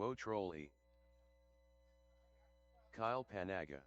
Wo Trolley. Kyle Panaga.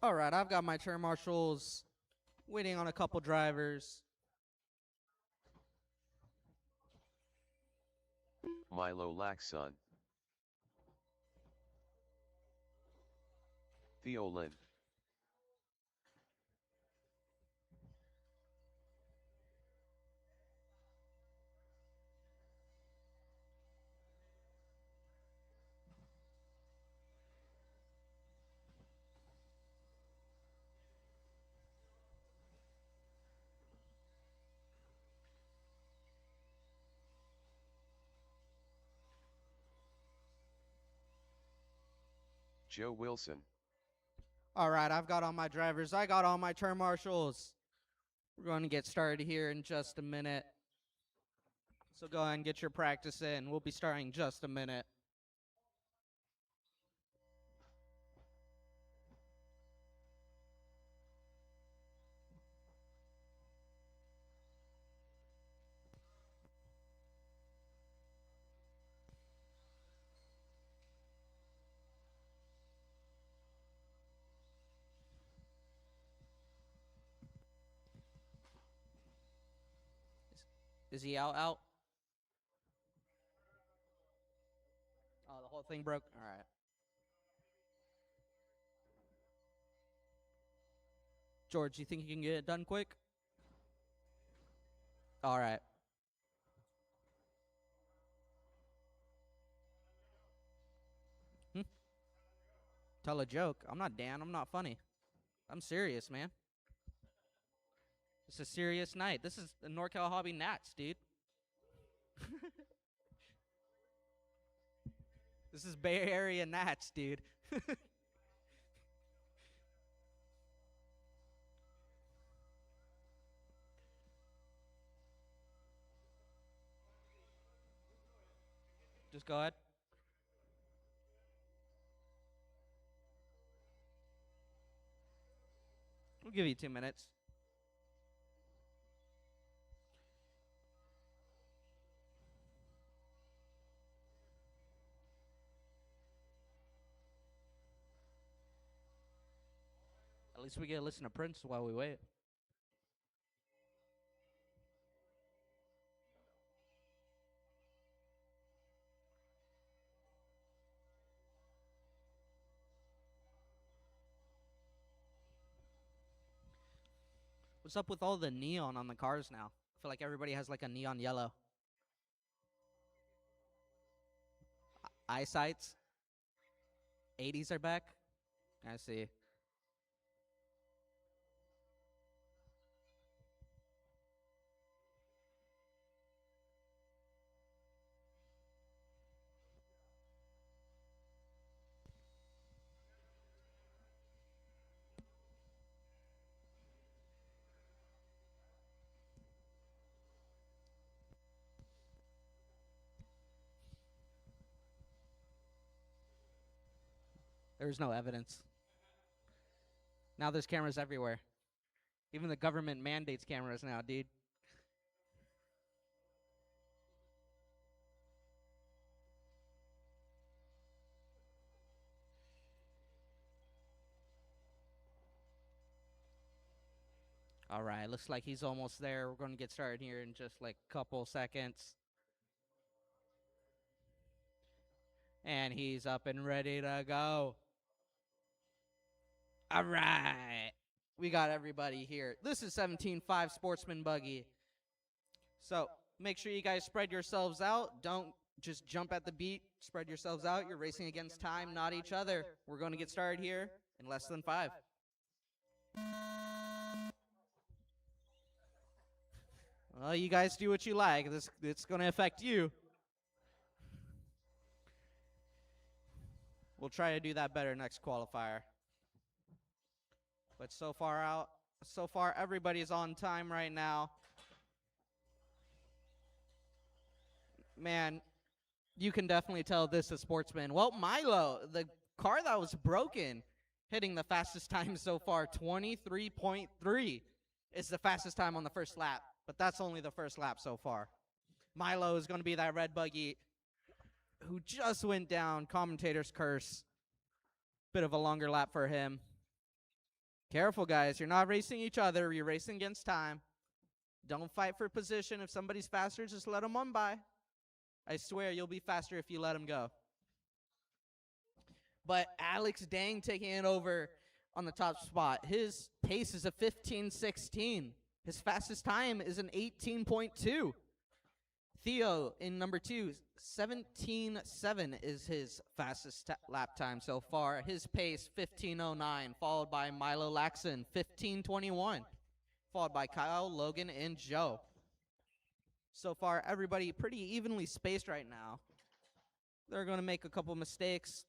All right, I've got my turn marshals waiting on a couple drivers. Milo Laxon. Theolin. Joe Wilson. All right, I've got all my drivers. I got all my turn marshals. We're going to get started here in just a minute. So go ahead and get your practice in. We'll be starting in just a minute. Is he out? Oh, the whole thing broke? All right. George, you think you can get it done quick? All right. Tell a joke. I'm not Dan. I'm not funny. I'm serious, man. It's a serious night. This is the NorCal Hobby Nats, dude. This is Bay Area Nats, dude. Just go ahead. We'll give you 2 minutes. At least we get to listen to Prince while we wait. What's up with all the neon on the cars now? I feel like everybody has like a neon yellow. Eyesights. 80s are back. I see. There's no evidence. Now there's cameras everywhere. Even the government mandates cameras now, dude. All right, looks like he's almost there. We're going to get started here in just like a couple seconds. And he's up and ready to go. All right. We got everybody here. This is 17.5 Sportsman Buggy. So make sure you guys spread yourselves out. Don't just jump at the beat. Spread yourselves out. You're racing against time, not each other. We're going to get started here in less than 5. Well, you guys do what you like. It's going to affect you. We'll try to do that better next qualifier. But so far everybody's on time right now. Man, you can definitely tell this is Sportsman. Well, Milo, the car that was broken, hitting the fastest time so far, 23.3 is the fastest time on the first lap. But that's only the first lap so far. Milo is going to be that red buggy who just went down. Commentator's curse. Bit of a longer lap for him. Careful, guys. You're not racing each other. You're racing against time. Don't fight for position. If somebody's faster, just let them on by. I swear you'll be faster if you let him go. But Alex Dang taking it over on the top spot. His pace is a 15:16. His fastest time is an 18.2. Theo in number 2, 17.7 is his fastest lap time so far. His pace, 15.09, followed by Milo Laxon, 15.21, followed by Kyle, Logan, and Joe. So far, everybody pretty evenly spaced right now. They're going to make a couple mistakes.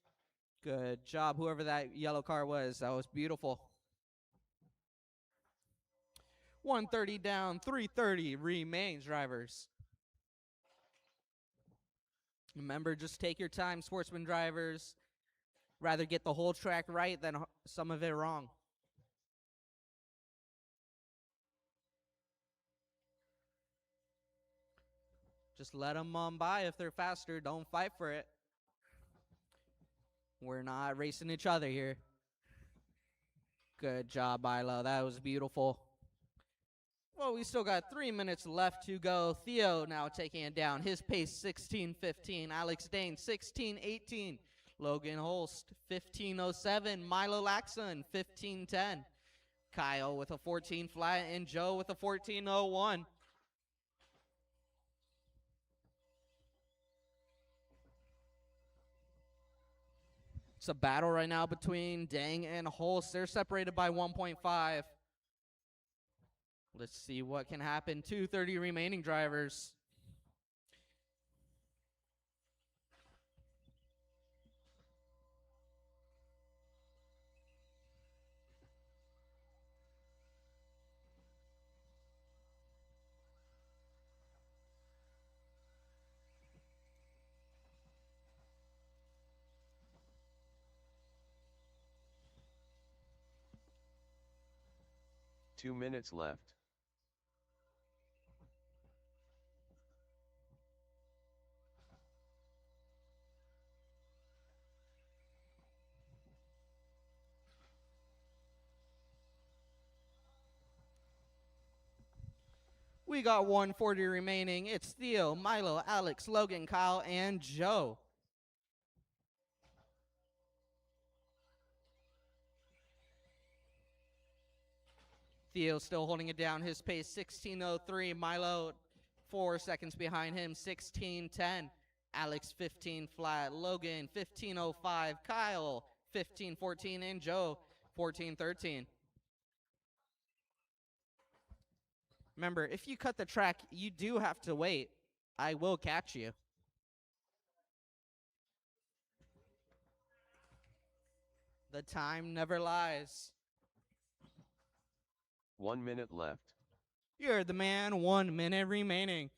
Good job, whoever that yellow car was. That was beautiful. 130 down, 330 remains, drivers. Remember, just take your time, Sportsman drivers. Rather get the whole track right than some of it wrong. Just let them on by if they're faster. Don't fight for it. We're not racing each other here. Good job, Milo. That was beautiful. Well, we still got 3 minutes left to go. Theo now taking it down. His pace, 16:15. Alex Dane, 16:18. Logan Holst, 15:07. Milo Laxon, 15:10. Kyle with a 14 flat and Joe with a 14:01. It's a battle right now between Dang and Holst. They're separated by 1.5. Let's see what can happen. 2:30 remaining, drivers. Two minutes left. We got 140 remaining. It's Theo, Milo, Alex, Logan, Kyle, and Joe. Theo still holding it down. His pace, 16:03. Milo, 4 seconds behind him, 16:10. Alex, 15 flat. Logan, 15:05. Kyle, 15:14. And Joe, 14:13. Remember, if you cut the track, you do have to wait. I will catch you. The time never lies. 1 minute left. You're the man. 1 minute remaining.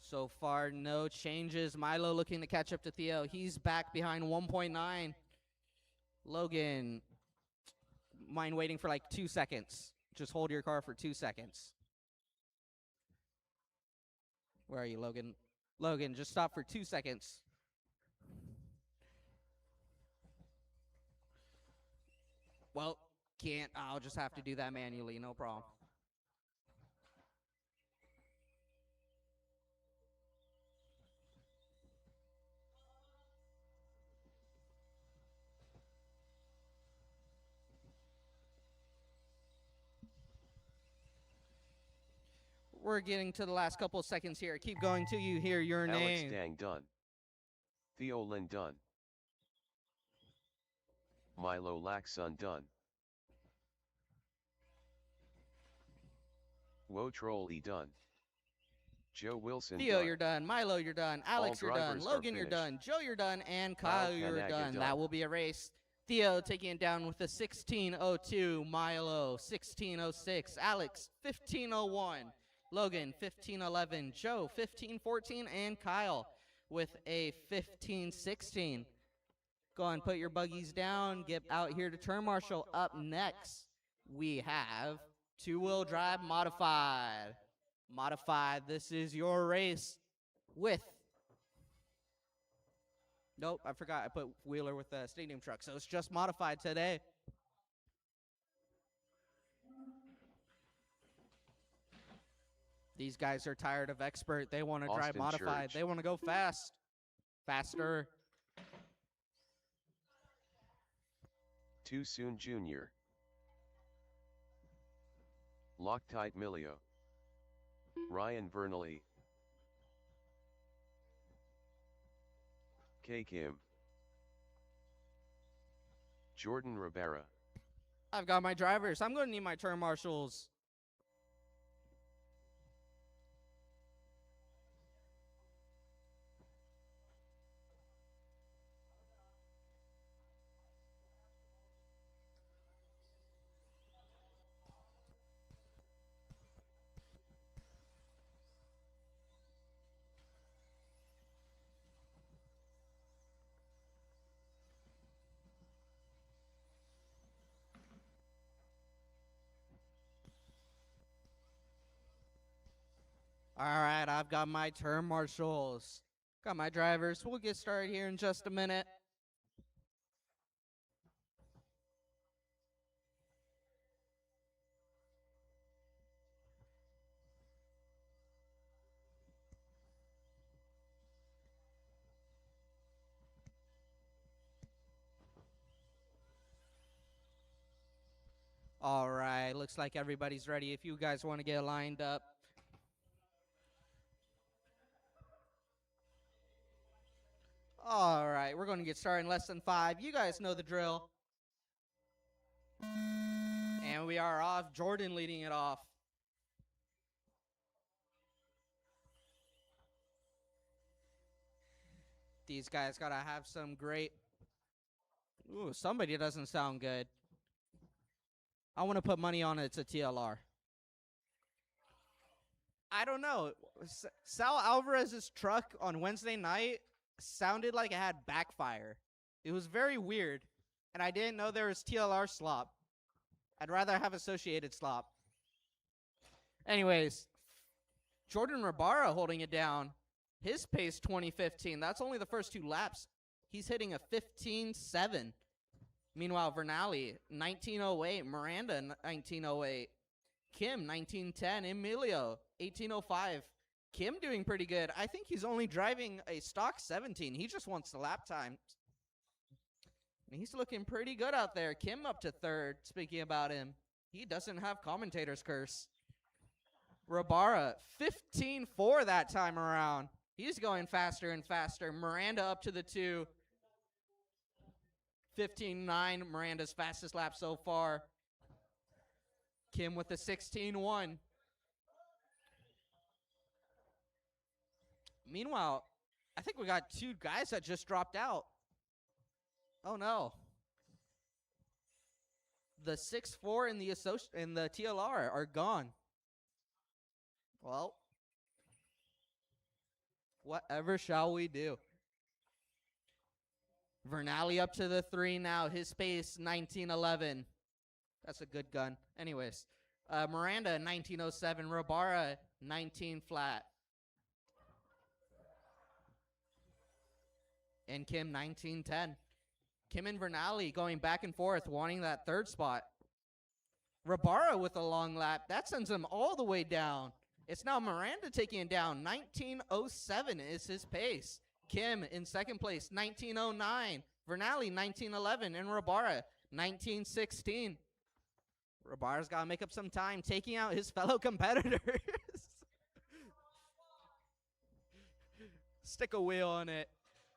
So far, no changes. Milo looking to catch up to Theo. He's back behind 1.9. Logan, mind waiting for like 2 seconds. Just hold your car for 2 seconds. Where are you, Logan? Logan, just stop for 2 seconds. Well, can't. I'll just have to do that manually. No problem. We're getting to the last couple of seconds here. Keep going till you hear your Alex name. Dang done. Theo Lin done. Milo Laxun done. Wotroll E done. Joe Wilson Theo, done. you're done. Milo, you're done. Alex, you're done. drivers are Logan, you're finished. done. Joe, you're done. And Kyle Kyle, you're Kanaga done. done. That will be a race. Theo taking it down with a 16:02. Milo 16:06. Alex 15:01. Logan 15:11. Joe 15:14. And Kyle with a 15:16. Go on, put your buggies down. Get out here to turn marshal. Up next, we have two-wheel drive modified. Modified, this is your race with... Nope, I forgot. I put Wheeler with the stadium truck, so it's just modified today. These guys are tired of expert. They want to drive Austin modified. Church. They want to go fast. Faster. Too Soon Jr. Loctite Milio. Ryan Vernally. K. Kim. Jordan Rivera. I've got my drivers. I'm going to need my turn marshals. All right, I've got my turn marshals. Got my drivers. We'll get started here in just a minute. All right, looks like everybody's ready. If you guys want to get lined up. All right, we're going to get started in less than 5. You guys know the drill. And we are off. Jordan leading it off. These guys got to have some great... Ooh, somebody doesn't sound good. I want to put money on it's a TLR. I don't know. Sal Alvarez's truck on Wednesday night sounded like it had backfire. It was very weird, and I didn't know there was TLR slop. I'd rather have Associated slop. Anyways, Jordan Rabara holding it down. His pace 2015. That's only the first 2 laps. He's hitting a 15.7. Meanwhile, Vernally 1908, Miranda 1908, Kim 1910, Emilio 1805. Kim doing pretty good. I think he's only driving a stock 17. He just wants the lap time. And he's looking pretty good out there. Kim up to 3rd, speaking about him. He doesn't have commentator's curse. Rabara, 15.4 that time around. He's going faster and faster. Miranda up to the 2. 15.9, Miranda's fastest lap so far. Kim with the 16.1. Meanwhile, I think we got 2 guys that just dropped out. Oh no. The 6.4 and the TLR are gone. Well, whatever shall we do? Vernally up to the 3 now. His pace 1911. That's a good gun. Anyways, Miranda 1907. Rabara 19 flat. And Kim 1910. Kim and Vernally going back and forth, wanting that 3rd spot. Rabara with a long lap. That sends him all the way down. It's now Miranda taking it down. 1907 is his pace. Kim in 2nd place, 1909. Vernally, 1911. And Rabara, 1916. Rabara's got to make up some time, taking out his fellow competitors. Stick a wheel on it.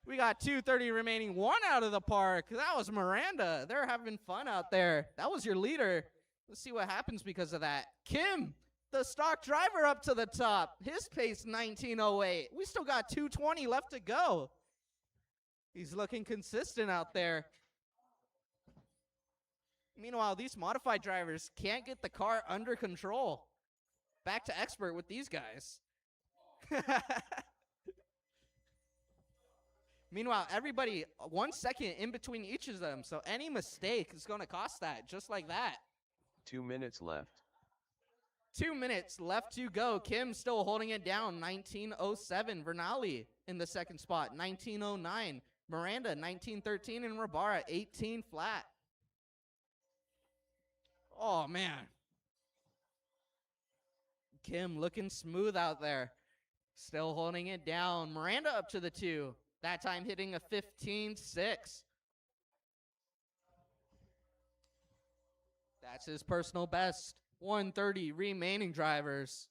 We got 2:30 remaining. 1 out of the park. That was Miranda. They're having fun out there. That was your leader. Let's see what happens because of that. Kim, the stock driver, up to the top. His pace 19:08. We still got 2:20 left to go. He's looking consistent out there. Meanwhile, these modified drivers can't get the car under control. Back to expert with these guys. Meanwhile, everybody 1 second in between each of them, so any mistake is going to cost that, just like that. 2 minutes left. 2 minutes left to go. Kim still holding it down, 19:07. Vernali in the second spot, 19:09. Miranda, 19:13, and Rabara, 18 flat. Oh, man. Kim looking smooth out there. Still holding it down. Miranda up to the 2. That time hitting a 15.6. That's his personal best. 130 remaining drivers.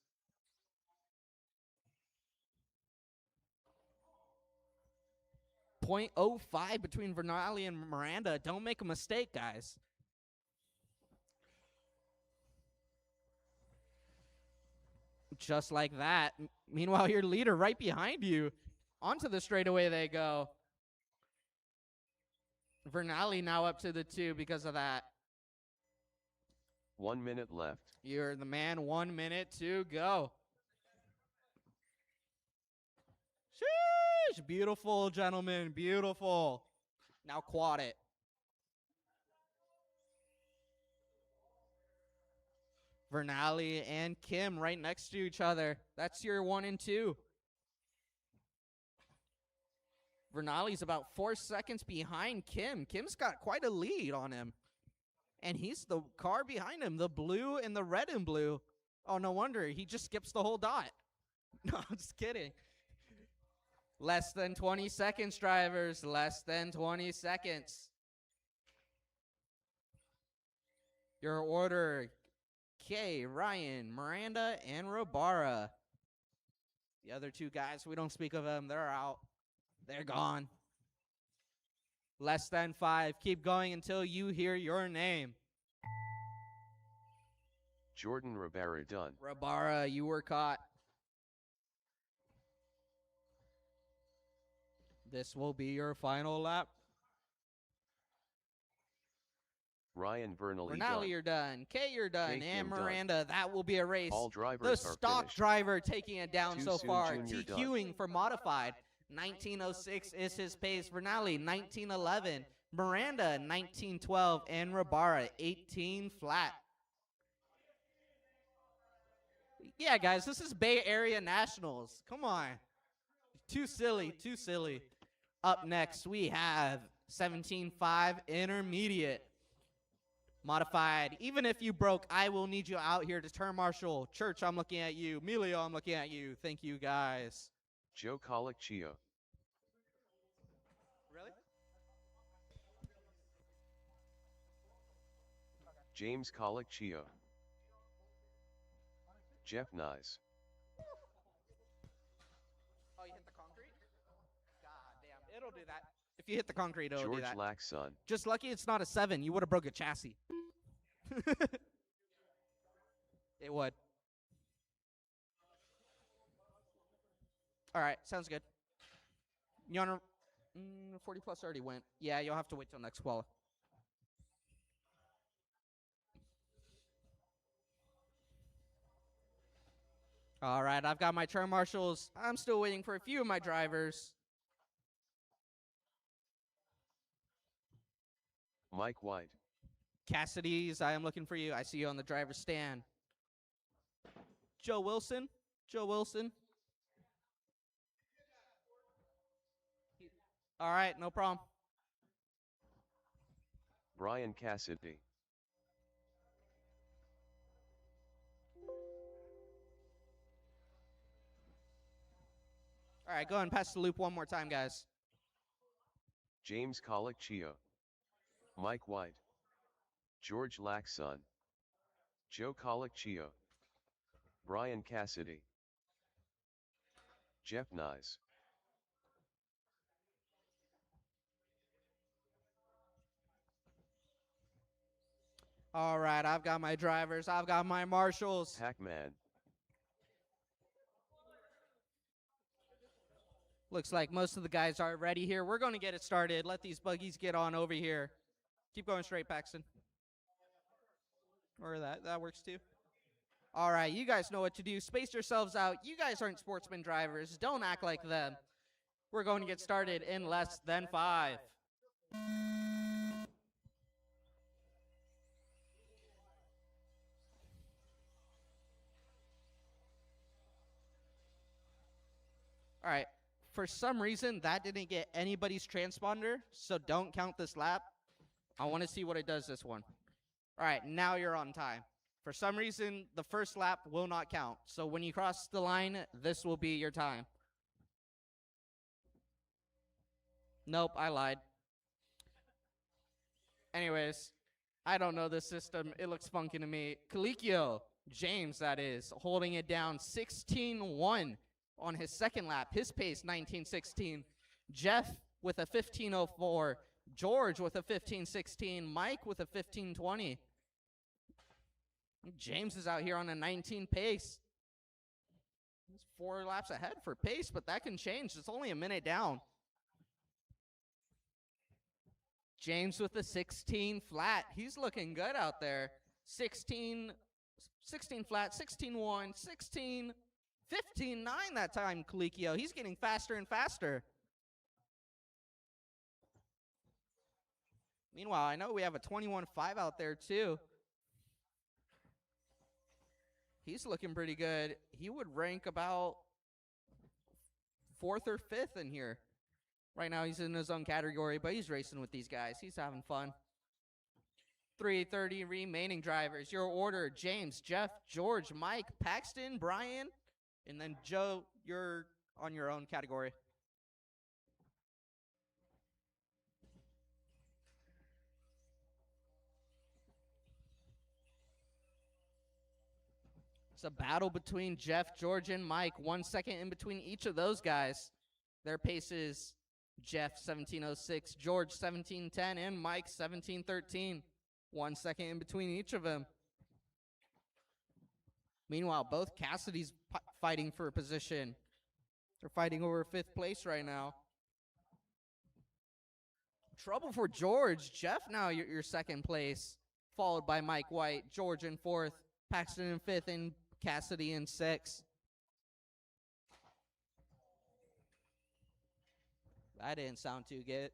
.05 between Vernali and Miranda. Don't make a mistake, guys. Just like that. Meanwhile, your leader right behind you. Onto the straightaway they go. Vernali now up to the 2 because of that. 1 minute left. You're the man. 1 minute to go. Sheesh. Beautiful, gentlemen. Beautiful. Now quad it. Vernali and Kim right next to each other. That's your 1 and 2. Vernali's about 4 seconds behind Kim. Kim's got quite a lead on him. And he's the car behind him, the blue and the red and blue. Oh, no wonder. He just skips the whole dot. No, I'm just kidding. Less than 20 seconds, drivers. Less than 20 seconds. Your order, Kay, Ryan, Miranda, and Rabara. The other 2 guys, we don't speak of them. They're out. They're gone. Less than 5. Keep going until you hear your name. Jordan Rabara done. Rabara, you were caught. This will be your final lap. Ryan Vernali Vernali, done. you're done. Kay, you're done. Kay, and Kim Miranda, done. that will be a race. All The drivers are stock finished. driver taking it down Too so soon, far. Junior done. TQing for modified. 19:06 is his pace. Vernali, 19:11. Miranda, 19:12. And Rabara, 18 flat. Yeah, guys, this is Bay Area Nationals. Come on. Too silly, too silly. Up next, we have 17.5 Intermediate. Modified. Even if you broke, I will need you out here to turn marshal. Church, I'm looking at you. Emilio, I'm looking at you. Thank you, guys. Joe Colicchio. Really? James Colicchio. Jeff Nyes. Oh, you hit the concrete? God damn. It'll do that. If you hit the concrete, it'll do George that. Laxon. Just lucky it's not a 7. You would have broke a chassis. It would. All right, sounds good. You want to 40 plus already went. Yeah, you'll have to wait till next quali. All right, I've got my turn marshals. I'm still waiting for a few of my drivers. Mike White. Cassidy's, I am looking for you. I see you on the driver's stand. Joe Wilson. Joe Wilson. All right, no problem. Brian Cassidy. All right, go ahead and pass the loop one more time, guys. James Colicchio. Mike White. George Laxon. Joe Colicchio. Brian Cassidy. Jeff Nyes. All right, I've got my drivers. I've got my marshals. Pac-Man. Looks like most of the guys are ready here. We're going to get it started. Let these buggies get on over here. Keep going straight, Paxton. Or that works too. All right, you guys know what to do. Space yourselves out. You guys aren't sportsman drivers. Don't act like them. We're going to get started in less than 5. All right. For some reason, that didn't get anybody's transponder, so don't count this lap. I want to see what it does this one. All right, now you're on time. For some reason, the first lap will not count. So when you cross the line, this will be your time. Nope, I lied. Anyways, I don't know this system. It looks funky to me. Colicchio, James, that is, holding it down 16-1 on his second lap. His pace, 19:16. Jeff with a 15:04. George with a 15:16. Mike with a 15:20. James is out here on a 19 pace. He's 4 laps ahead for pace, but that can change. It's only a minute down. James with a 16 flat. He's looking good out there. 16 flat, 16-1, 16, 15-9 that time, Colicchio. He's getting faster and faster. Meanwhile, I know we have a 21-5 out there too. He's looking pretty good. He would rank about 4th or 5th in here. Right now he's in his own category, but he's racing with these guys. He's having fun. 3:30 remaining drivers. Your order: James, Jeff, George, Mike, Paxton, Brian, and then Joe, you're on your own category. It's a battle between Jeff, George, and Mike. 1 second in between each of those guys. Their paces: Jeff 17:06, George 17:10, and Mike 17:13. 1 second in between each of them. Meanwhile, both Cassidy's fighting for a position. They're fighting over 5th place right now. Trouble for George. Jeff now your 2nd place, followed by Mike White, George in 4th, Paxton in 5th, and Cassidy in 6th. That didn't sound too good.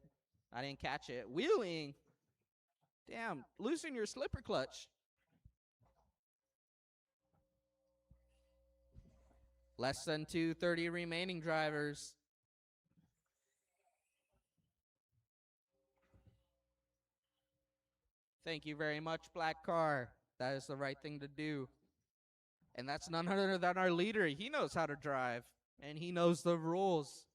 I didn't catch it. Wheeling. Damn, losing your slipper clutch. Less than 2:30 remaining drivers. Thank you very much, Black Car. That is the right thing to do. And that's none other than our leader. He knows how to drive, and he knows the rules.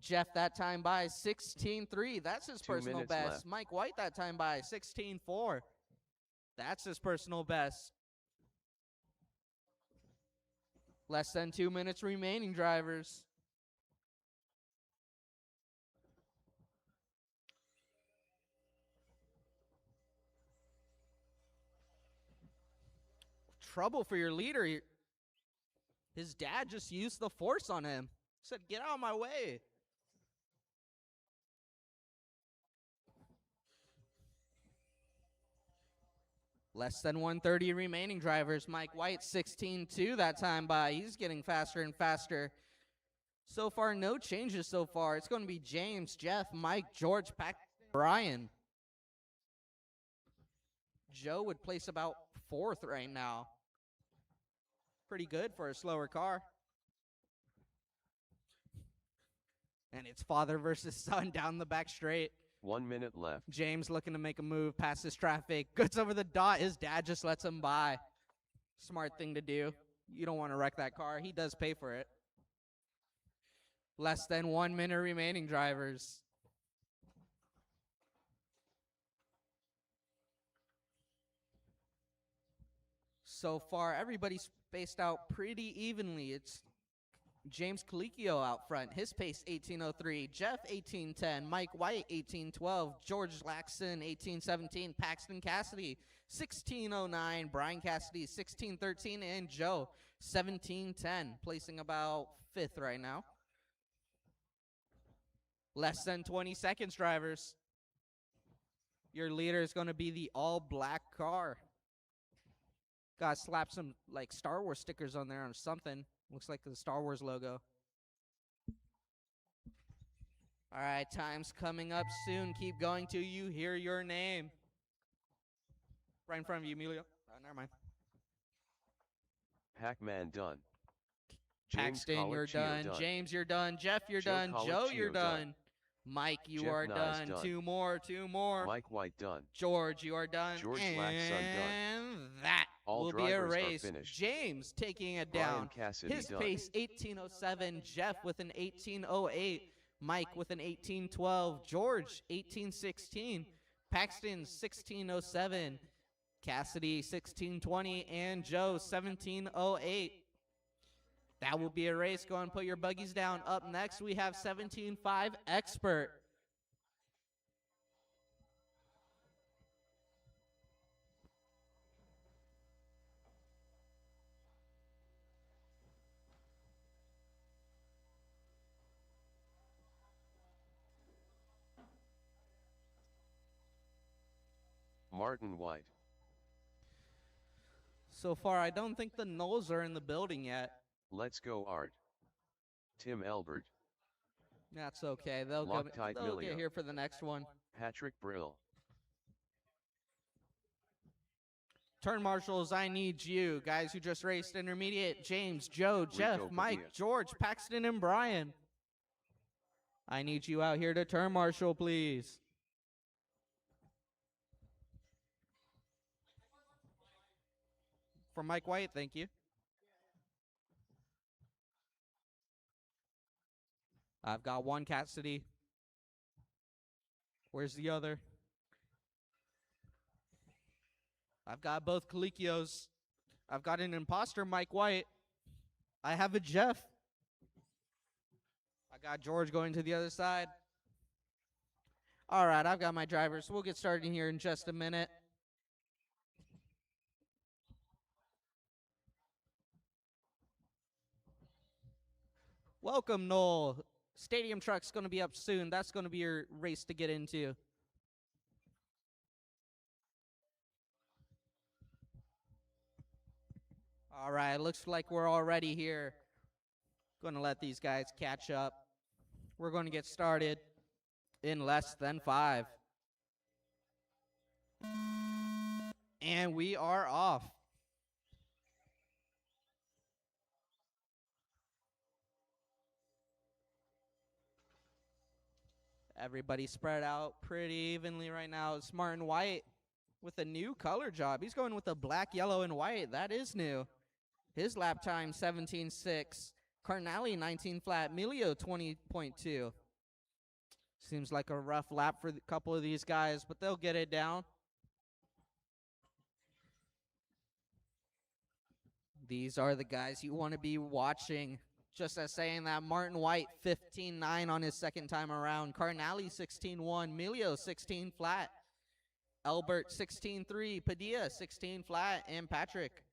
Jeff that time by 16:3. That's his 2 personal minutes best. left. Mike White that time by 16:4. That's his personal best. Less than 2 minutes remaining, drivers. Trouble for your leader. His dad just used the force on him. Said, "Get out of my way." Less than 1:30 remaining, drivers. Mike White 16:2 that time by. He's getting faster and faster. So far, no changes so far. It's going to be James, Jeff, Mike, George, Paxton, Brian. Joe would place about 4th right now. Pretty good for a slower car. And it's father versus son down the back straight. 1 minute left. James looking to make a move, passes traffic, gets over the dot. His dad just lets him by. Smart thing to do. You don't want to wreck that car. He does pay for it. Less than 1 minute remaining, drivers. So far, everybody's spaced out pretty evenly. It's James Colicchio out front. His pace 18:03. Jeff 18:10. Mike White 18:12. George Laxon 18:17. Paxton Cassidy 16:09. Brian Cassidy 16:13. And Joe 17:10. Placing about 5th right now. Less than 20 seconds, drivers. Your leader is going to be the all-black car. Gotta slap some like Star Wars stickers on there or something. Looks like the Star Wars logo. All right, time's coming up soon. Keep going till you hear your name. Right in front of you, Emilio. Oh, never mind. Pac-Man done. James Paxton, you're done. James, you're done. Jeff, you're done. Joe, you're done. Mike, you Jeff are Nye done. done. Two more. Mike White done. George, you are done. George and Laxon done. That All will be a drivers are race. finished. James taking it Brian down. Cassidy His done. pace 18:07. Jeff with an 18:08. Mike with an 18:12. George 18:16. Paxton 16:07. Cassidy 16:20. And Joe 17:08. That will be a race. Go and put your buggies down. Up next, we have 17.5 Expert. Martin White. So far, I don't think the Knowles are in the building yet. Let's go Art. Tim Elbert. That's okay. They'll Loctite get Millia. here for the next one. Patrick Brill. Turn marshals, I need you. Guys who just raced intermediate. James, Joe, Jeff, Rico Mike, Padilla. George, Paxton, and Brian. I need you out here to turn marshal, please. For Mike White, thank you. I've got one Cassidy. Where's the other? I've got both Colicchios. I've got an imposter, Mike White. I have a Jeff. I got George going to the other side. All right, I've got my drivers. We'll get started here in just a minute. Welcome, Noel. Stadium truck's going to be up soon. That's going to be your race to get into. All right, looks like we're already here. Going to let these guys catch up. We're going to get started in less than 5. And we are off. Everybody spread out pretty evenly right now. It's Martin White with a new color job. He's going with the black, yellow, and white. That is new. His lap time, 17.6. Carnally, 19 flat. Milio, 20.2. Seems like a rough lap for a couple of these guys, but they'll get it down. These are the guys you want to be watching. Just as saying that, Martin White, 15.9 on his second time around. Carnally, 16.1. Milio, 16 flat. Albert, 16.3. Padilla, 16 flat. And Patrick,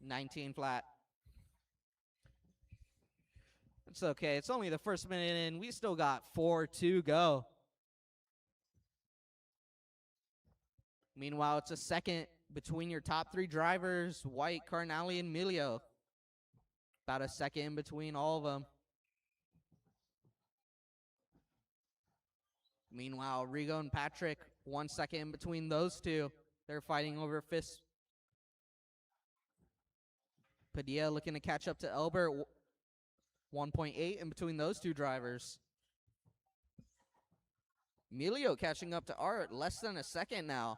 19 flat. It's okay. It's only the first minute in. We still got 4 to go. Meanwhile, it's a second between your top 3 drivers, White, Carnally, and Milio. About a second in between all of them. Meanwhile, Rigo and Patrick, 1 second in between those two. They're fighting over fifth. Padilla looking to catch up to Elbert. 1.8 in between those two drivers. Milio catching up to Art, less than a second now.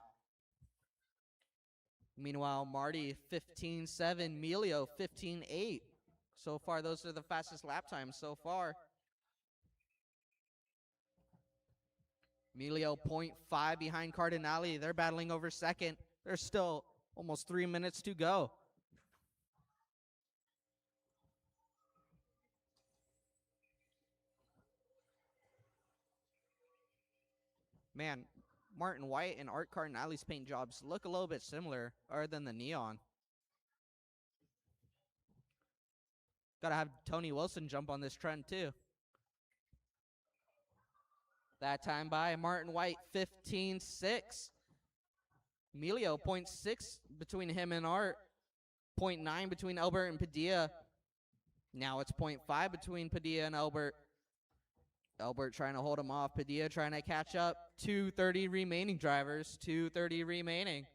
Meanwhile, Marty, 15.7. Milio, 15.8. So far, those are the fastest lap times so far. Milio, 0.5 behind Cardinale. They're battling over second. There's still almost 3 minutes to go. Man, Martin White and Art Cardinale's paint jobs look a little bit similar, other than the neon. Gotta have Tony Wilson jump on this trend too. That time by Martin White, 15.6. Emilio, 0.6 between him and Art. 0.9 between Albert and Padilla. Now it's 0.5 between Padilla and Albert. Albert trying to hold him off. Padilla trying to catch up. 2:30 remaining, drivers. 2:30 remaining.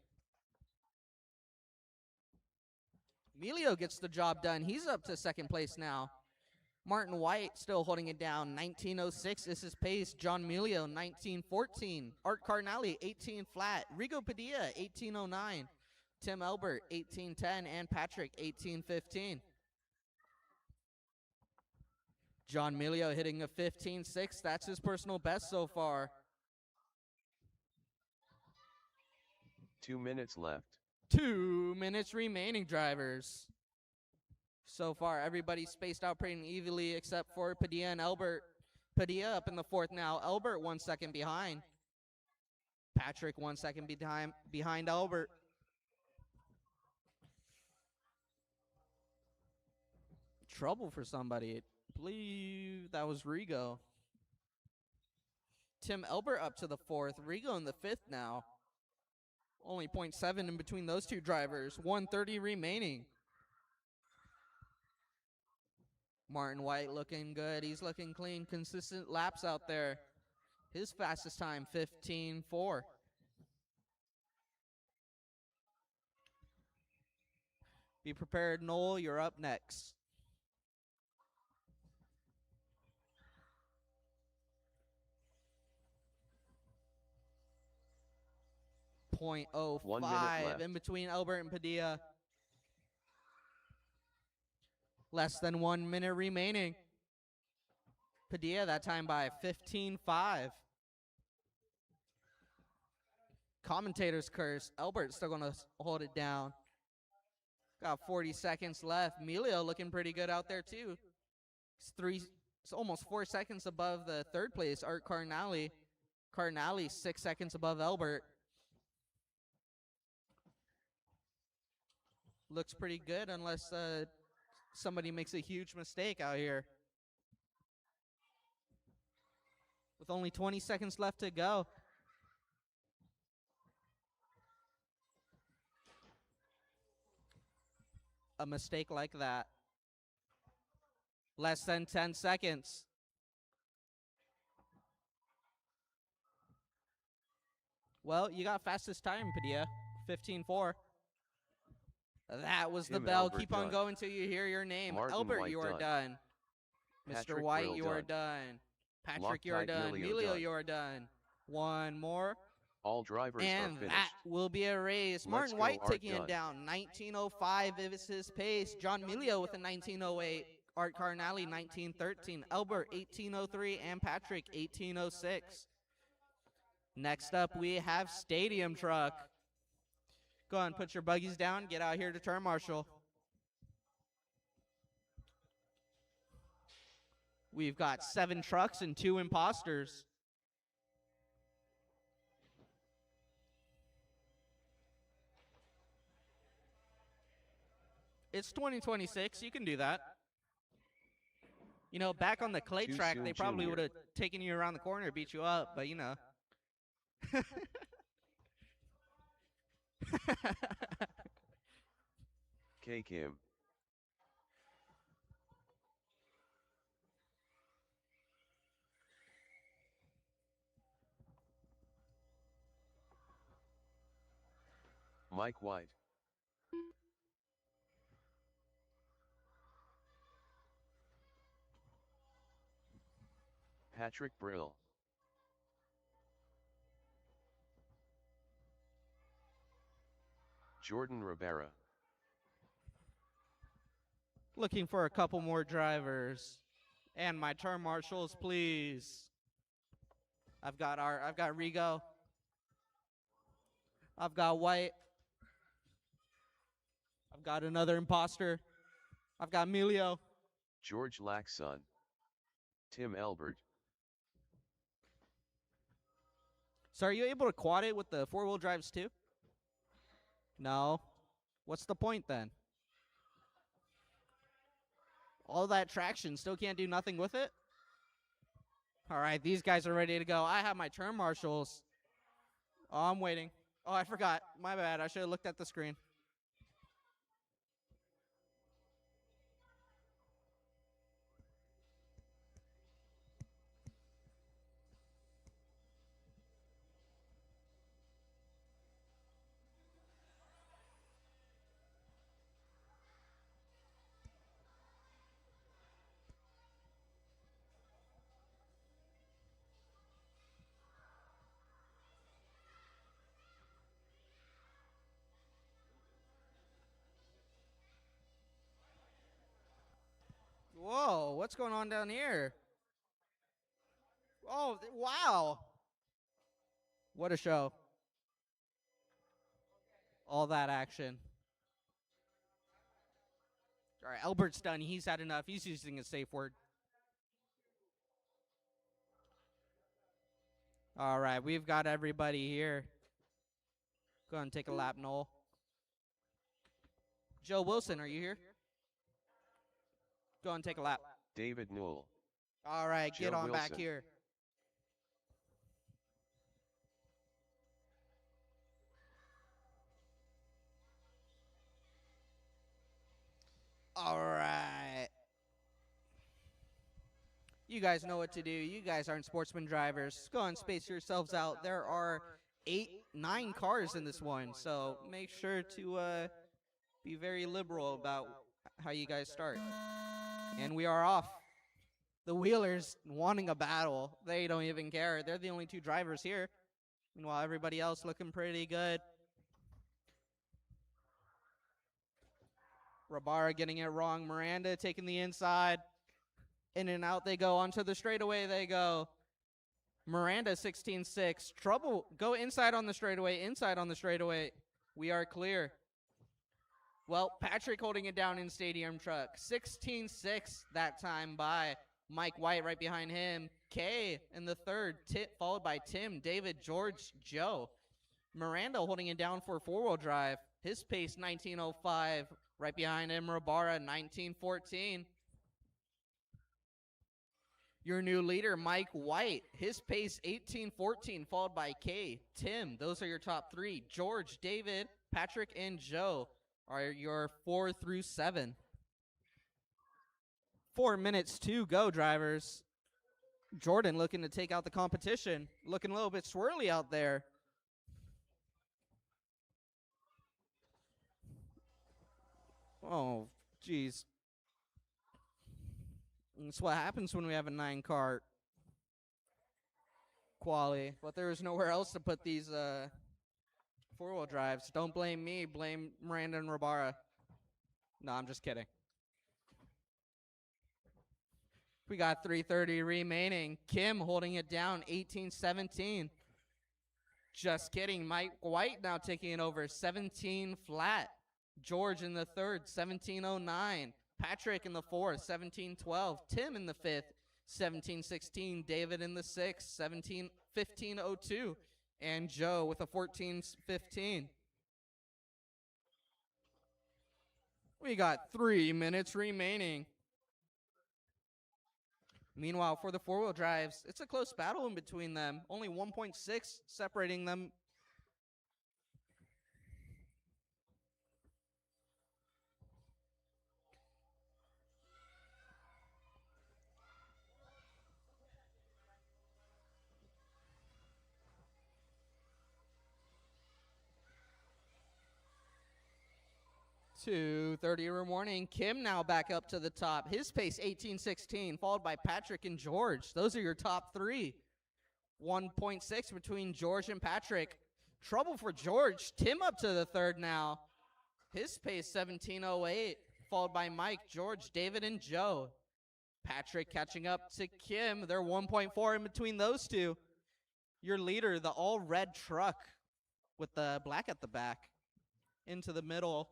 Emilio gets the job done. He's up to second place now. Martin White still holding it down. 19.06 is his pace. John Emilio, 19.14. Art Cardinale, 18 flat. Rigo Padilla, 18.09. Tim Albert, 18.10. And Patrick, 18.15. John Emilio hitting a 15.6. That's his personal best so far. 2 minutes left. 2 minutes remaining, drivers. So far, everybody's spaced out pretty evenly except for Padilla and Albert. Padilla up in the fourth now. Albert 1 second behind. Patrick 1 second behind Albert. Trouble for somebody. I believe that was Rigo. Tim Albert up to the fourth. Rigo in the fifth now. Only 0.7 in between those two drivers. 1:30 remaining. Martin White looking good. He's looking clean. Consistent laps out there. His fastest time, 15.4. Be prepared, Noel. You're up next. .05 1 minute left. in between Albert and Padilla. Less than 1 minute remaining. Padilla that time by 15.5. Commentators curse. Albert's still going to hold it down. Got 40 seconds left. Emilio looking pretty good out there too. It's almost 4 seconds above the third place, Art Cardinale. Cardinale 6 seconds above Albert. Looks pretty good unless somebody makes a huge mistake out here. With only 20 seconds left to go. A mistake like that. Less than 10 seconds. Well, you got fastest time, Padilla. 15.4. That was the Tim bell. Albert Keep on done. going till you hear your name. Martin Albert, White you are done. done. Mr. Patrick White, Brill you are done. done. Patrick, you are Loctite done. Emilio Emilio, done. you are done. One more. All drivers And are finished. that will be a race. Let's Martin go, White Art taking done. it down. 19.05 is his pace. John Emilio with a 19.08. Art Cardinale 19.13. Albert 18.03. And Patrick 18.06. Next up, we have Stadium Truck. Go ahead and put your buggies down. Get out here to turn marshal. We've got 7 trucks and 2 imposters. It's 2026. You can do that. You know, back on the clay Too track, soon, they probably Junior. would have taken you around the corner, beat you up, but you know. K. Kim. Mike White. Patrick Brill. Jordan Rivera. Looking for a couple more drivers. And my turn marshals, please. I've got Rigo. I've got White. I've got another imposter. I've got Emilio. George Laxon. Tim Albert. So are you able to quad it with the four-wheel drives too? No. What's the point then? All that traction, still can't do nothing with it? All right, these guys are ready to go. I have my turn marshals. Oh, I'm waiting. Oh, I forgot. My bad. I should have looked at the screen. Whoa, what's going on down here? Oh, wow. What a show. All that action. All right, Albert's done. He's had enough. He's using a safe word. All right, we've got everybody here. Go ahead and take a lap, Noel. Joe Wilson, are you here? Go ahead and take a lap. David Newell. All right, Joe get on back Wilson. here. All right. You guys know what to do. You guys aren't sportsman drivers. Go and space yourselves out. There are 9 cars in this one, so make sure to be very liberal about how you guys start. And we are off. The Wheelers wanting a battle. They don't even care. They're the only 2 drivers here. Meanwhile, everybody else looking pretty good. Rabara getting it wrong. Miranda taking the inside. In and out they go. Onto the straightaway they go. Miranda 16-6. Trouble. Go inside on the straightaway. Inside on the straightaway. We are clear. Well, Patrick holding it down in Stadium Truck. 16-6 that time by Mike White right behind him. Kay in the third. Followed by Tim, David, George, Joe. Miranda holding it down for four-wheel drive. His pace 19:05. Right behind him, Rabara 19:14. Your new leader, Mike White. His pace 18:14, followed by Kay, Tim. Those are your top 3. George, David, Patrick, and Joe are your 4 through 7. 4 minutes to go, drivers. Jordan looking to take out the competition. Looking a little bit swirly out there. Oh, geez. That's what happens when we have a 9-car quali. But there is nowhere else to put these four-wheel drives. Don't blame me. Blame Miranda and Rabara. No, I'm just kidding. We got 3:30 remaining. Kim holding it down, 18-17. Just kidding. Mike White now taking it over, 17 flat. George in the third, 17:09. Patrick in the fourth, 17:12. Tim in the fifth, 17:16. David in the sixth, 15:02. And Joe with a 14:15. We got 3 minutes remaining. Meanwhile, for the four-wheel drives, it's a close battle in between them. Only 1.6 separating them. To 30 morning. Kim now back up to the top. His pace 18:16, followed by Patrick and George. Those are your top 3. 1.6 between George and Patrick. Trouble for George. Tim up to the third now. His pace 17:08, followed by Mike, George, David, and Joe. Patrick catching up to Kim. They're 1.4 in between those two. Your leader, the all-red truck with the black at the back. Into the middle.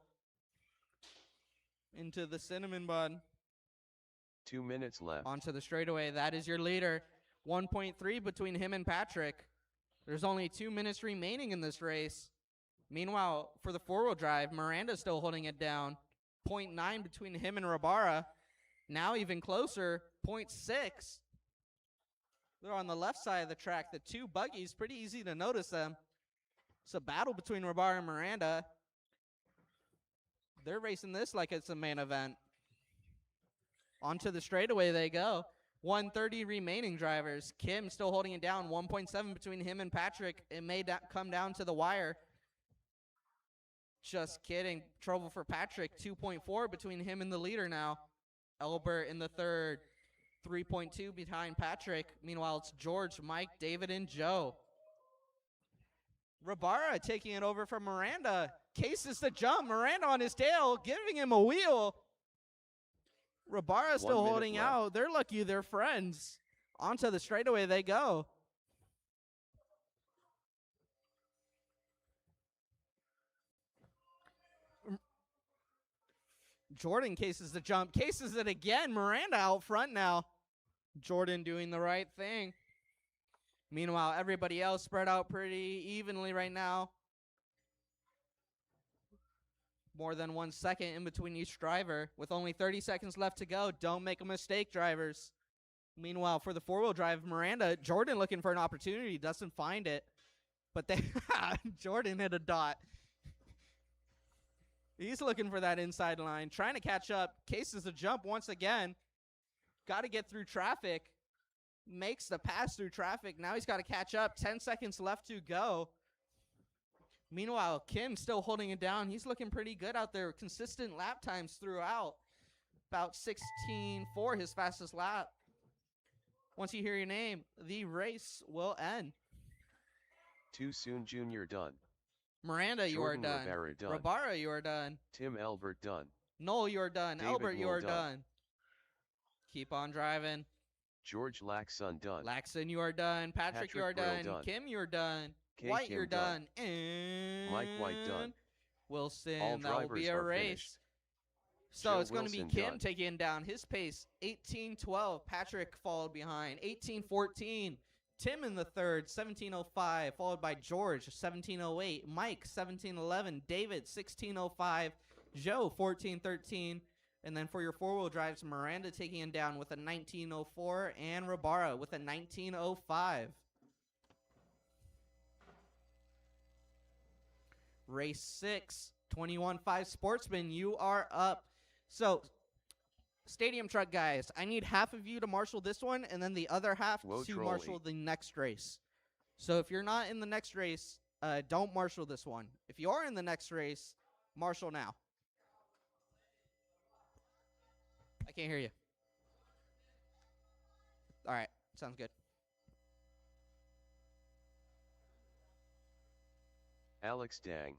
Into the cinnamon bun. 2 minutes left. Onto the straightaway. That is your leader. 1.3 between him and Patrick. There's only 2 minutes remaining in this race. Meanwhile, for the four-wheel drive, Miranda's still holding it down. 0.9 between him and Rabara. Now even closer, 0.6. They're on the left side of the track. The two buggies, pretty easy to notice them. It's a battle between Rabara and Miranda. They're racing this like it's a main event. Onto the straightaway they go. 1:30 remaining, drivers. Kim still holding it down. 1.7 between him and Patrick. It may come down to the wire. Just kidding. Trouble for Patrick. 2.4 between him and the leader now. Elbert in the third. 3.2 behind Patrick. Meanwhile, it's George, Mike, David, and Joe. Rabara taking it over from Miranda. Cases the jump. Miranda on his tail, giving him a wheel. Rabara still holding out. They're lucky they're friends. Onto the straightaway they go. Jordan cases the jump. Cases it again. Miranda out front now. Jordan doing the right thing. Meanwhile, everybody else spread out pretty evenly right now. More than 1 second in between each driver. With only 30 seconds left to go, don't make a mistake, drivers. Meanwhile, for the four-wheel drive, Miranda, Jordan looking for an opportunity, doesn't find it. But Jordan hit a dot. He's looking for that inside line, trying to catch up. Cases a jump once again. Got to get through traffic. Makes the pass through traffic. Now he's got to catch up. 10 seconds left to go. Meanwhile, Kim still holding it down. He's looking pretty good out there. Consistent lap times throughout. About 16.4, his fastest lap. Once you hear your name, the race will end. Too soon, Junior done. Miranda, you are done. Rivera done. Rabara, you are done. Tim Elbert done. Noel, you are done. David Albert, you Will are done. done. Keep on driving. George Laxon done. Laxon, you are done. Patrick, you are Brill done. done. Kim, you are done. K. White, Kim you're done. And Mike White done. Wilson, All that will be drivers a are race. finished. So Joe it's going to be Wilson Kim done. taking down his pace. 18:12. Patrick followed behind. 18:14. Tim in the third. 17:05. Followed by George. 17:08. Mike. 17:11. David. 16:05. Joe. 14:13. And then for your four-wheel drives, Miranda taking him down with a 19:04, and Rabara with a 19:05. Race 6, 21.5 Sportsman, you are up. So, Stadium Truck guys, I need half of you to marshal this one, and then the other half Whoa, to trolley. marshal the next race. So if you're not in the next race, don't marshal this one. If you are in the next race, marshal now. I can't hear you. All right, sounds good. Alex Dang.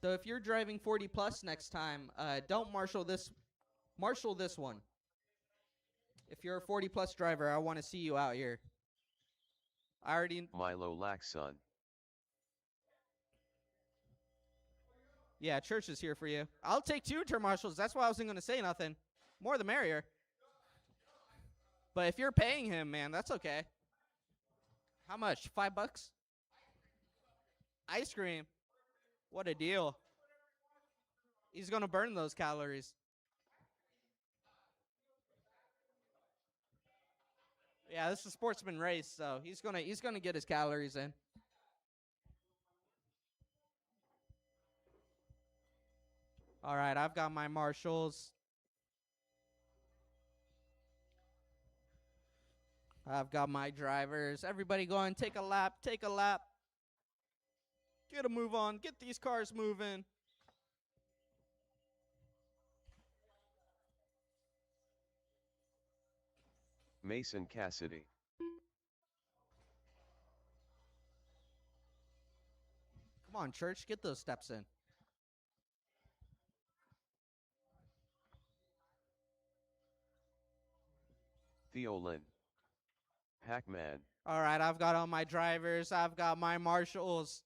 So if you're driving 40 plus next time, don't marshal this. Marshal this one. If you're a 40 plus driver, I want to see you out here. I already. Milo Laxon. Yeah, Church is here for you. I'll take 2 turn marshals. That's why I wasn't going to say nothing. More the merrier. But if you're paying him, man, that's okay. How much? $5? Ice cream. What a deal. He's going to burn those calories. Yeah, this is a sportsman race, so he's gonna get his calories in. All right, I've got my marshals. I've got my drivers. Everybody go and take a lap. Take a lap. Get a move on. Get these cars moving. Mason Cassidy. Come on, Church. Get those steps in. Theolin. Hackman. All right, I've got all my drivers. I've got my marshals.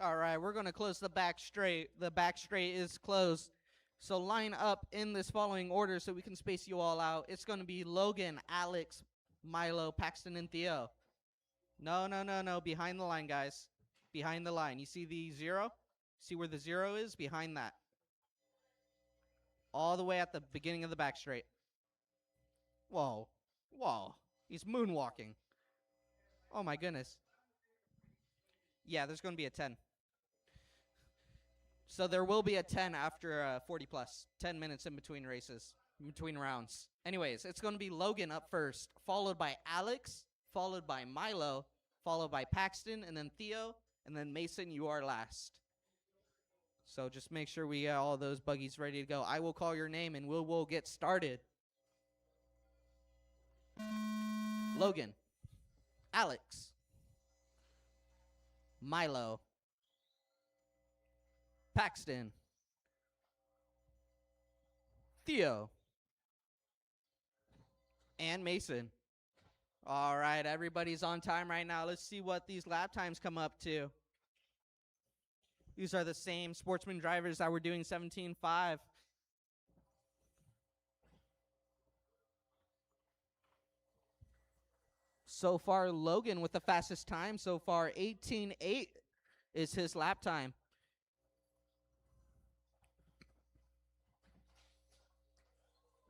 All right, we're going to close the back straight. The back straight is closed. So line up in this following order so we can space you all out. It's going to be Logan, Alex, Milo, Paxton, and Theo. No. Behind the line, guys. Behind the line. You see the 0? See where the 0 is? Behind that. All the way at the beginning of the back straight. Whoa. He's moonwalking. Oh, my goodness. Yeah, there's going to be a 10. So there will be a 10 after 40 plus. 10 minutes in between races, in between rounds. Anyways, it's going to be Logan up first, followed by Alex, followed by Milo, followed by Paxton, and then Theo, and then Mason, you are last. So just make sure we got all those buggies ready to go. I will call your name, and we'll get started. Logan, Alex, Milo, Paxton, Theo, and Mason. All right, everybody's on time right now. Let's see what these lap times come up to. These are the same sportsman drivers that were doing 17.5. So far, Logan with the fastest time. So far, 18.8 is his lap time.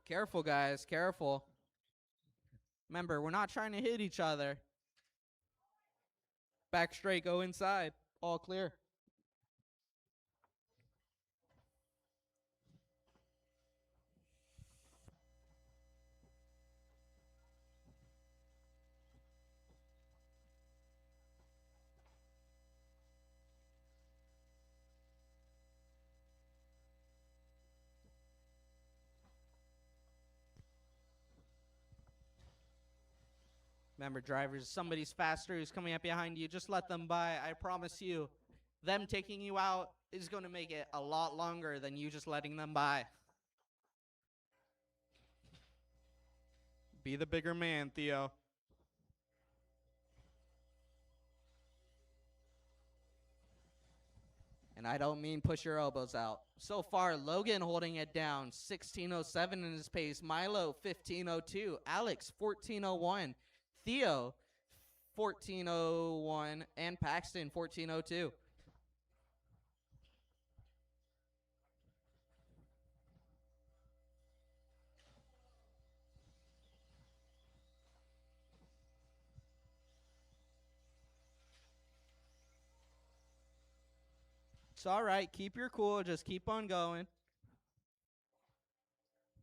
Careful, guys. Careful. Remember, we're not trying to hit each other. Back straight. Go inside. All clear. Remember, drivers, somebody's faster who's coming up behind you. Just let them by. I promise you, them taking you out is going to make it a lot longer than you just letting them by. Be the bigger man, Theo. And I don't mean push your elbows out. So far, Logan holding it down. 16.07 in his pace. Milo, 15.02. Alex, 14.01. Theo, 14.01. And Paxton, 14.02. It's all right. Keep your cool. Just keep on going.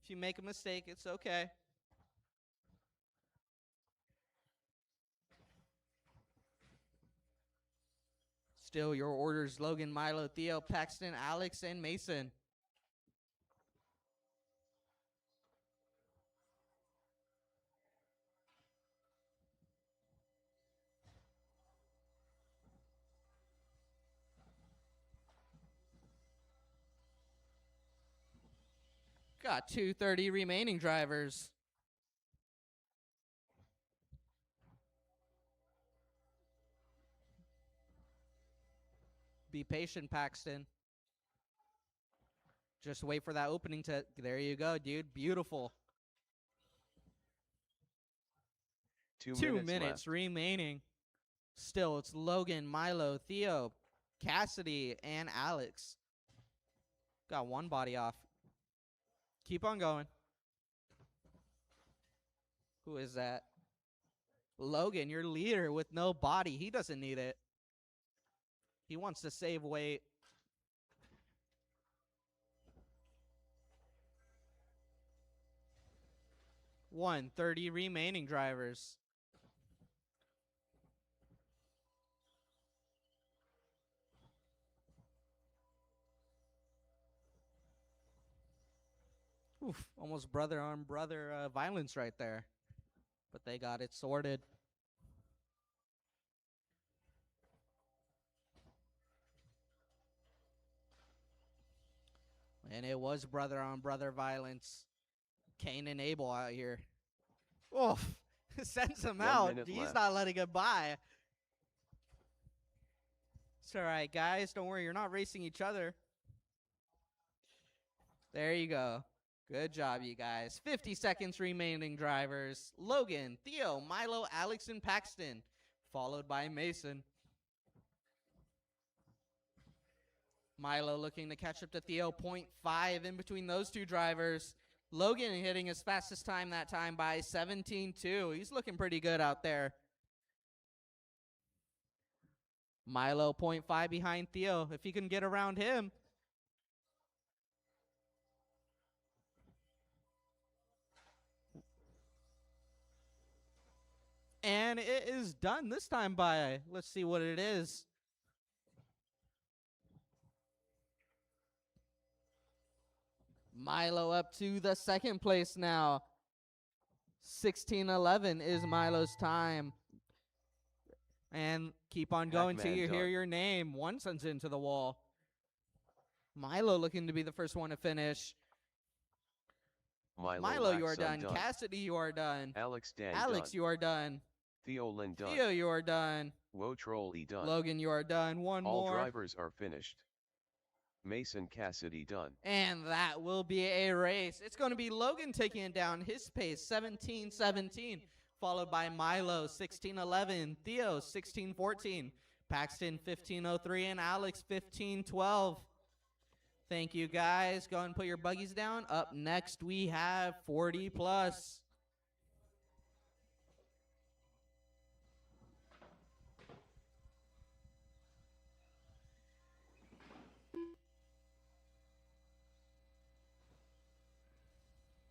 If you make a mistake, it's okay. Still, your orders, Logan, Milo, Theo, Paxton, Alex, and Mason. Got 2:30 remaining drivers. Be patient, Paxton. Just wait for that opening to... There you go, dude. Beautiful. 2 minutes left. remaining. Still, it's Logan, Milo, Theo, Cassidy, and Alex. Got one body off. Keep on going. Who is that? Logan, your leader with no body. He doesn't need it. He wants to save weight. $130 remaining drivers. Oof, almost brother on brother violence right there. But they got it sorted. And it was brother on brother violence. Cain and Abel out here. Oof, sends him 1 out. minute He's left. not letting him by. It's all right, guys. Don't worry. You're not racing each other. There you go. Good job, you guys. 50 seconds remaining, drivers. Logan, Theo, Milo, Alex, and Paxton, followed by Mason. Milo looking to catch up to Theo, 0.5 in between those two drivers. Logan hitting his fastest time that time by 17.2. He's looking pretty good out there. Milo 0.5 behind Theo. If he can get around him. And it is done this time by, let's see what it is. Milo up to the second place now. 16:11 is Milo's time. And keep on going till you hear your name. 1 sends into the wall. Milo looking to be the first one to finish. Milo, you are done. Cassidy, you are done. Alex, you are done. Theo, Lynn, done. Theo, you are done. Wotrolli, done. Logan, you are done. One All more. All drivers are finished. Mason, Cassidy, done. And that will be a race. It's going to be Logan taking it down his pace, 17:17, followed by Milo, 16:11, Theo, 16:14, Paxton, 15:03, and Alex, 15:12. Thank you, guys. Go and put your buggies down. Up next, we have 40 plus.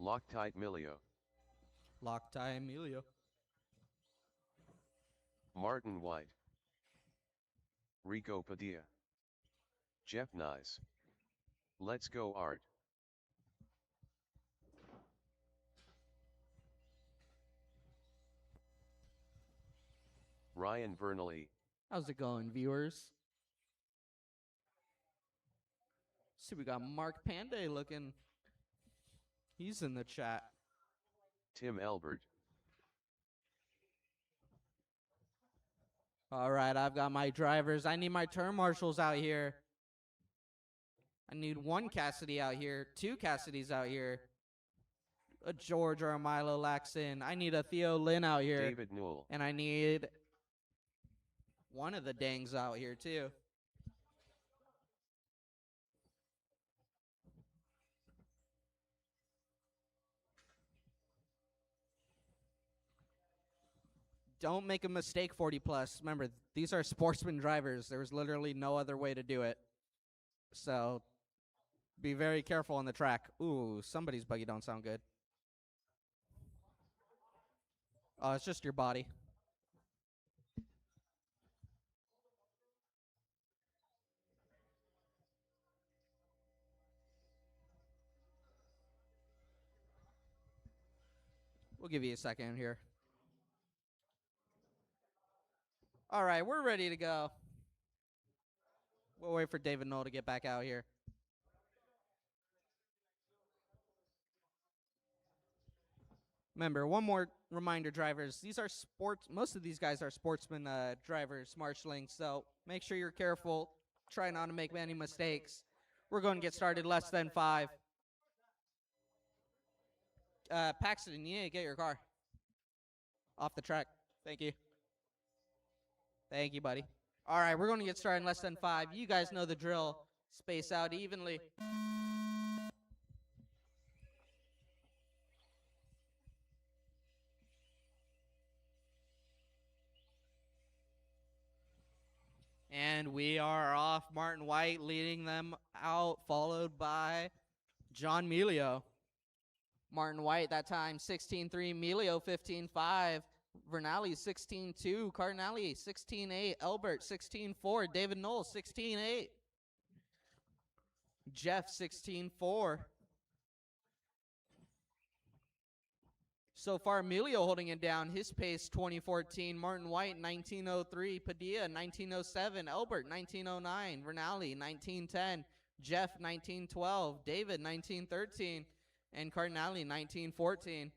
Loctite Emilio. Loctite Emilio. Martin White. Rico Padilla. Jeff Nyes. Let's go, Art. Ryan Vernally. How's it going, viewers? See, we got Mark Panday looking. He's in the chat. Tim Elbert. All right, I've got my drivers. I need my turn marshals out here. I need 1 Cassidy out here, 2 Cassidys out here, a George or a Milo Laxon. I need a Theo Lynn out here. David Newell. And I need one of the Dangs out here, too. Don't make a mistake, 40 plus. Remember, these are sportsman drivers. There's literally no other way to do it. So be very careful on the track. Ooh, somebody's buggy don't sound good. Oh, it's just your body. We'll give you a second here. All right, we're ready to go. We'll wait for David Knoll to get back out here. Remember, one more reminder, drivers. These are most of these guys are sportsman drivers, marshaling, so make sure you're careful. Try not to make any mistakes. We're going to get started less than 5. Paxton, you need to get your car off the track. Thank you. Thank you, buddy. All right, we're going to get started in less than 5. You guys know the drill. Space out evenly. And we are off. Martin White leading them out, followed by John Melio. Martin White, that time, 16.3. Melio, 15.5. Vernally, 16.2. Cardinale, 16.8. Elbert, 16.4. David Knoll, 16.8. Jeff, 16.4. So far, Emilio holding it down. His pace, 2014. Martin White, 19.03. Padilla, 19.07. Elbert, 19.09. Vernally, 19.10. Jeff, 19.12. David, 19.13. And Cardinale, 19.14.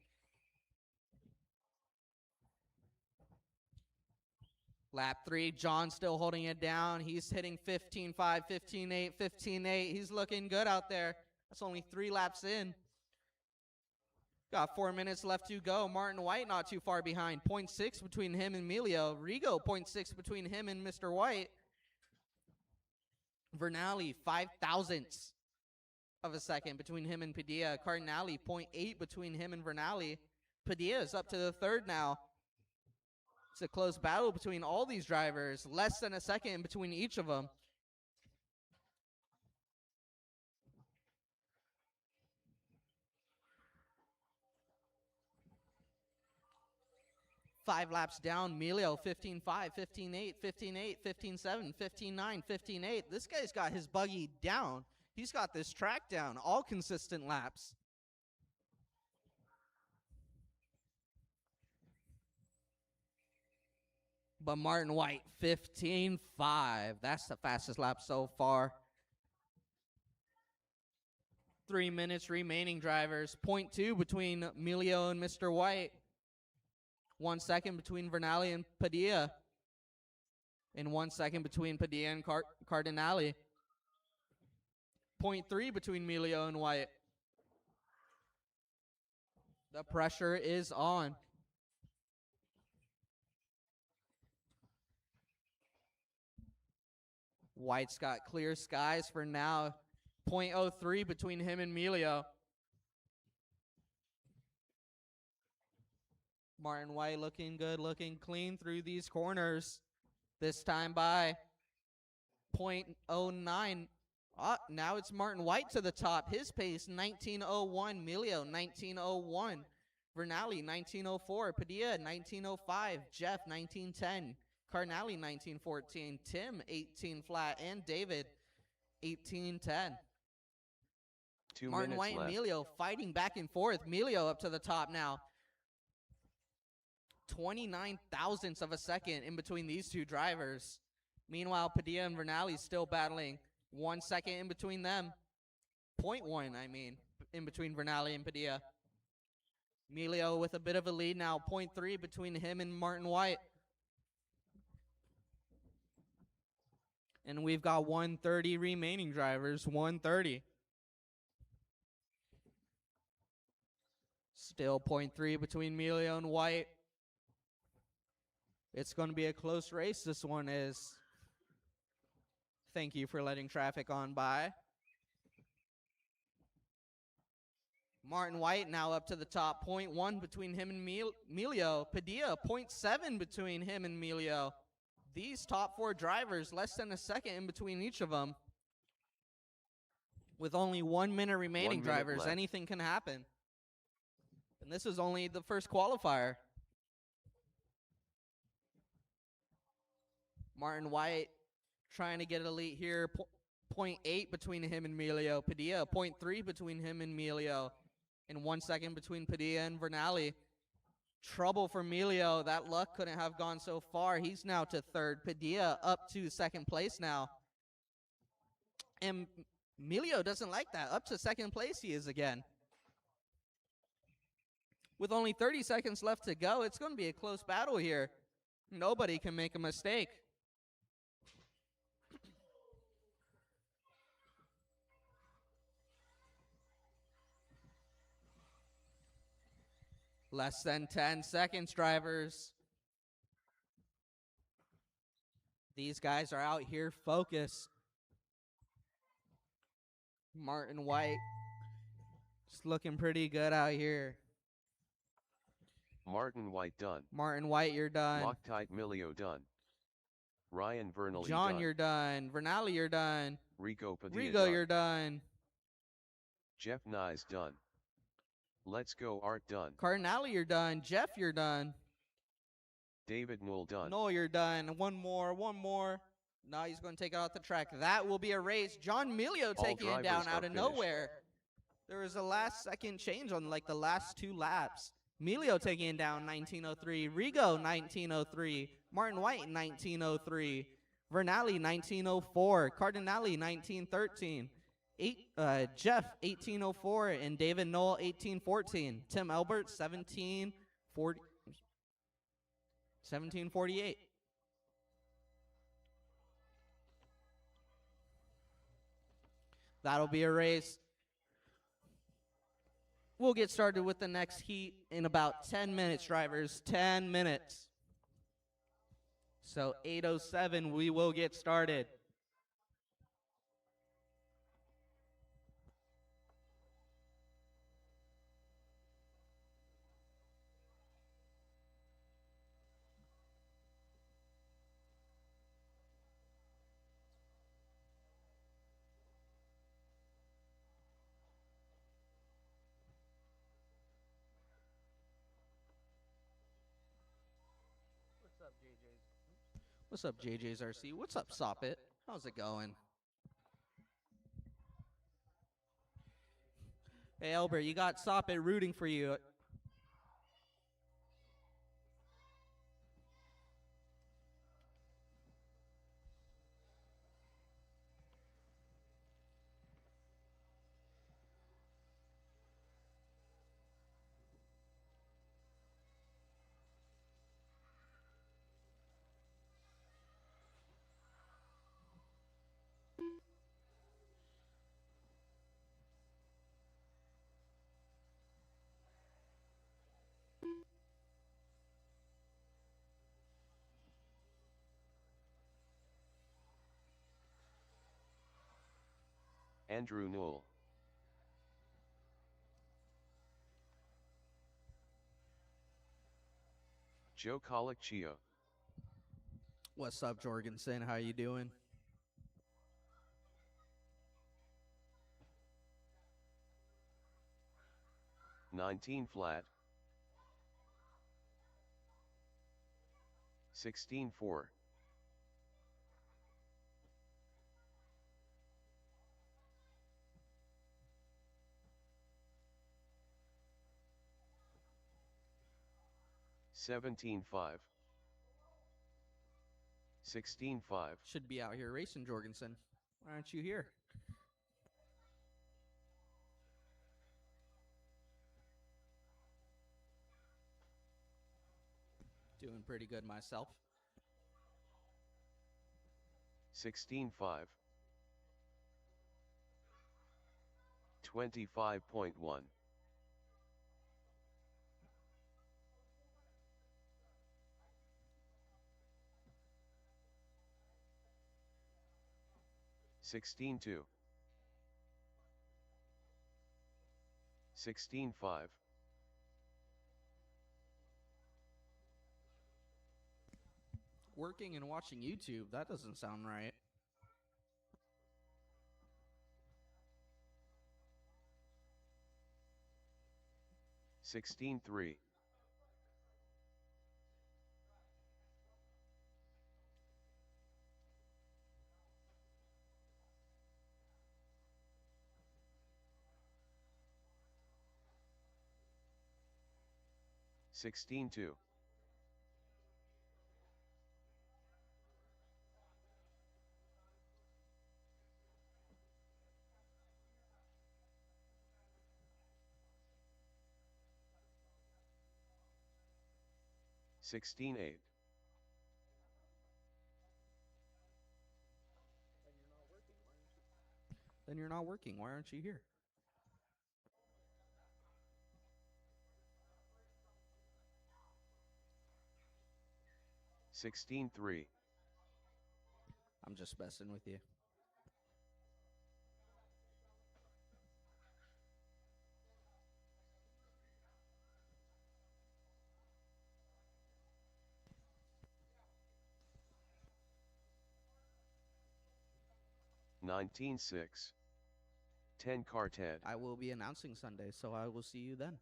Lap 3, John still holding it down. He's hitting 15.5, 15.8, 15.8. He's looking good out there. That's only 3 laps in. Got 4 minutes left to go. Martin White not too far behind. 0.6 between him and Emilio. Rigo, 0.6 between him and Mr. White. Vernali, 0.005 of a second between him and Padilla. Cardinale, 0.8 between him and Vernali. Padilla is up to the third now. It's a close battle between all these drivers. Less than a second between each of them. Five laps down, Emilio, 15.5, 15.8, 15.8, 15.7, 15.9, 15.8. This guy's got his buggy down. He's got this track down, all consistent laps. But Martin White, 15.5. That's the fastest lap so far. 3 minutes remaining, drivers. 0.2 between Emilio and Mr. White. 1 second between Vernali and Padilla. And 1 second between Padilla and Cardinale. 0.3 between Emilio and White. The pressure is on. White's got clear skies for now. 0.03 between him and Emilio. Martin White looking good, looking clean through these corners. This time by 0.09. Now it's Martin White to the top. His pace, 19.01. Emilio, 19.01. Vernali, 19.04. Padilla, 19.05. Jeff, 19.10. Cardinale, 19.14. Tim, 18 flat. And David, 18.10. 2 Martin minutes White left. and Emilio fighting back and forth. Emilio up to the top now. 29 thousandths of a second in between these two drivers. Meanwhile, Padilla and Vernali still battling. 1 second in between them. 0.1, I mean, in between Vernali and Padilla. Emilio with a bit of a lead now. 0.3 between him and Martin White. And we've got 130 remaining drivers. 130. Still 0.3 between Emilio and White. It's going to be a close race, this one is. Thank you for letting traffic on by. Martin White now up to the top. 0.1 between him and Emilio. Padilla, 0.7 between him and Emilio. These top 4 drivers, less than a second in between each of them. With only 1 minute remaining, 1 minute drivers, left. anything can happen. And this is only the first qualifier. Martin White trying to get a lead here. 0.8 between him and Emilio. Padilla, 0.3 between him and Emilio. And 1 second between Padilla and Vernali. Trouble for Emilio. That luck couldn't have gone so far. He's now to third. Padilla up to second place now. And Emilio doesn't like that. Up to second place he is again. With only 30 seconds left to go, it's going to be a close battle here. Nobody can make a mistake. Less than 10 seconds, drivers. These guys are out here focused. Martin White just looking pretty good out here. Martin White done. Martin White, you're done. Loctite Emilio done. Ryan Vernali John, done. you're done. Vernali, you're done. Rigo Padilla Rigo, done. you're done. Jeff Nyes done. Let's Go Art done. Cardinale, you're done. Jeff, you're done. David Null done. No, you're done. One more. Now he's going to take it off the track. That will be a race. John Emilio All taking it drivers down are out of finished. nowhere. There was a last second change on like the last 2 laps. Emilio taking it down 1903. Rigo 1903. Martin White 1903. Vernali 1904. Cardinale 1913. Jeff 1804 and David Knoll 1814. Tim Elbert 1748. That'll be a race. We'll get started with the next heat in about 10 minutes, drivers. 10 minutes. So 8:07, we will get started. What's up, JJ's RC? What's up, Soppit? How's it going? Hey, Elber, you got Soppit rooting for you. Andrew Newell. Joe Colicchio. What's up, Jorgensen? How you doing? $19 flat. $16.4. $17.5. $16.5. Should be out here racing, Jorgensen. Why aren't you here? Doing pretty good myself. 16.5. 25.1. 16.2. 16.5. Working and watching YouTube, that doesn't sound right. $16.3. 16.2. 16.8. Then you're not working. Why aren't you here? $16.3. I'm just messing with you. $19.6. 10 car Ted. I will be announcing Sunday, so I will see you then.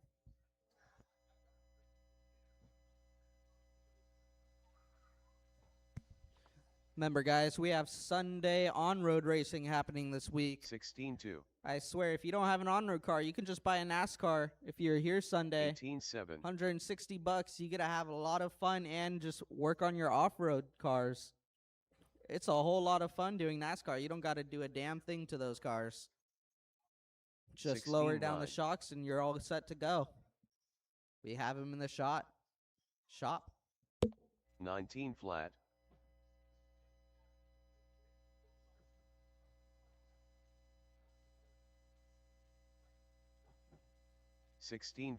Remember, guys, we have Sunday on-road racing happening this week. 16.2. I swear, if you don't have an on-road car, you can just buy a NASCAR if you're here Sunday. 18.7. $160. You get to have a lot of fun and just work on your off-road cars. It's a whole lot of fun doing NASCAR. You don't got to do a damn thing to those cars. Just lower down the 16.9. shocks and you're all set to go. We have them in the shop. 19 flat. 16-4.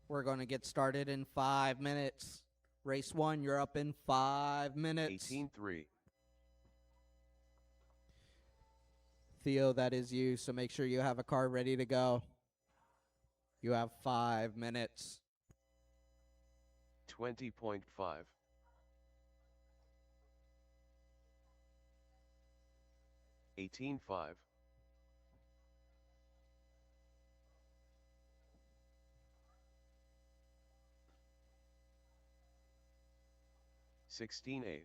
We're going to get started in 5 minutes. Race 1, you're up in 5 minutes. 18-3. Theo, that is you, so make sure you have a car ready to go. You have 5 minutes. 20.5. 18-5. 16-8.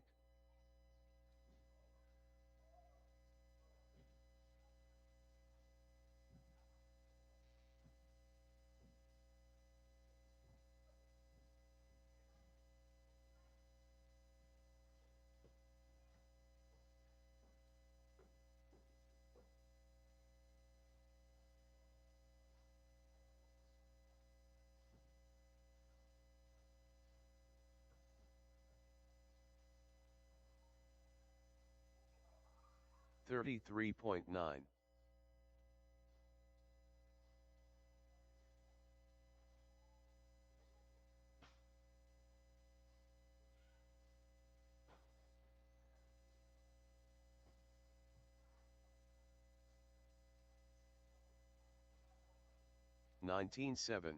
33.9. 19-7.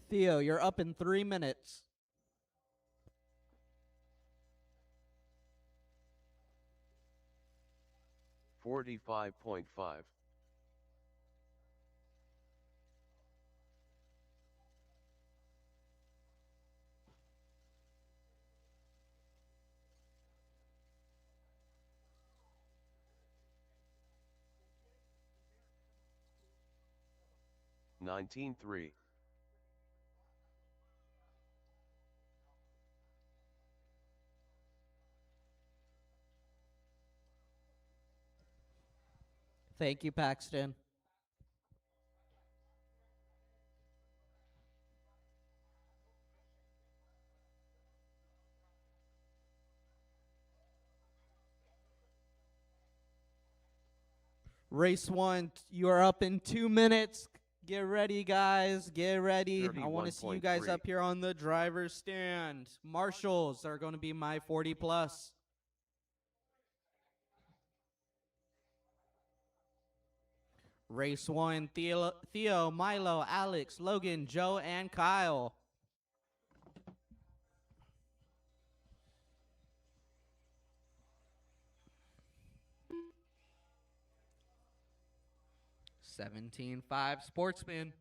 Theo, you're up in 3 minutes. 45.5. 19-3. 'Thank you, Paxton. Race 1, you are up in 2 minutes. Get ready, guys. Get ready. I want to see you guys 31.3. up here on the driver's stand. Marshals are going to be my 40 plus. Race 1, Theo, Milo, Alex, Logan, Joe, and Kyle. $17.5 Sportsman.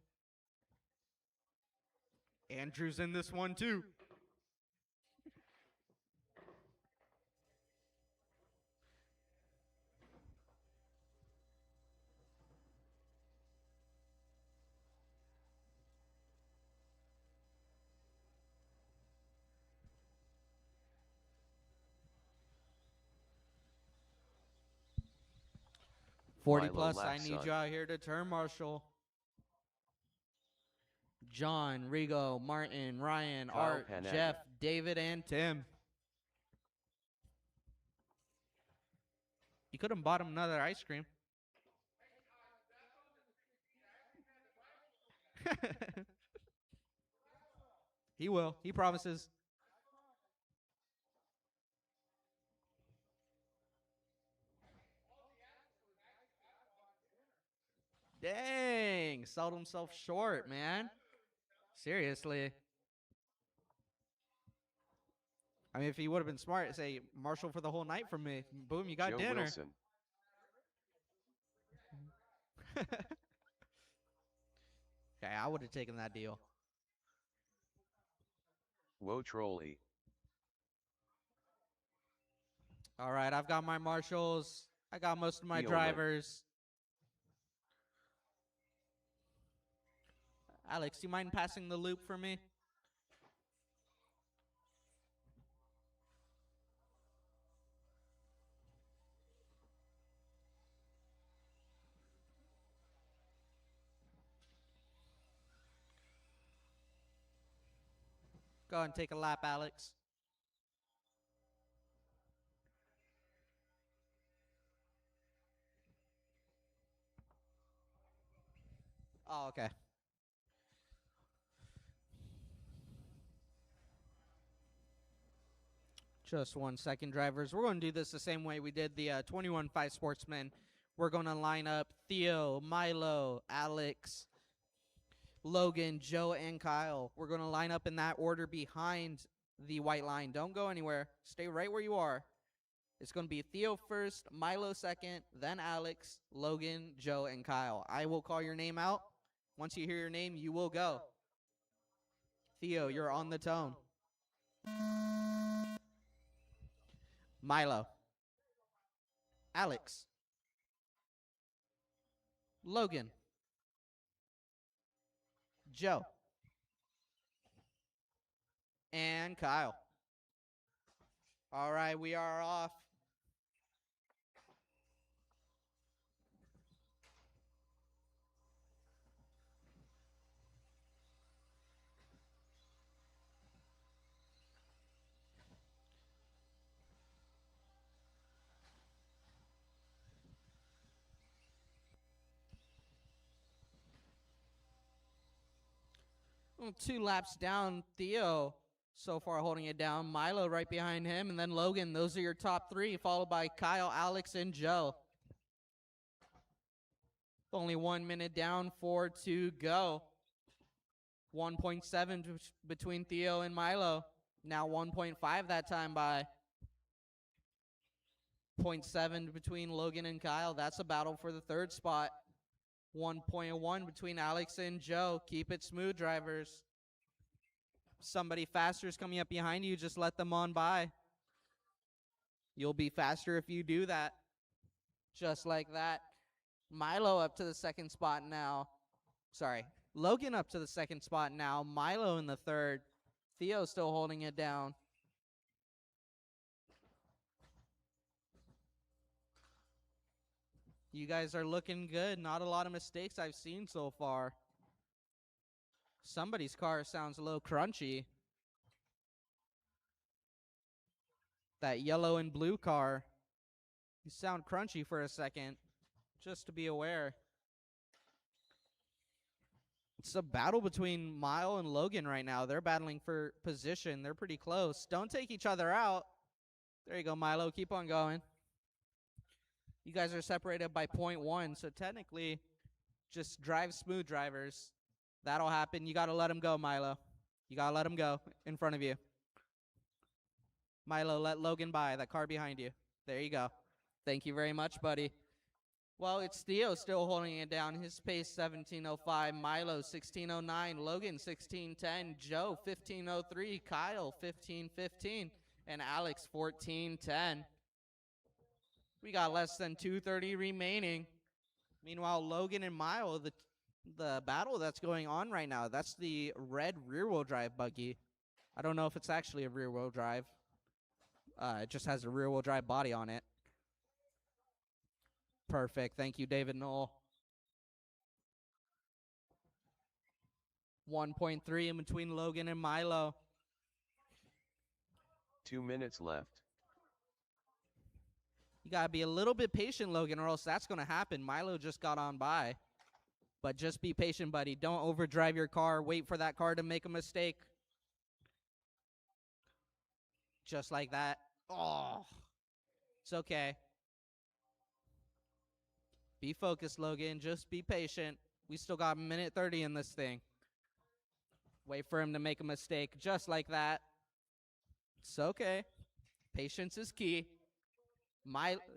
Andrew's in this one too. $40 Milo plus, I lap need son. you out here to turn marshal. John, Rigo, Martin, Ryan, Kyle Art, Panaga. Jeff, David, and Tim. You could have bought him another ice cream. He will. He promises. Dang, sold himself short, man. Seriously. I mean, if he would have been smart, say, Marshall for the whole night from me. Boom, you got Joe dinner. Wilson. Okay, I would have taken that deal. Woe Trolley. All right, I've got my marshals. I got most of my Theo led. drivers. Alex, you mind passing the loop for me? Go ahead and take a lap, Alex. Oh, okay. Just 1 second, drivers. We're going to do this the same way we did the 21-5 Sportsmen. We're going to line up Theo, Milo, Alex, Logan, Joe, and Kyle. We're going to line up in that order behind the white line. Don't go anywhere. Stay right where you are. It's going to be Theo first, Milo second, then Alex, Logan, Joe, and Kyle. I will call your name out. Once you hear your name, you will go. Theo, you're on the tone. Milo. Alex. Logan. Joe. And Kyle. All right, we are off. Well, 2 laps down, Theo so far holding it down. Milo right behind him, and then Logan. Those are your top 3, followed by Kyle, Alex, and Joe. Only 1 minute down, 4 to go. 1.7 between Theo and Milo. Now 1.5 that time by. 0.7 between Logan and Kyle. That's a battle for the 3rd spot. 1.1 between Alex and Joe. Keep it smooth, drivers. Somebody faster is coming up behind you. Just let them on by. You'll be faster if you do that. Just like that. Milo up to the 2nd spot now. Sorry. Logan up to the 2nd spot now. Milo in the 3rd. Theo still holding it down. You guys are looking good. Not a lot of mistakes I've seen so far. Somebody's car sounds a little crunchy. That yellow and blue car. You sound crunchy for a second. Just to be aware. It's a battle between Mile and Logan right now. They're battling for position. They're pretty close. Don't take each other out. There you go, Milo. Keep on going. You guys are separated by 0.1, so technically just drive smooth, drivers. That'll happen. You got to let him go, Milo. You got to let him go in front of you. Milo, let Logan by. That car behind you. There you go. Thank you very much, buddy. Well, it's Theo still holding it down. His pace 17:05. Milo 16:09. Logan 16:10. Joe 15:03. Kyle 15:15. And Alex 14:10. We got less than 2:30 remaining. Meanwhile, Logan and Mile, the battle that's going on right now, that's the red rear-wheel drive buggy. I don't know if it's actually a rear-wheel drive. It just has a rear-wheel drive body on it. Perfect. Thank you, David Knoll. 1.3 in between Logan and Milo. 2 minutes left. You got to be a little bit patient, Logan, or else that's going to happen. Milo just got on by. But just be patient, buddy. Don't overdrive your car. Wait for that car to make a mistake. Just like that. Oh, it's okay. Be focused, Logan. Just be patient. We still got 1:30 in this thing. Wait for him to make a mistake. Just like that. It's okay. Patience is key.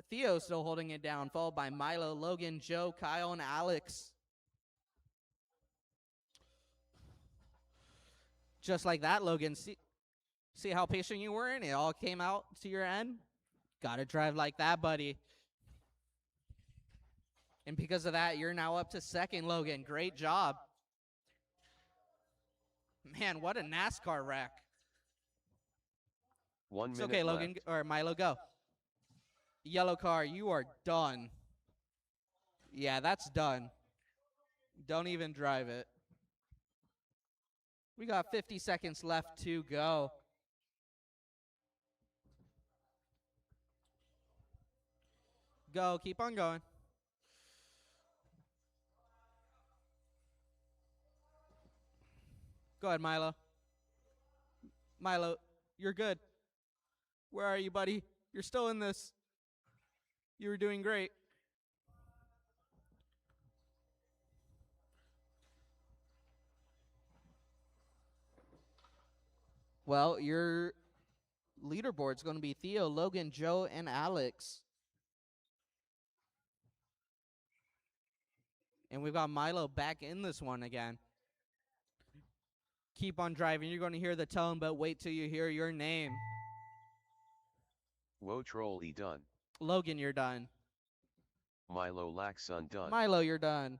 Theo still holding it down, followed by Milo, Logan, Joe, Kyle, and Alex. Just like that, Logan. See how patient you were, and it all came out to your end? Gotta drive like that, buddy. And because of that, you're now up to second, Logan. Great job. Man, what a NASCAR wreck. 1 It's minute okay, left. Logan. Or Milo, go. Yellow car, you are done. Yeah, that's done. Don't even drive it. We got 50 seconds left to go. Go, keep on going. Go ahead, Milo. Milo, you're good. Where are you, buddy? You're still in this. You were doing great. Well, your leaderboard's going to be Theo, Logan, Joe, and Alex. And we've got Milo back in this one again. Keep on driving. You're going to hear the tone, but wait till you hear your name. Whoa troll e done. Logan, you're done. Milo Laxon done. Milo, you're done.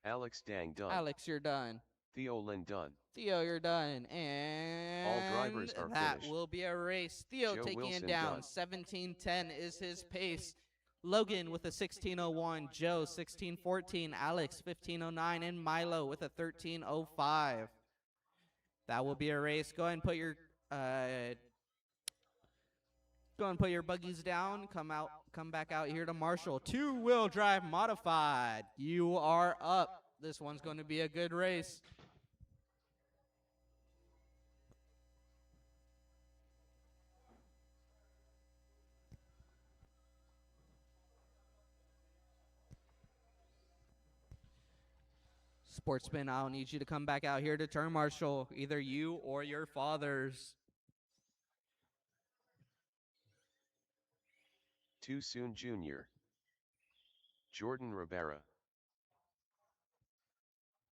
Alex Dang done. Alex, you're done. Theo Lin done. Theo, you're done. And All drivers are that finished. will be a race. Theo Joe taking Wilson it down. done. 17:10 is his pace. Logan with a 16:01, Joe 16:14, Alex 15:09, and Milo with a 13:05. That will be a race. Go ahead and put your buggies down. Come back out here to Marshall. 2-wheel drive modified. You are up. This one's going to be a good race. Sportsman, I'll need you to come back out here to turn Marshall, either you or your fathers. Too Soon Jr. Jordan Rivera.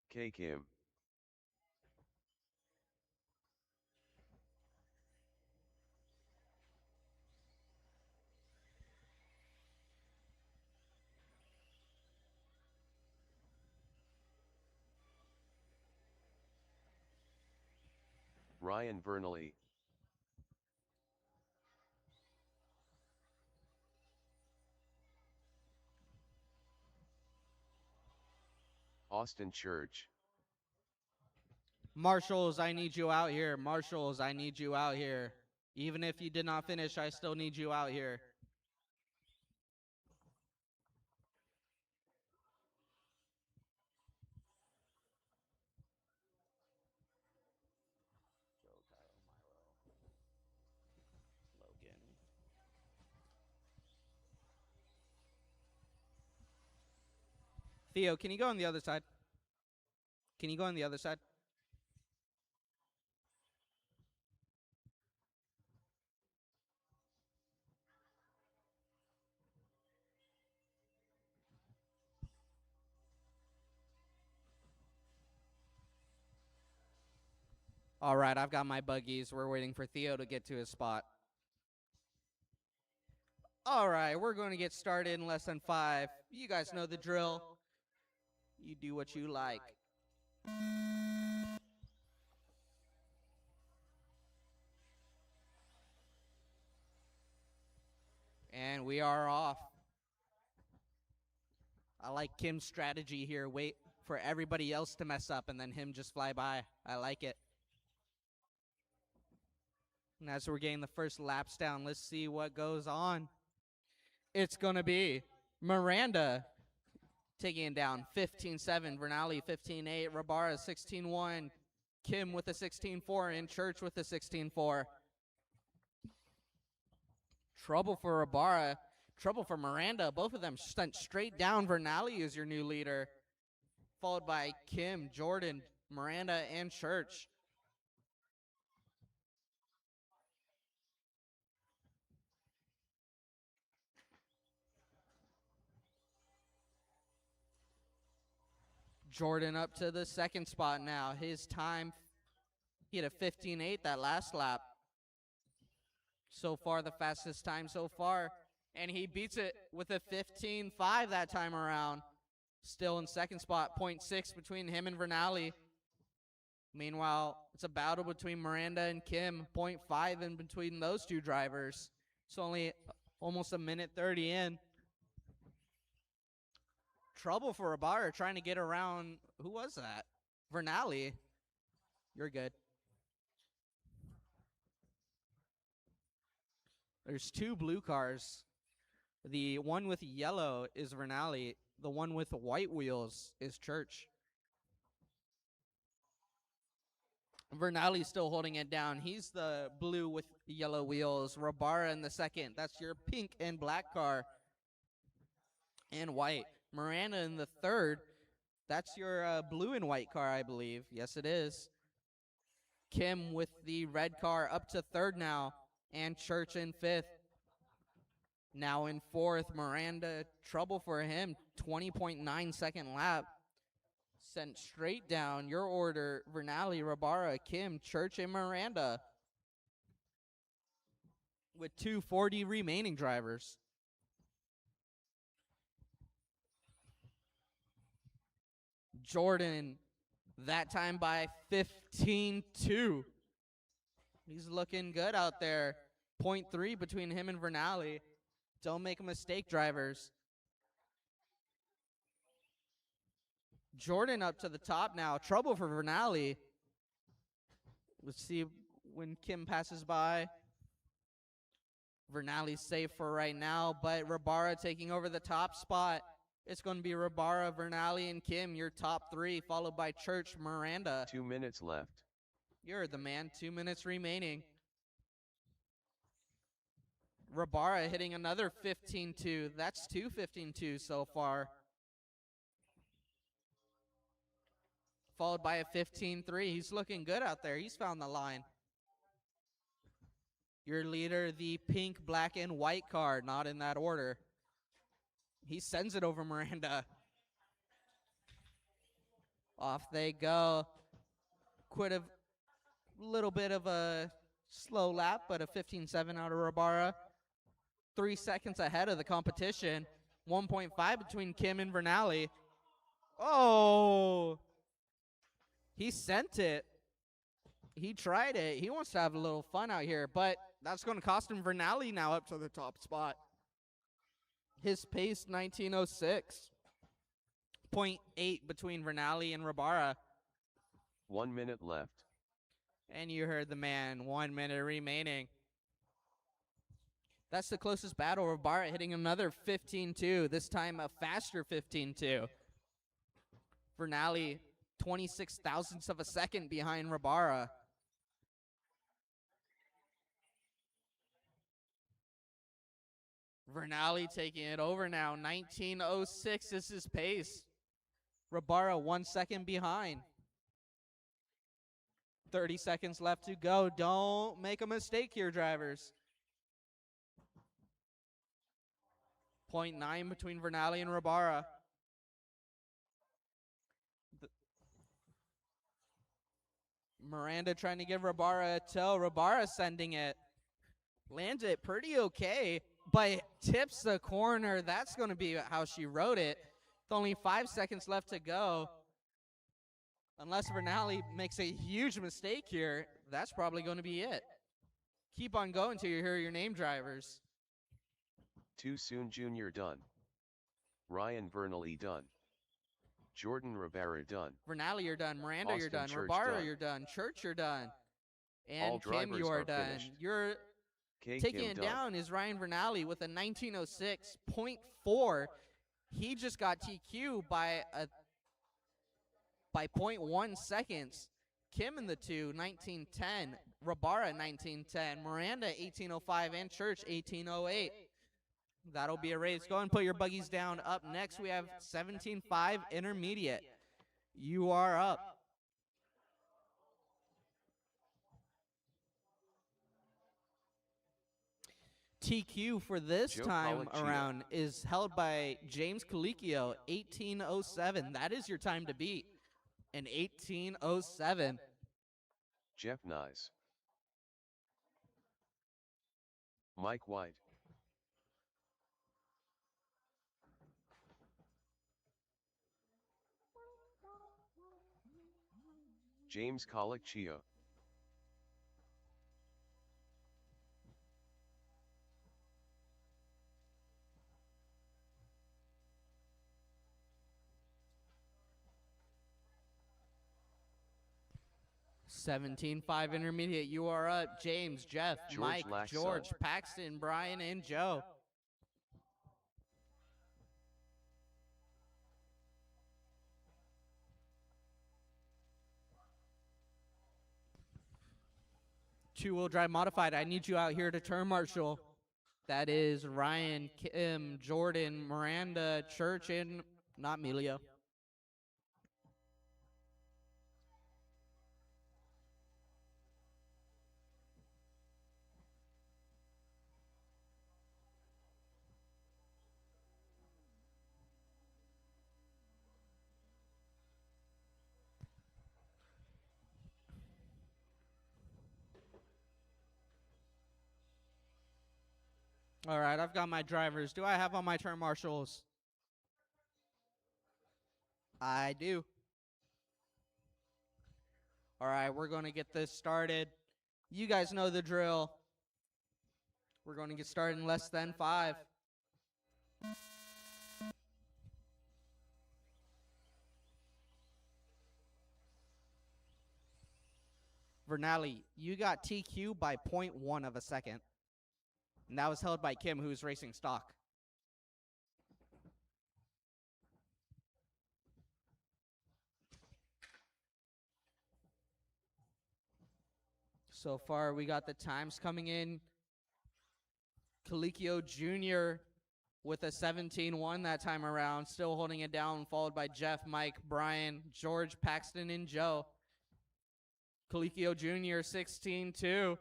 K. Kim. Ryan Vernally. Austin Church. Marshalls, I need you out here. Marshalls, I need you out here. Even if you did not finish, I still need you out here. Logan. Theo, can you go on the other side? Can you go on the other side? All right, I've got my buggies. We're waiting for Theo to get to his spot. All right, we're going to get started in less than 5. You guys know the drill. You do what you like. And we are off. I like Kim's strategy here. Wait for everybody else to mess up and then him just fly by. I like it. And as we're getting the first laps down, let's see what goes on. It's going to be Miranda taking it down 15-7, Vernally 15-8, Rabara 16-1, Kim with a 16-4, and Church with a 16-4. Trouble for Rabara, trouble for Miranda. Both of them sent straight down. Vernally is your new leader, followed by Kim, Jordan, Miranda, and Church. Jordan up to the second spot now. His time, he had a 15-8 that last lap. So far, the fastest time so far. And he beats it with a 15.5 that time around. Still in second spot, 0.6 between him and Vernali. Meanwhile, it's a battle between Miranda and Kim, 0.5 in between those two drivers. It's only almost a minute 30 in. Trouble for Ibarra trying to get around. Who was that? Vernali. You're good. There's two blue cars. The one with yellow is Vernali. The one with white wheels is Church. Vernali's still holding it down. He's the blue with yellow wheels. Rabara in the second. That's your pink and black car. And white. Miranda in the third. That's your blue and white car, I believe. Yes, it is. Kim with the red car up to third now. And Church in fifth. Now in fourth, Miranda, trouble for him. 20.9 second lap. Sent straight down. Your order, Vernali, Rabara, Kim, Church, and Miranda. With 240 remaining drivers. Jordan, that time by 15.2. He's looking good out there. 0.3 between him and Vernali. Don't make a mistake, drivers. Jordan up to the top now. Trouble for Vernali. Let's see when Kim passes by. Vernali's safe for right now, but Rabara taking over the top spot. It's going to be Rabara, Vernali, and Kim, your top three, followed by Church, Miranda. 2 minutes left. You're the man. 2 minutes remaining. Rabara hitting another 15.2. That's two 15.2 so far. Followed by a 15.3. He's looking good out there. He's found the line. Your leader, the pink, black, and white car, not in that order. He sends it over Miranda. Off they go. Quit a little bit of a slow lap, but a 15.7 out of Rabara. 3 seconds ahead of the competition. 1.5 between Kim and Vernali. Oh! He sent it. He tried it. He wants to have a little fun out here, but that's going to cost him. Vernali now up to the top spot. His pace, 19.06. 0.8 between Vernali and Rabara. 1 minute left. And you heard the man. 1 minute remaining. That's the closest battle. Rabara hitting another 15.2. This time a faster 15.2. Vernali, 26 thousandths of a second behind Rabara. Vernali taking it over now. 19.06 is his pace. Rabara 1 second behind. 30 seconds left to go. Don't make a mistake here, drivers. 0.9 between Vernali and Rabara. Miranda trying to give Rabara a tow. Rabara sending it. Lands it pretty okay, but tips the corner. That's going to be how she rode it. With only 5 seconds left to go. Unless Vernali makes a huge mistake here, that's probably going to be it. Keep on going till you hear your name, drivers. Too soon Junior done. Ryan Vernali done. Jordan Rivera done. Vernali, you're done. Miranda, Austin you're done. Church Rabara, done. you're done. Church, you're done. And All Kim, drivers you are are done. finished. You're K. taking Kim it done. down is Ryan Vernali with a 19.06.4. He just got TQ by 0.1 seconds. Kim in the two, 19.10. Rabara, 19.10. Miranda, 18.05. And Church, 18.08. That'll be a race. Go and put your buggies down. Up next, we have 17.5 intermediate. You are up. TQ for this Joe time Colicchio. around is held by James Colicchio, 18.07. That is your time to beat. An 18.07. Jeff Nyes. Mike White. James Colicchio. (17-5) intermediate. You are up. James, Jeff, George Mike, Laxon. George, Paxton, Brian, and Joe. Two-wheel drive modified. I need you out here to turn marshal. That is Ryan, Kim, Jordan, Miranda, Church, and not Melio. All right, I've got my drivers. Do I have all my turn marshals? I do. All right, we're going to get this started. You guys know the drill. We're going to get started in less than 5. Vernali, you got TQ by 0.1 of a second. And that was held by Kim, who's racing stock. So far, we got the times coming in. Colicchio Jr. with a 17-1 that time around, still holding it down, followed by Jeff, Mike, Brian, George, Paxton, and Joe. Colicchio Jr. 16-2.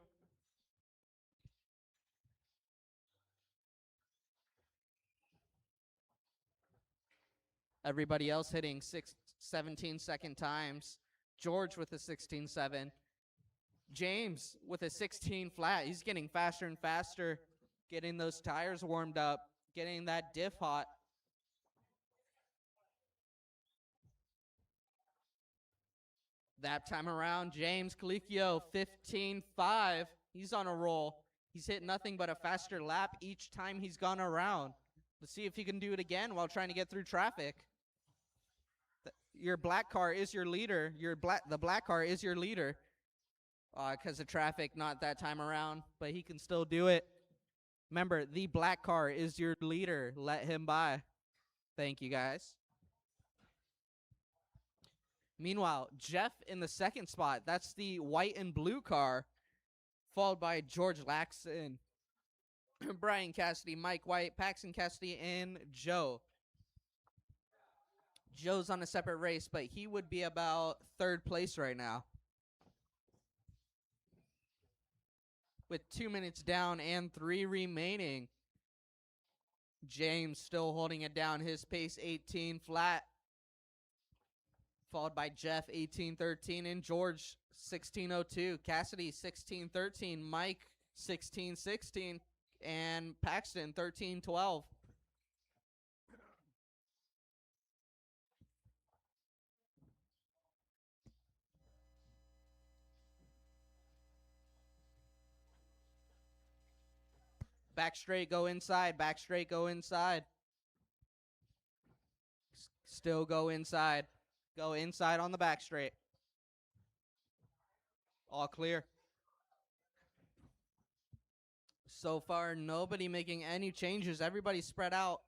Everybody else hitting 17-second times. George with a 16-7. James with a 16 flat. He's getting faster and faster, getting those tires warmed up, getting that diff hot. That time around, James Colicchio, 15-5. He's on a roll. He's hit nothing but a faster lap each time he's gone around. Let's see if he can do it again while trying to get through traffic. Your black car is your leader. The black car is your leader. Because of traffic, not that time around, but he can still do it. Remember, the black car is your leader. Let him by. Thank you, guys. Meanwhile, Jeff in the second spot. That's the white and blue car, followed by George Laxon, Brian Cassidy, Mike White, Paxton Cassidy, and Joe. Joe's on a separate race, but he would be about 3rd place right now. With 2 minutes down and 3 remaining. James still holding it down. His pace 18 flat. Followed by Jeff 18-13 and George 16-02. Cassidy 16-13. Mike 16-16. And Paxton 13-12. Back straight, go inside. Back straight, go inside. Still go inside. Go inside on the back straight. All clear. So far, nobody making any changes. Everybody spread out.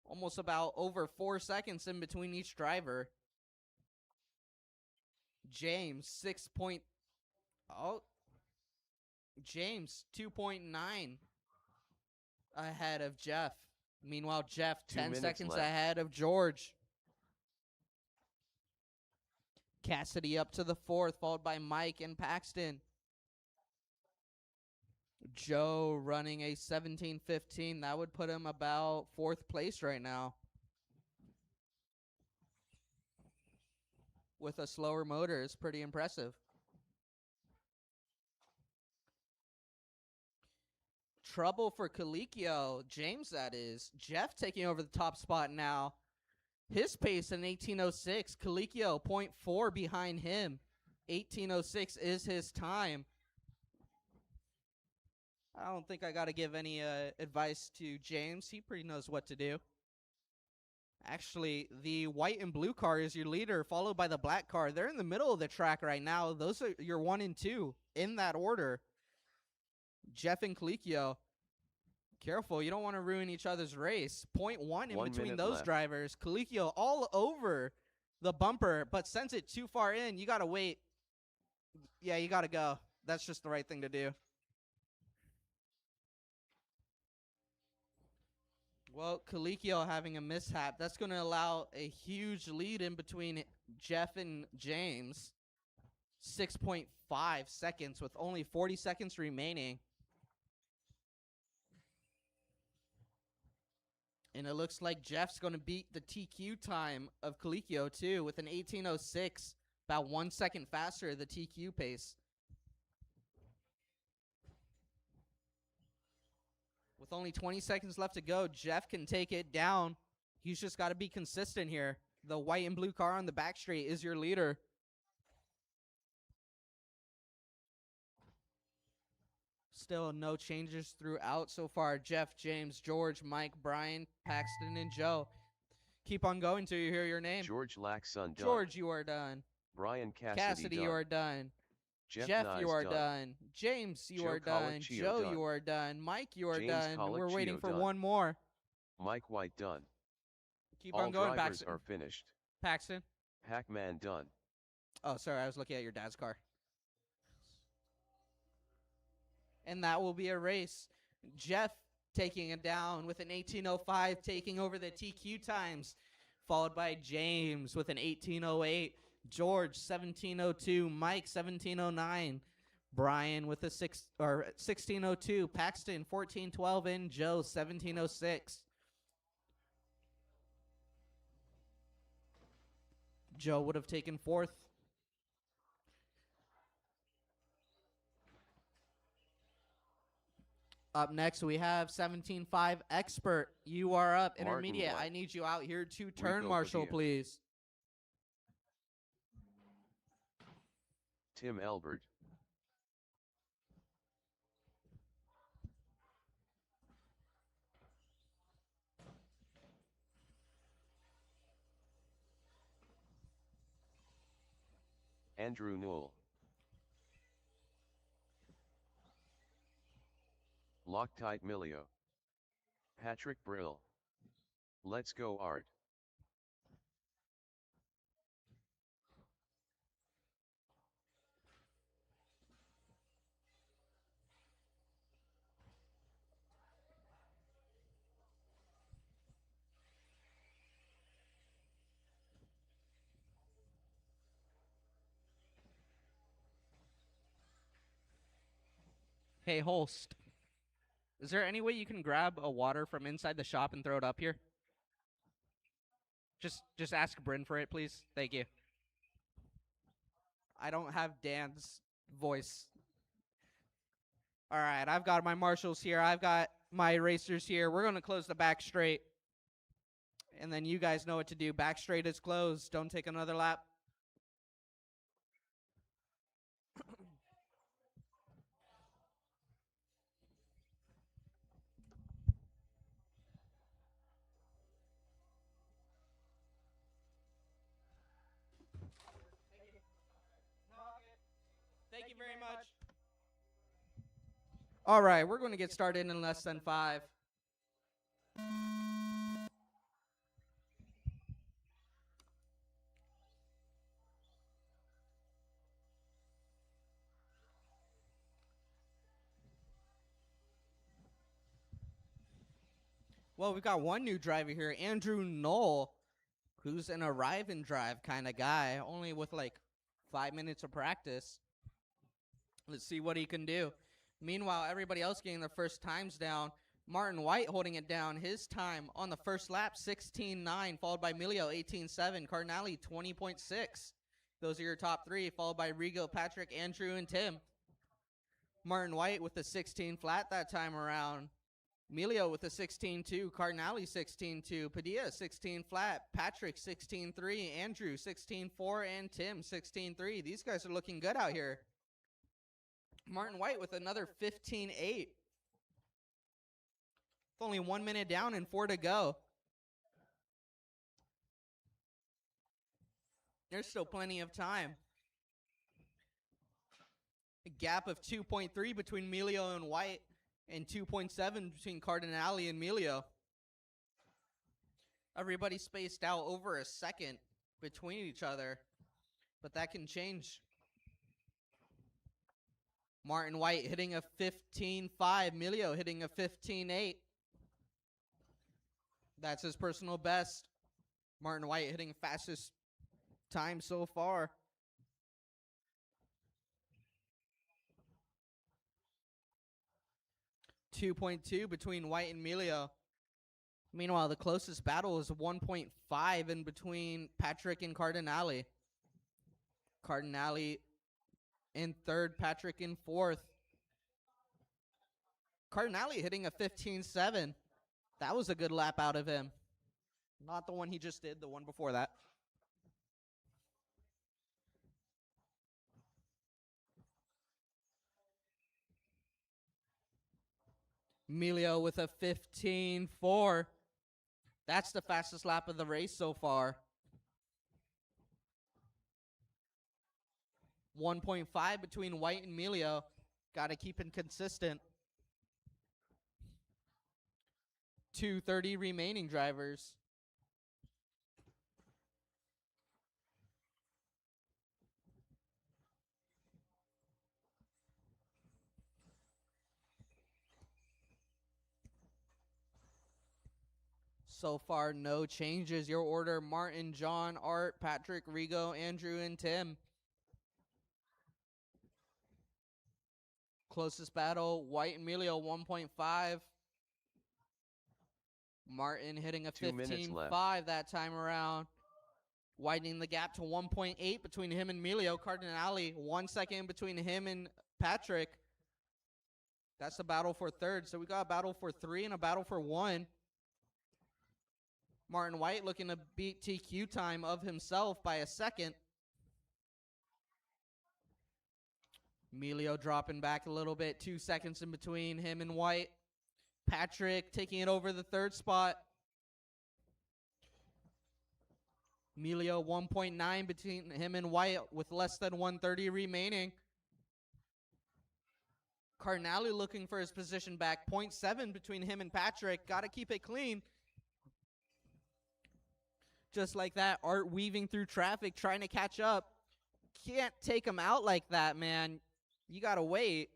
Almost about over 4 seconds in between each driver. James, 6 point... Oh. James, 2.9 ahead of Jeff. Meanwhile, Jeff, 10 seconds left. ahead of George. Cassidy up to the 4th, followed by Mike and Paxton. Joe running a 17-15. That would put him about 4th place right now. With a slower motor, it's pretty impressive. trouble for Colicchio. James, that is. Jeff taking over the top spot now. His pace in 18:06. Colicchio 0.4 behind him. 18:06 is his time. I don't think I got to give any advice to James. He pretty knows what to do. Actually, the white and blue car is your leader, followed by the black car. They're in the middle of the track right now. Those are your 1 and 2 in that order. Jeff and Colicchio. Careful, you don't want to ruin each other's race. 0.1 in between those drivers. Colicchio all over the bumper, but sends it too far in. You got to wait. Yeah, you got to go. That's just the right thing to do. Well, Colicchio having a mishap. That's going to allow a huge lead in between Jeff and James. 6.5 seconds with only 40 seconds remaining. And it looks like Jeff's going to beat the TQ time of Colicchio, too, with an 18:06, about 1 second faster the TQ pace. With only 20 seconds left to go, Jeff can take it down. He's just got to be consistent here. The white and blue car on the back straight is your leader. Still no changes throughout so far. Jeff, James, George, Mike, Brian, Paxton, and Joe. Keep on going till you hear your name. George Laxon done. George, you are done. Brian Cassidy, done. you are done. Jeff, you are done. James, you are done. Joe, you are done. Mike, you are done. We're waiting for one more. Mike White done. Keep on going, drivers Paxton. are finished. Paxton. Hackman done. Oh, sorry, I was looking at your dad's car. And that will be a race. Jeff taking it down with an 18:05, taking over the TQ times, followed by James with an 18:08. George 17:02, Mike 17:09, Brian with a 16:02, Paxton 14:12, and Joe 17:06. Joe would have taken fourth. Up next, we have 17.5 Expert. You are up. Intermediate. I need you out here to turn marshal, please. Tim Elbert. Andrew Newell. Loctite Milio. Patrick Brill. Let's go Art. Hey, Holst. Is there any way you can grab a water from inside the shop and throw it up here? Just ask Bryn for it, please. Thank you. I don't have Dan's voice. All right, I've got my marshals here. I've got my racers here. We're going to close the back straight. And then you guys know what to do. Back straight is closed. Don't take another lap. Thank you very much. All right, we're going to get started in less than 5. Well, we've got one new driver here, Andrew Knoll, who's an arrive and drive kind of guy, only with like 5 minutes of practice. Let's see what he can do. Meanwhile, everybody else getting their first times down. Martin White holding it down. His time on the first lap, 16:9, followed by Milio, 18:7. Cardinale, 20.6. Those are your top 3, followed by Rigo, Patrick, Andrew, and Tim. Martin White with the 16 flat that time around. Emilio with a 16-2, Cardinale 16-2, Padilla 16 flat, Patrick 16-3, Andrew 16-4, and Tim 16-3. These guys are looking good out here. Martin White with another 15-8. With only 1 minute down and 4 to go. There's still plenty of time. A gap of 2.3 between Emilio and White, and 2.7 between Cardinale and Emilio. Everybody spaced out over a second between each other, but that can change. Martin White hitting a 15-5, Emilio hitting a 15-8. That's his personal best. Martin White hitting fastest time so far. .2 between White and Emilio. Meanwhile, the closest battle is 1.5 in between Patrick and Cardinale. Cardinale in third, Patrick in fourth. Cardinale hitting a 15-7. That was a good lap out of him. Not the one he just did, the one before that. Emilio with a 15-4. That's the fastest lap of the race so far. 1.5 between White and Emilio. Got to keep it consistent. 2:30 remaining drivers. So far, no changes. Your order: Martin, John, Art, Patrick, Rigo, Andrew, and Tim. Closest battle, White and Emilio, 1.5. Martin hitting a 15-5 that time around. Widening the gap to 1.8 between him and Emilio. Cardinale, 1 second between him and Patrick. That's the battle for third. So we got a battle for 3 and a battle for 1. Martin White looking to beat TQ time of himself by a second. Emilio dropping back a little bit. 2 seconds in between him and White. Patrick taking it over the third spot. Emilio 1.9 between him and White with less than 1:30 remaining. Cardinale looking for his position back. 0.7 between him and Patrick. Got to keep it clean. Just like that, Art weaving through traffic, trying to catch up. Can't take him out like that, man. You got to wait.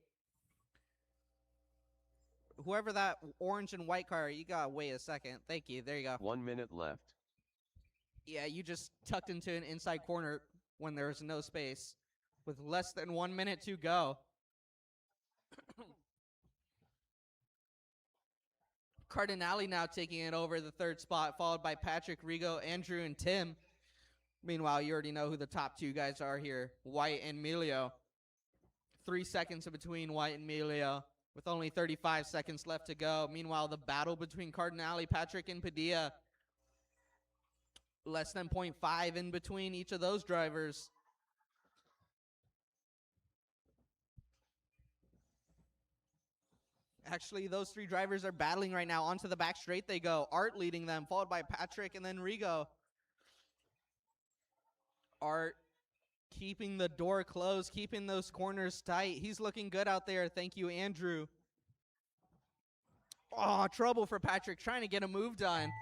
Whoever that orange and white car, you got to wait a second. Thank you. There you go. 1 minute left. Yeah, you just tucked into an inside corner when there's no space with less than 1 minute to go. Cardinale now taking it over the third spot, followed by Patrick, Rigo, Andrew, and Tim. Meanwhile, you already know who the top 2 guys are here, White and Emilio. 3 seconds in between White and Emilio, with only 35 seconds left to go. Meanwhile, the battle between Cardinale, Patrick, and Padilla. Less than 0.5 in between each of those drivers. Actually, those 3 drivers are battling right now. Onto the back straight they go. Art leading them, followed by Patrick and then Rigo. Art keeping the door closed, keeping those corners tight. He's looking good out there. Thank you, Andrew. Oh, trouble for Patrick, trying to get a move done.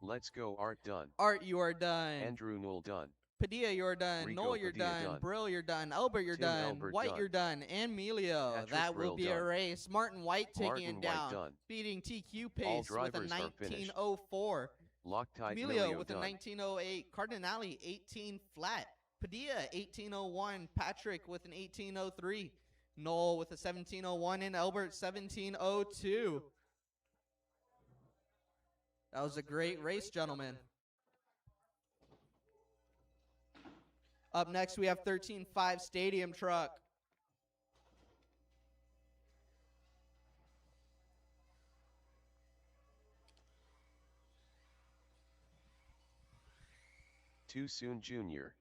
Let's go, Art done. Art, you are done. Andrew Knoll done. Padilla, you're done. Rigo, Noel, you're Padilla done. done. Brill, you're done. Albert, you're Tim done. Albert White, done. you're done. And Emilio. Patrick That will Brill be a done. race. Martin White taking Martin it White down. done. Beating TQ All pace with a drivers are finished. 19.04. Loctite Emilio with a done. 19.08. Cardinale 18 flat. Padilla 18.01. Patrick with an 18.03. Noel with a 17.01 and Albert 17.02. That was a great race, gentlemen. Up next, we have 13.5 Stadium Truck. Too soon, Junior.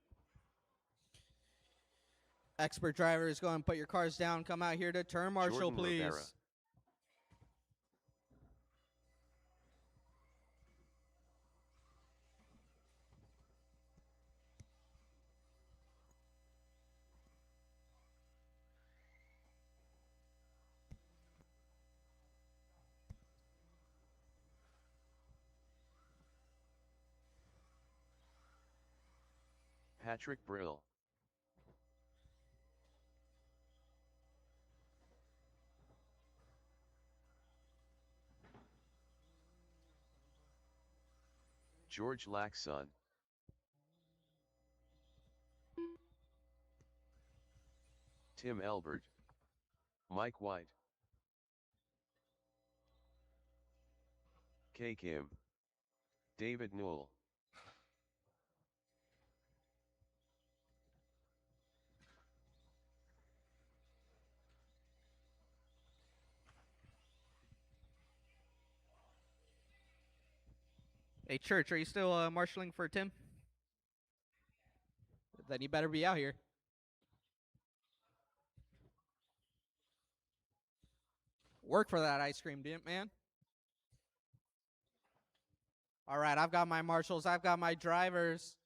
Expert drivers, go and put your cars down. Come out here to turn marshal, Jordan please. Rivera. Patrick Brill. George Laxon. Tim Elbert. Mike White. K. Kim. David Newell. Hey, Church, are you still marshaling for Tim? Then you better be out here. Work for that ice cream, didn't man? All right, I've got my marshals. I've got my drivers.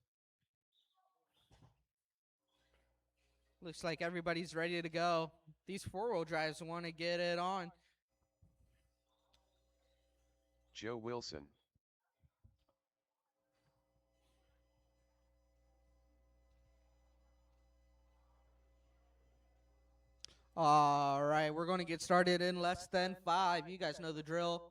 Looks like everybody's ready to go. These four-wheel drives want to get it on. Joe Wilson. All right, we're going to get started in less than 5. You guys know the drill.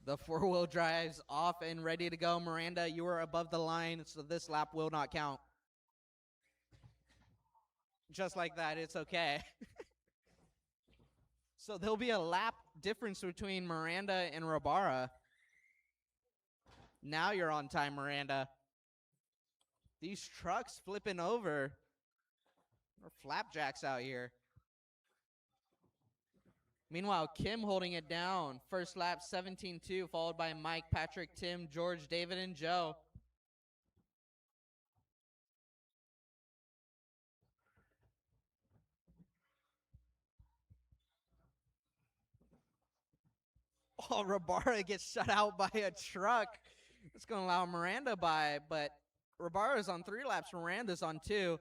The four-wheel drive's off and ready to go. Miranda, you are above the line, so this lap will not count. Just like that, it's okay. So there'll be a lap difference between Miranda and Rabara. Now you're on time, Miranda. These trucks flipping over. We're flapjacks out here. Meanwhile, Kim holding it down. First lap, 17-2, followed by Mike, Patrick, Tim, George, David, and Joe. Oh, Rabara gets shut out by a truck. It's going to allow Miranda by, but Rabara's on 3 laps. Miranda's on 2.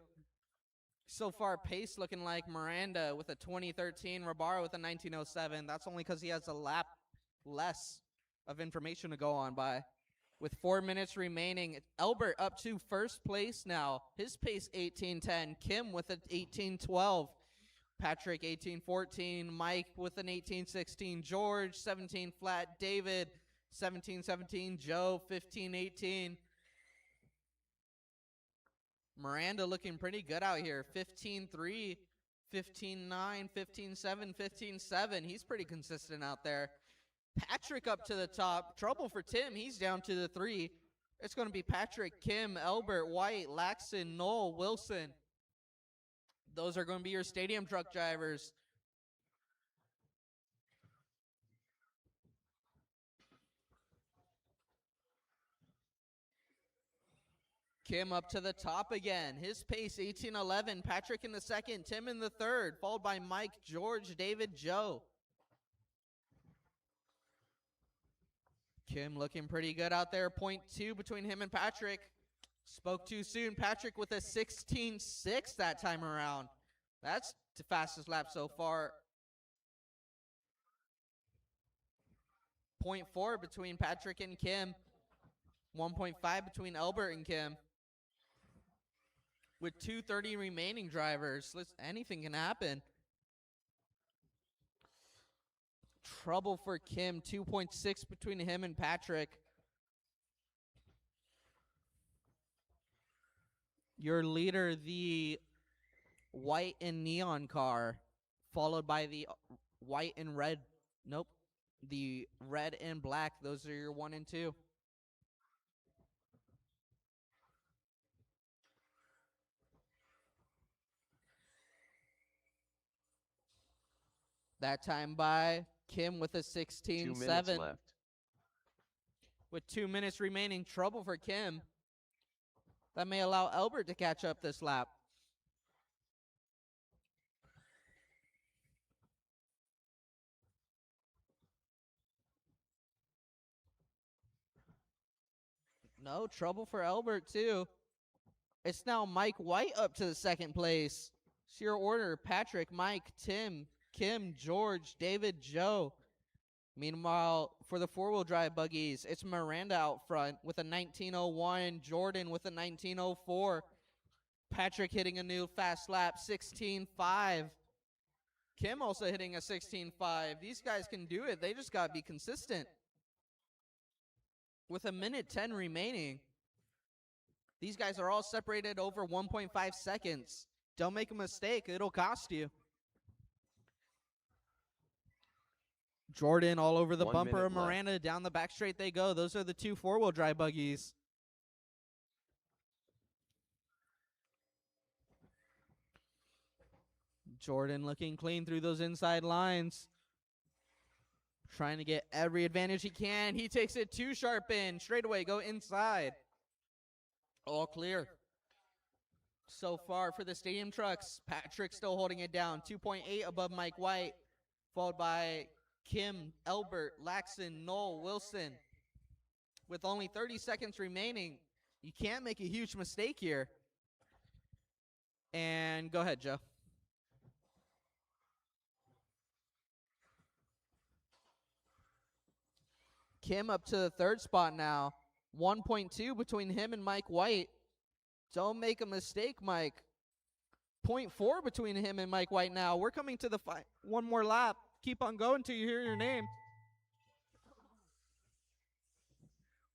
So far, pace looking like Miranda with a 2013, Rabara with a 1907. That's only because he has a lap less of information to go on by. With 4 minutes remaining, Elbert up to first place now. His pace 18:10. Kim with an 18:12. Patrick 18:14. Mike with an 18:16. George 17 flat. David 17:17. Joe 15:18. Miranda looking pretty good out here. 15-3, 15-9, 15-7, 15-7. He's pretty consistent out there. Patrick up to the top. Trouble for Tim. He's down to the 3. It's going to be Patrick, Kim, Elbert, White, Laxon, Knoll, Wilson. Those are going to be your stadium truck drivers. Kim up to the top again. His pace 18:11. Patrick in the second. Tim in the third. Followed by Mike, George, David, Joe. Kim looking pretty good out there. 0.2 between him and Patrick. Spoke too soon. Patrick with a 16:6 that time around. That's the fastest lap so far. 0.4 between Patrick and Kim. 1.5 between Elbert and Kim. With 2:30 remaining drivers, anything can happen. Trouble for Kim, 2.6 between him and Patrick. Your leader, the white and neon car, followed by the white and red. Nope. The red and black. Those are your 1 and 2. That time by Kim with a 16:7. 2 minutes left. with 2 minutes remaining. Trouble for Kim. That may allow Elbert to catch up this lap. No, trouble for Elbert, too. It's now Mike White up to the second place. It's your order: Patrick, Mike, Tim, Kim, George, David, Joe. Meanwhile, for the four-wheel drive buggies, it's Miranda out front with a 19:01, Jordan with a 19:04, Patrick hitting a new fast lap, 16:5. Kim also hitting a 16:5. These guys can do it. They just got to be consistent. With a minute 10 remaining, these guys are all separated over 1.5 seconds. Don't make a mistake. It'll cost you. Jordan all over the 1 bumper minute of Miranda. Down the back straight they go. Those are the two four-wheel drive buggies. Jordan looking clean through those inside lines. Trying to get every advantage he can. He takes it too sharp in. Straight away, go inside. All clear. So far for the stadium trucks. Patrick still holding it down. 2.8 above Mike White. Followed by Kim, Elbert, Laxon, Noel, Wilson. With only 30 seconds remaining, you can't make a huge mistake here. And go ahead, Joe. Kim up to the third spot now. 1.2 between him and Mike White. Don't make a mistake, Mike. 0.4 between him and Mike White now. We're coming to the one more lap. Keep on going till you hear your name.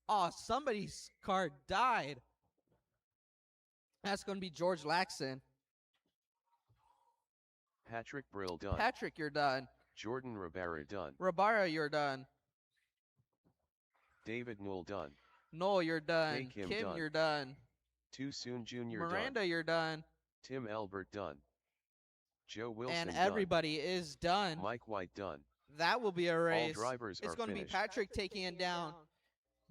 Oh, somebody's car died. That's going to be George Laxon. Patrick Brill done. Patrick, you're done. Jordan Ribera done. Ribera, you're done. David Newell done. Noel, you're done. Hey, Kim Kim, done. you're done. Too Soon Jr. Miranda, done. you're done. Tim Elbert done. Joe Wilson And done. everybody is done. Mike White done. That will be a race. All drivers It's are going to be finished. Patrick taking it down,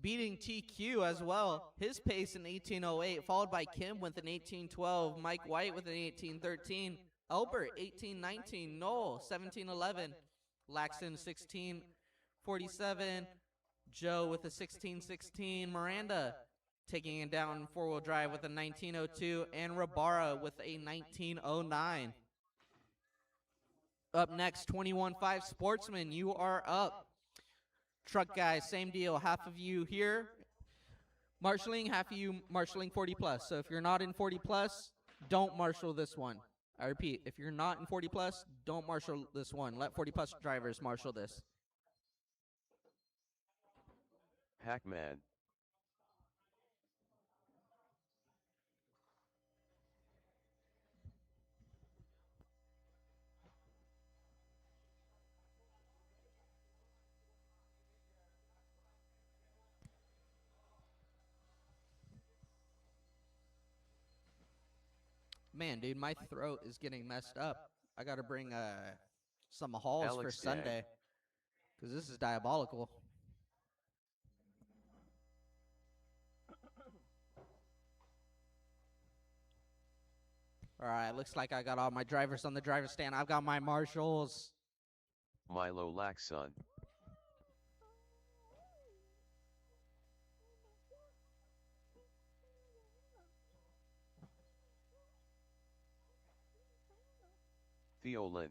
beating TQ as well. His pace in 18:08, followed by Kim with an 18:12, Mike White with an 18:13, Elbert 18:19, Noel 17:11, Laxon 16:47, Joe with a 16:16, Miranda taking it down four-wheel drive with a 19:02, and Ribera with a 19:09. Up next, 21.5 Sportsman, you are up. Truck guys, same deal. Half of you here marshaling, half of you marshaling 40 plus. So if you're not in 40 plus, don't marshal this one. I repeat, if you're not in 40 plus, don't marshal this one. Let 40 plus drivers marshal this. Hackman. Man, dude, my throat is getting messed up. I got to bring some halls for Alex Dag. Sunday because this is diabolical. All right, looks like I got all my drivers on the driver's stand. I've got my marshals. Milo Laxon. Theolin.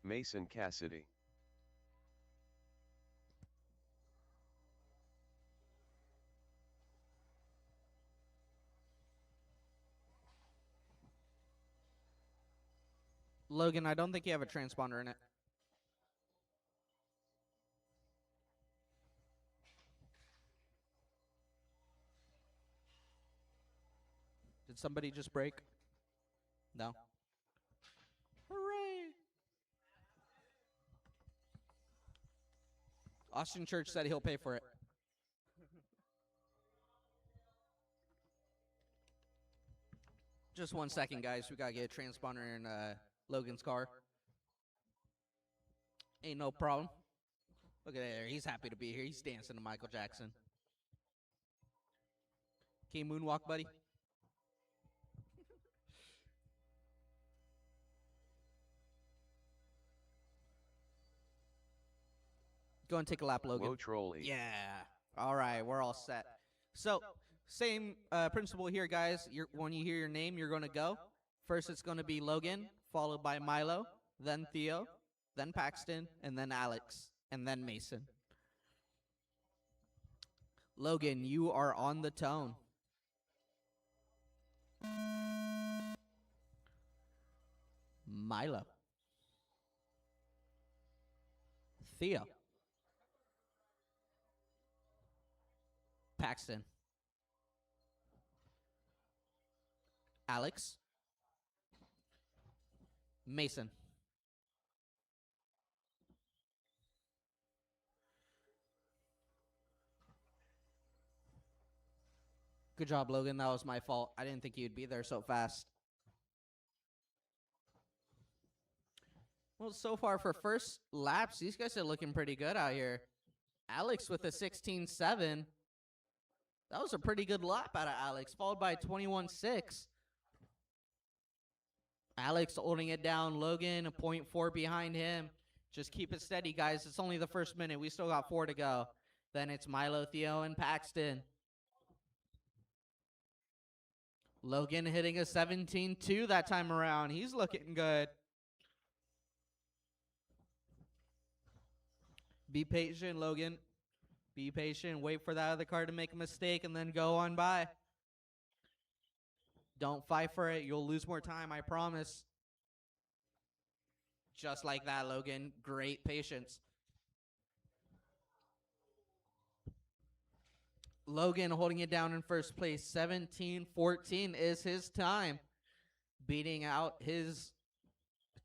Mason Cassidy. Logan, I don't think you have a transponder in it. Did somebody just break? No. Hooray! Austin Church said he'll pay for it. Just 1 second, guys. We gotta get a transponder in Logan's car. Ain't no problem. Look at there. He's happy to be here. He's dancing to Michael Jackson. Can you moonwalk, buddy? Go and take a lap, Logan. Whoa, trolley. Yeah. All right, we're all set. So, same principle here, guys. When you hear your name, you're going to go. First, it's going to be Logan, followed by Milo, then Theo, then Paxton, and then Alex, and then Mason. Logan, you are on the tone. Milo. Theo. Paxton. Alex. Mason. Good job, Logan. That was my fault. I didn't think you'd be there so fast. Well, so far for first laps, these guys are looking pretty good out here. Alex with a 16.7. That was a pretty good lap out of Alex, followed by 21.6. Alex holding it down. Logan, a 0.4 behind him. Just keep it steady, guys. It's only the first minute. We still got 4 to go. Then it's Milo, Theo, and Paxton. Logan hitting a 17.2 that time around. He's looking good. Be patient, Logan. Be patient. Wait for that other car to make a mistake and then go on by. Don't fight for it. You'll lose more time, I promise. Just like that, Logan. Great patience. Logan holding it down in first place. 17.14 is his time. Beating out his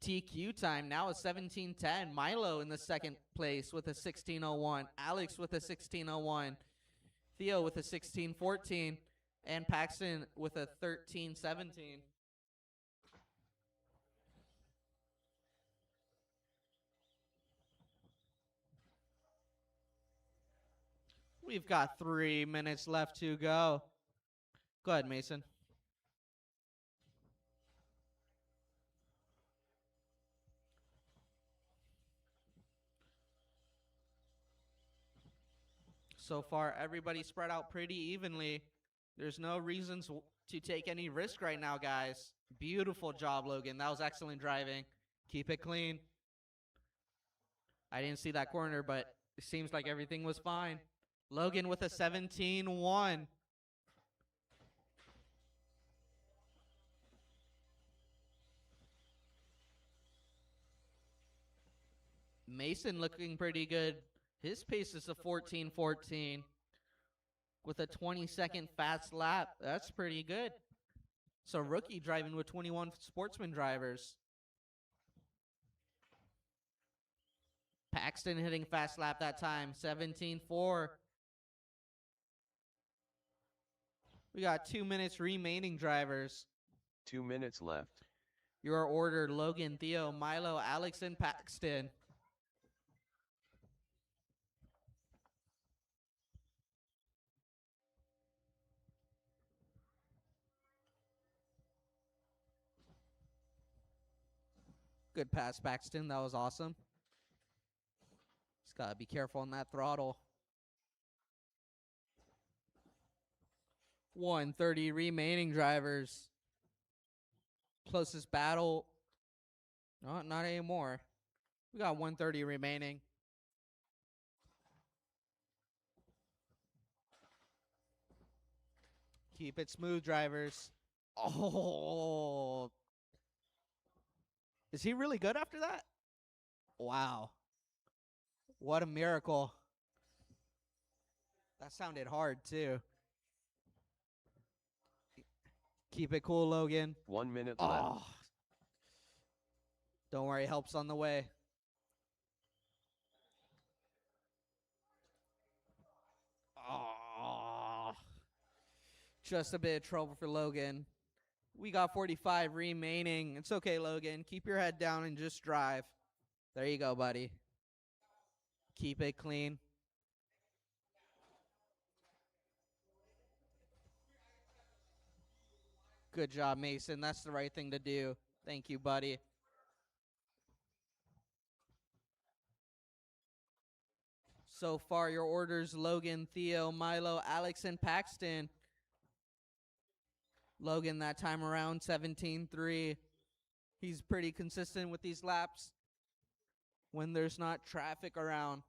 TQ time. Now a 17.10. Milo in the second place with a 16.01. Alex with a 16.01. Theo with a 16.14. And Paxton with a 13.17. We've got 3 minutes left to go. Go ahead, Mason. So far, everybody spread out pretty evenly. There's no reasons to take any risk right now, guys. Beautiful job, Logan. That was excellent driving. Keep it clean. I didn't see that corner, but it seems like everything was fine. Logan with a 17.1. Mason looking pretty good. His pace is a 14.14 with a 20-second fast lap. That's pretty good. So rookie driving with 21 sportsman drivers. Paxton hitting fast lap that time, 17.4. We got 2 minutes remaining, drivers. 2 minutes left. Your order: Logan, Theo, Milo, Alex, and Paxton. Good pass, Paxton. That was awesome. Just got to be careful on that throttle. 1:30 remaining, drivers. Closest battle. No, not anymore. We got 1:30 remaining. Keep it smooth, drivers. Oh. Is he really good after that? Wow. What a miracle. That sounded hard, too. Keep it cool, Logan. 1 minute left. Don't worry, help's on the way. Oh. Just a bit of trouble for Logan. We got 45 remaining. It's okay, Logan. Keep your head down and just drive. There you go, buddy. Keep it clean. Good job, Mason. That's the right thing to do. Thank you, buddy. So far, your orders, Logan, Theo, Milo, Alex, and Paxton. Logan that time around, 17-3. He's pretty consistent with these laps when there's not traffic around.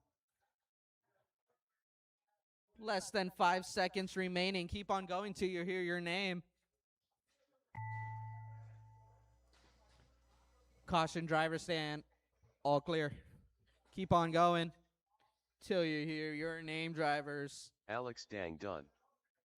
Less than 5 seconds remaining. Keep on going till you hear your name. Caution, driver stand. All clear. Keep on going till you hear your name, drivers. Alex Dang done.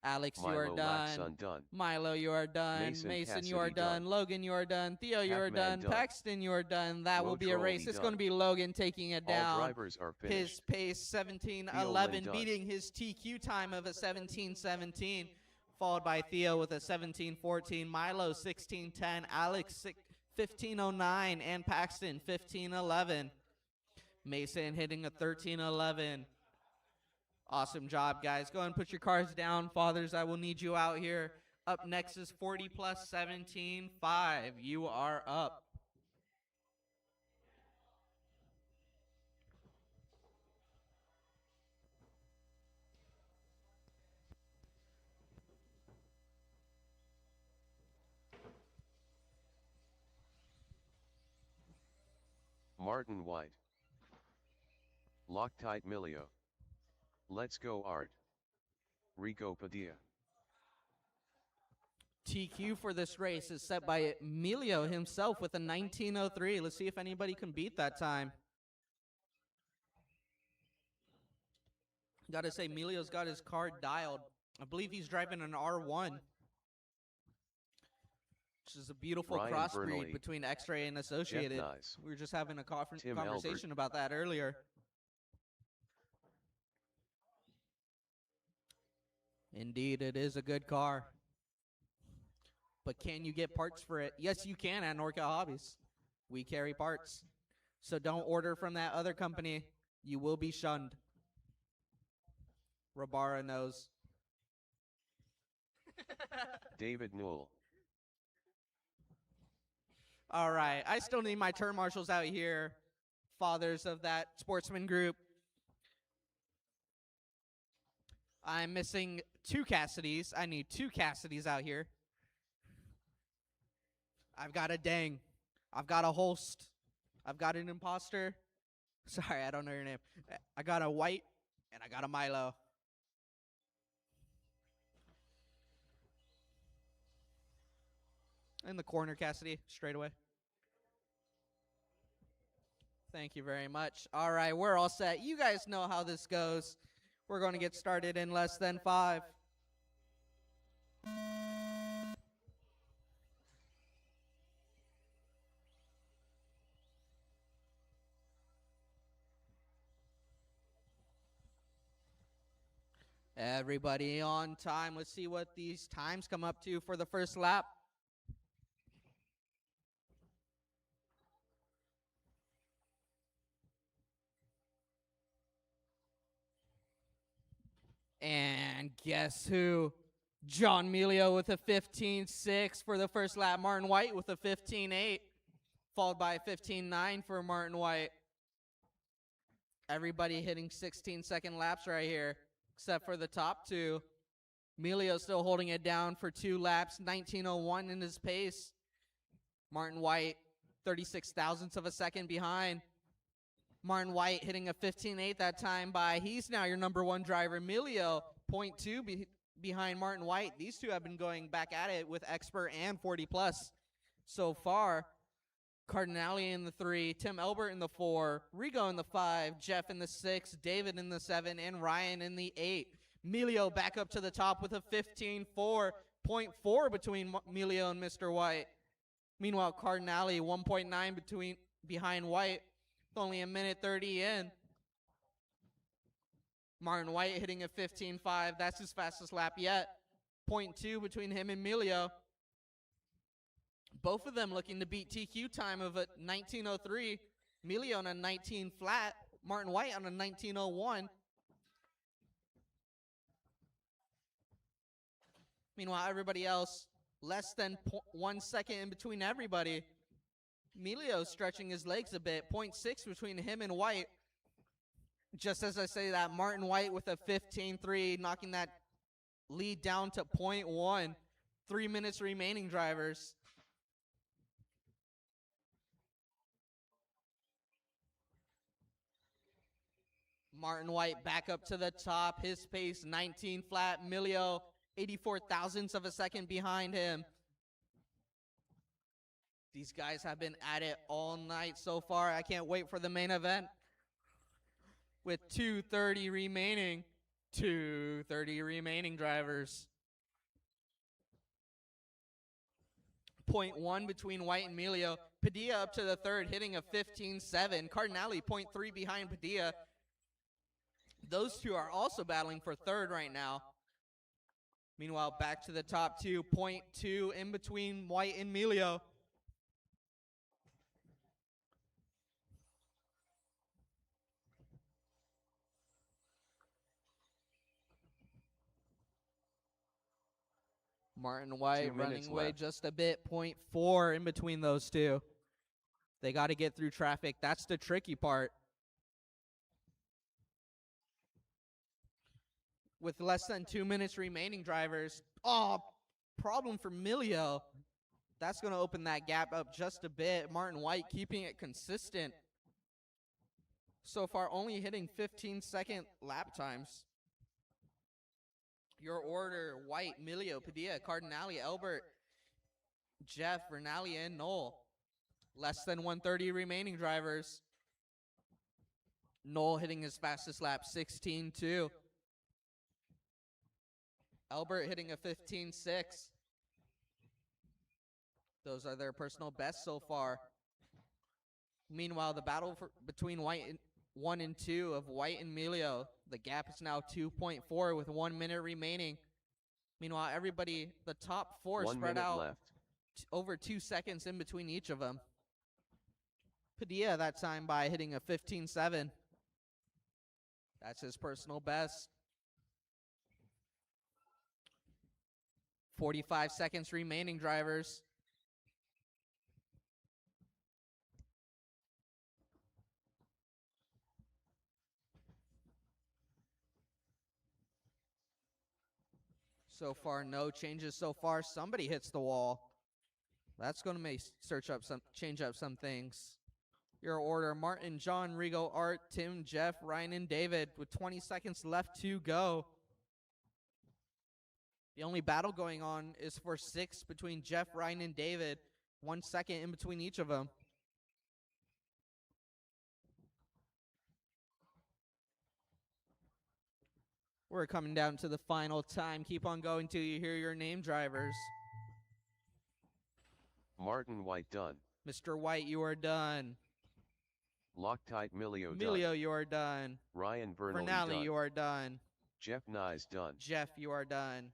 Alex, Milo you are done. Laxon done. Milo, you are done. Mason, you are done. Logan, you are done. Theo, you are done. Paxton, you are done. That will be a race. It's going to be Logan taking it down. All drivers are finished. His pace 17:11, beating his TQ time of a 17:17, followed by Theo with a 17:14, Milo 16:10, Alex 15:09, and Paxton 15:11. Mason hitting a 13:11. Awesome job, guys. Go ahead and put your cars down. Fathers, I will need you out here. Up next is 40 plus 17.5. You are up. Martin White. Loctite Milio. Let's go Art. Rico Padilla. TQ for this race is set by Emilio himself with a 19:03. Let's see if anybody can beat that time. Gotta say, Emilio's got his car dialed. I believe he's driving an R1, which is a beautiful Ryan crossbreed Bernally. between X-Ray and Associated. Nice. We were just having a Tim conversation about that earlier. Indeed, it is a good car. But can you get parts for it? Yes, you can at NorCal Hobbies. We carry parts. So don't order from that other company. You will be shunned. Rabara knows. David Newell. All right. I still need my turn marshals out here. Fathers of that sportsman group. I'm missing 2 Cassidys. I need 2 Cassidys out here. I've got a Dang. I've got a Holst. I've got an Imposter. Sorry, I don't know your name. I got a White, and I got a Milo. In the corner, Cassidy, straight away. Thank you very much. All right, we're all set. You guys know how this goes. We're going to get started in less than 5. Everybody on time. Let's see what these times come up to for the first lap. And guess who? John Melio with a 15.6 for the first lap. Martin White with a 15.8, followed by a 15.9 for Martin White. Everybody hitting 16-second laps right here, except for the top 2. Melio still holding it down for 2 laps, 19.01 in his pace. Martin White, 36 thousandths of a second behind. Martin White hitting a 15.8 that time by, he's now your number 1 driver. Melio, 0.2 behind Martin White. These two have been going back at it with Expert and 40 plus so far. Cardinale in the 3, Tim Elbert in the 4, Rigo in the 5, Jeff in the 6, David in the 7, and Ryan in the 8. Melio back up to the top with a 15.4, 0.4 between Melio and Mr. White. Meanwhile, Cardinale 1.9 behind White. Only a minute 30 in. Martin White hitting a 15.5. That's his fastest lap yet. 0.2 between him and Melio. Both of them looking to beat TQ time of a 1903. Emilio on a 19 flat. Martin White on a 1901. Meanwhile, everybody else less than 1 second in between everybody. Emilio stretching his legs a bit. 0.6 between him and White. Just as I say that, Martin White with a 15-3, knocking that lead down to 0.1. 3 minutes remaining, drivers. Martin White back up to the top. His pace 19 flat. Emilio 84 thousandths of a second behind him. These guys have been at it all night so far. I can't wait for the main event. With 2:30 remaining. 2:30 remaining, drivers. 0.1 between White and Emilio. Padilla up to the third, hitting a 15-7. Cardinale 0.3 behind Padilla. Those two are also battling for third right now. Meanwhile, back to the top two. 0.2 in between White and Emilio. Martin White running away just a bit. 0.4 in between those two. They got to get through traffic. That's the tricky part. With less than 2 minutes remaining, drivers. Oh, problem for Emilio. That's going to open that gap up just a bit. Martin White keeping it consistent. So far, only hitting 15-second lap times. Your order: White, Emilio, Padilla, Cardinale, Elbert, Jeff, Vernali, and Noel. Less than 1:30 remaining, drivers. Noel hitting his fastest lap, 16.2. Elbert hitting a 15.6. Those are their personal bests so far. Meanwhile, the battle between White and 1 and 2 of White and Emilio. The gap is now 2.4 with 1 minute remaining. Meanwhile, everybody, the top four spread out left. Over 2 seconds in between each of them. Padilla that time by hitting a 15.7. That's his personal best. 45 seconds remaining, drivers. So far, no changes so far. Somebody hits the wall. That's going to change up some things. Your order: Martin, John, Rigo, Art, Tim, Jeff, Ryan, and David with 20 seconds left to go. The only battle going on is for 6 between Jeff, Ryan, and David. 1 second in between each of them. We're coming down to the final time. Keep on going till you hear your name, drivers. Martin White done. Mr. White, you are done. Loctite Emilio done. Emilio, you are done. Ryan Vernali done. You are done. Jeff Nyes done. Jeff, you are done.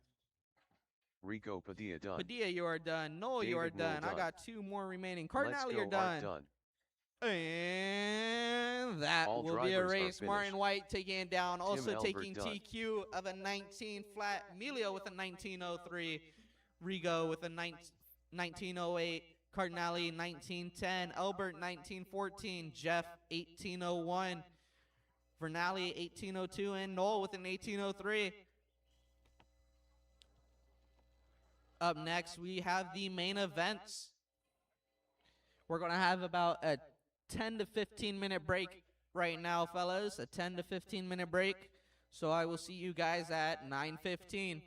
Rico Padilla done. Padilla, you are done. Noel, David you are done. Noel I got 2 more remaining. Let's Cardinale, go, you're done. Art done. And that All will be a drivers are race. Martin finished. White taking it down. Also Albert taking done. TQ of a 19 flat. Emilio with a 1903. Rigo with a 1908. Cardinale 1910. Albert 1914. Jeff 1801. Vernali 1802. And Noel with an 1803. Up next, we have the main events. We're going to have about a 10 to 15 minute break right now, fellas. A 10 to 15 minute break. So I will see you guys at 9:15.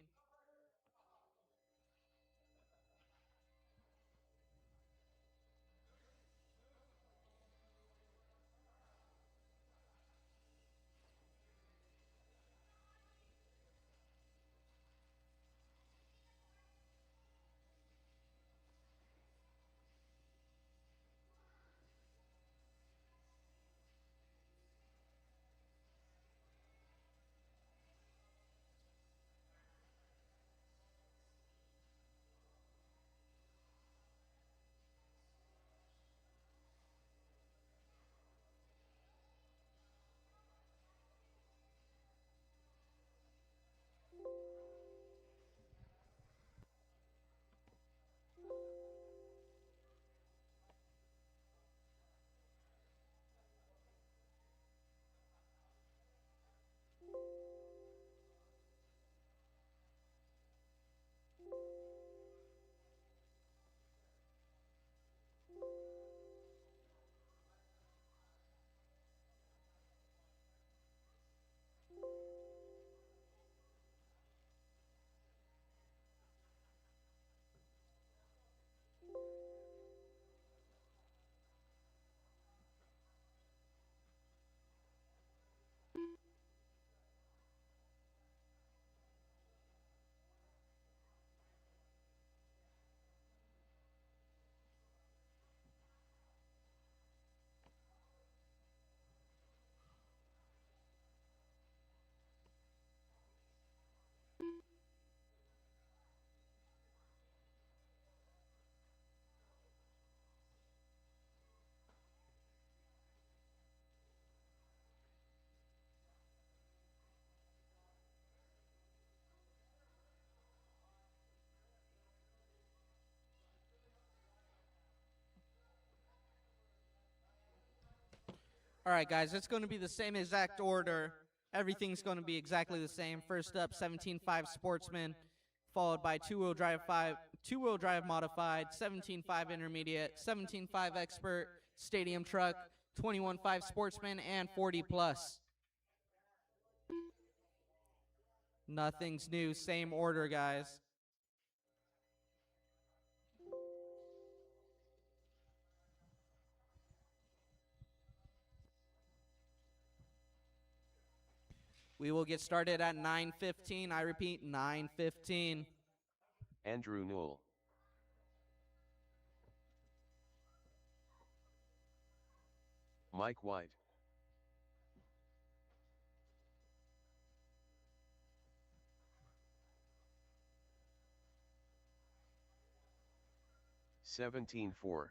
All right, guys, it's going to be the same exact order. Everything's going to be exactly the same. First up, 17.5 Sportsman, followed by two-wheel drive modified, 17.5 Intermediate, 17.5 Expert, Stadium Truck, 21.5 Sportsman, and 40 Plus. Nothing's new, same order, guys. We will get started at 9:15. I repeat, 9:15. Andrew Newell. Mike White. $17.4.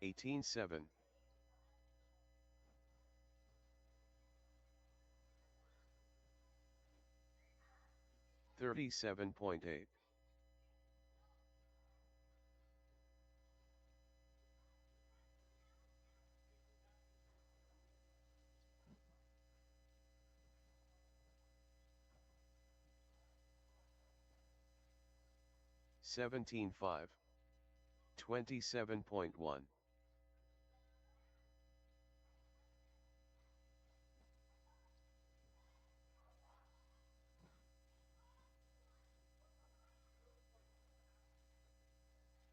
$18.7. $37.8. $17.5. $27.1.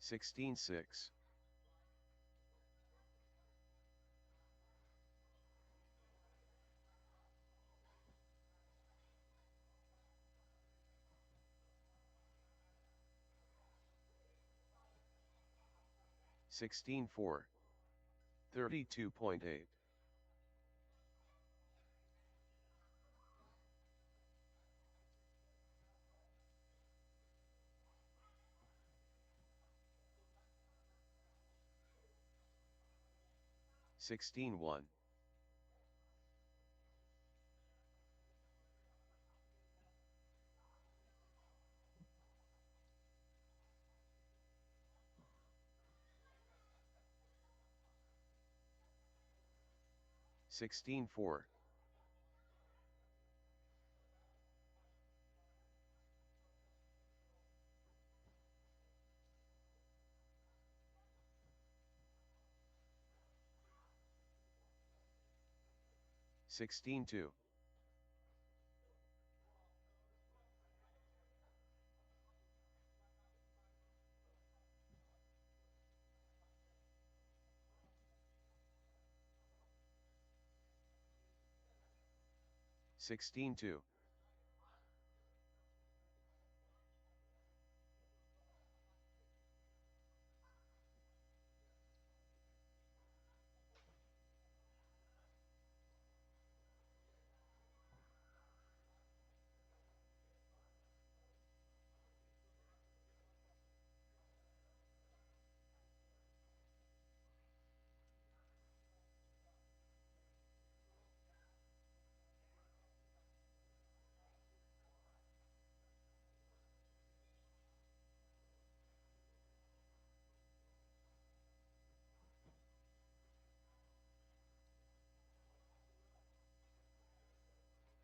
$16.6. $16.4. $32.8. $16.1. $16.4. $16.2. $16.2.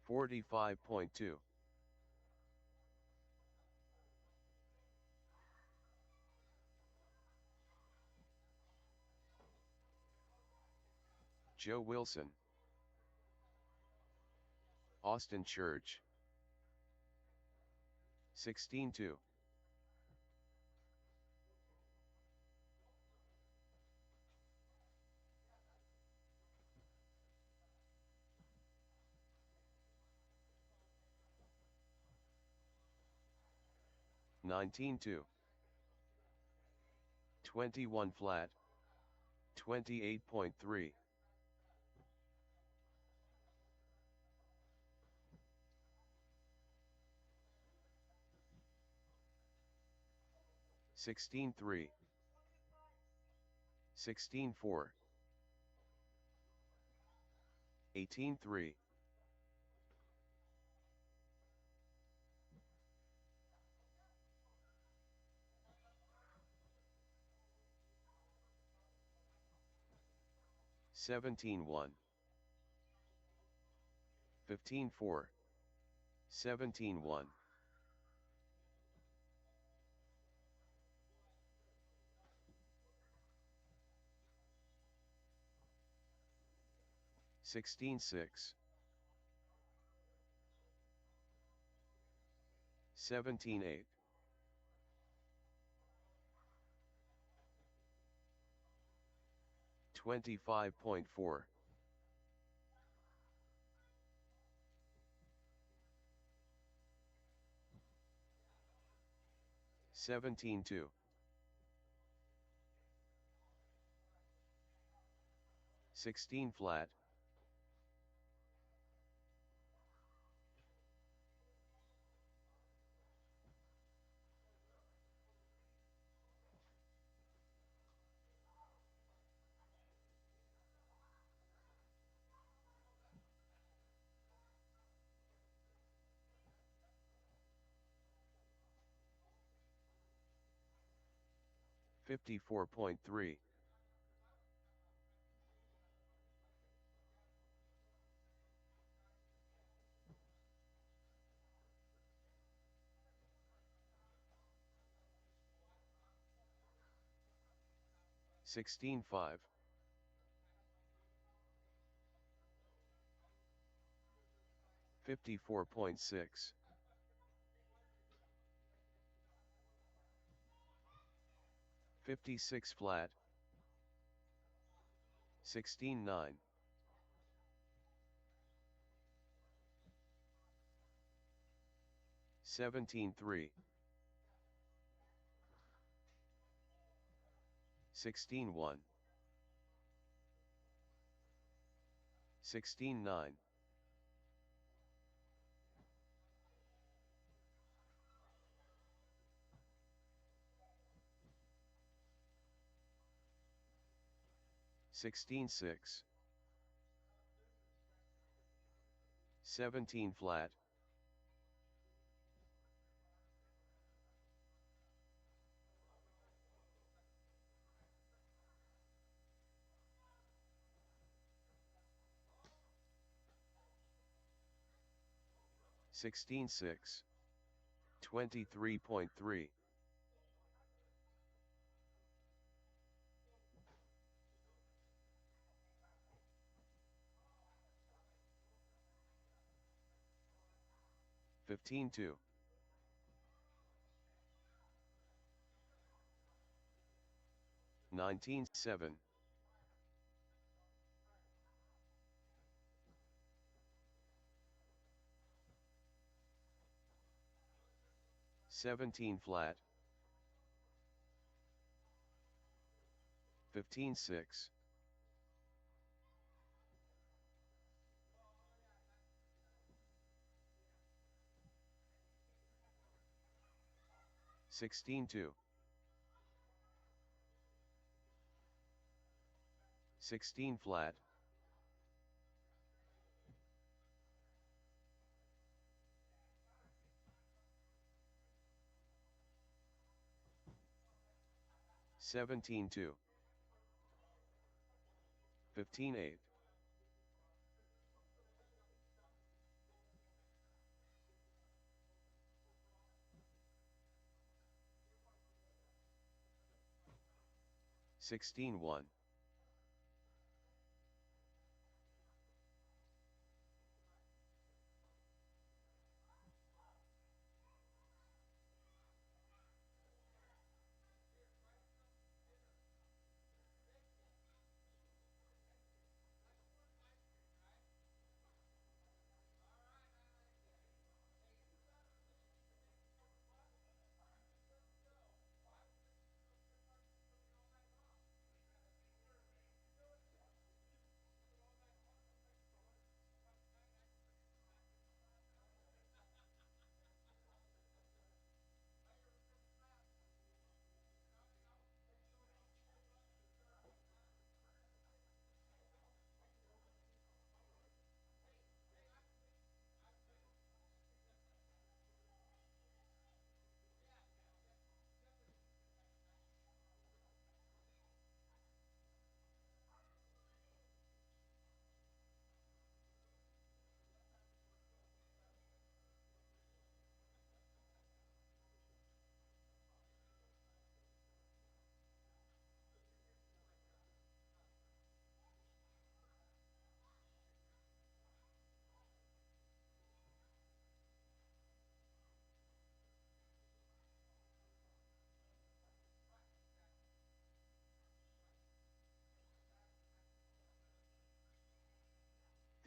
$45.2. Joe Wilson. Austin Church. 16.2. $19.2. 21 flat. 28.3. $16.3. $16.4. 18-3. 17-1. 15-4. 17-1. 16-6. 17-8. 25.4. 17-2. 16 flat. 54.3. 16-5. 54.6. 56 flat. 16-9. 17-3. 16-1. 16-9. 16-6. 17 flat. 16-6. 23.3. 15-2. 19-7. 17 flat. 15-6. 16-2. 16 flat. 17-2. 15-8. 16-1.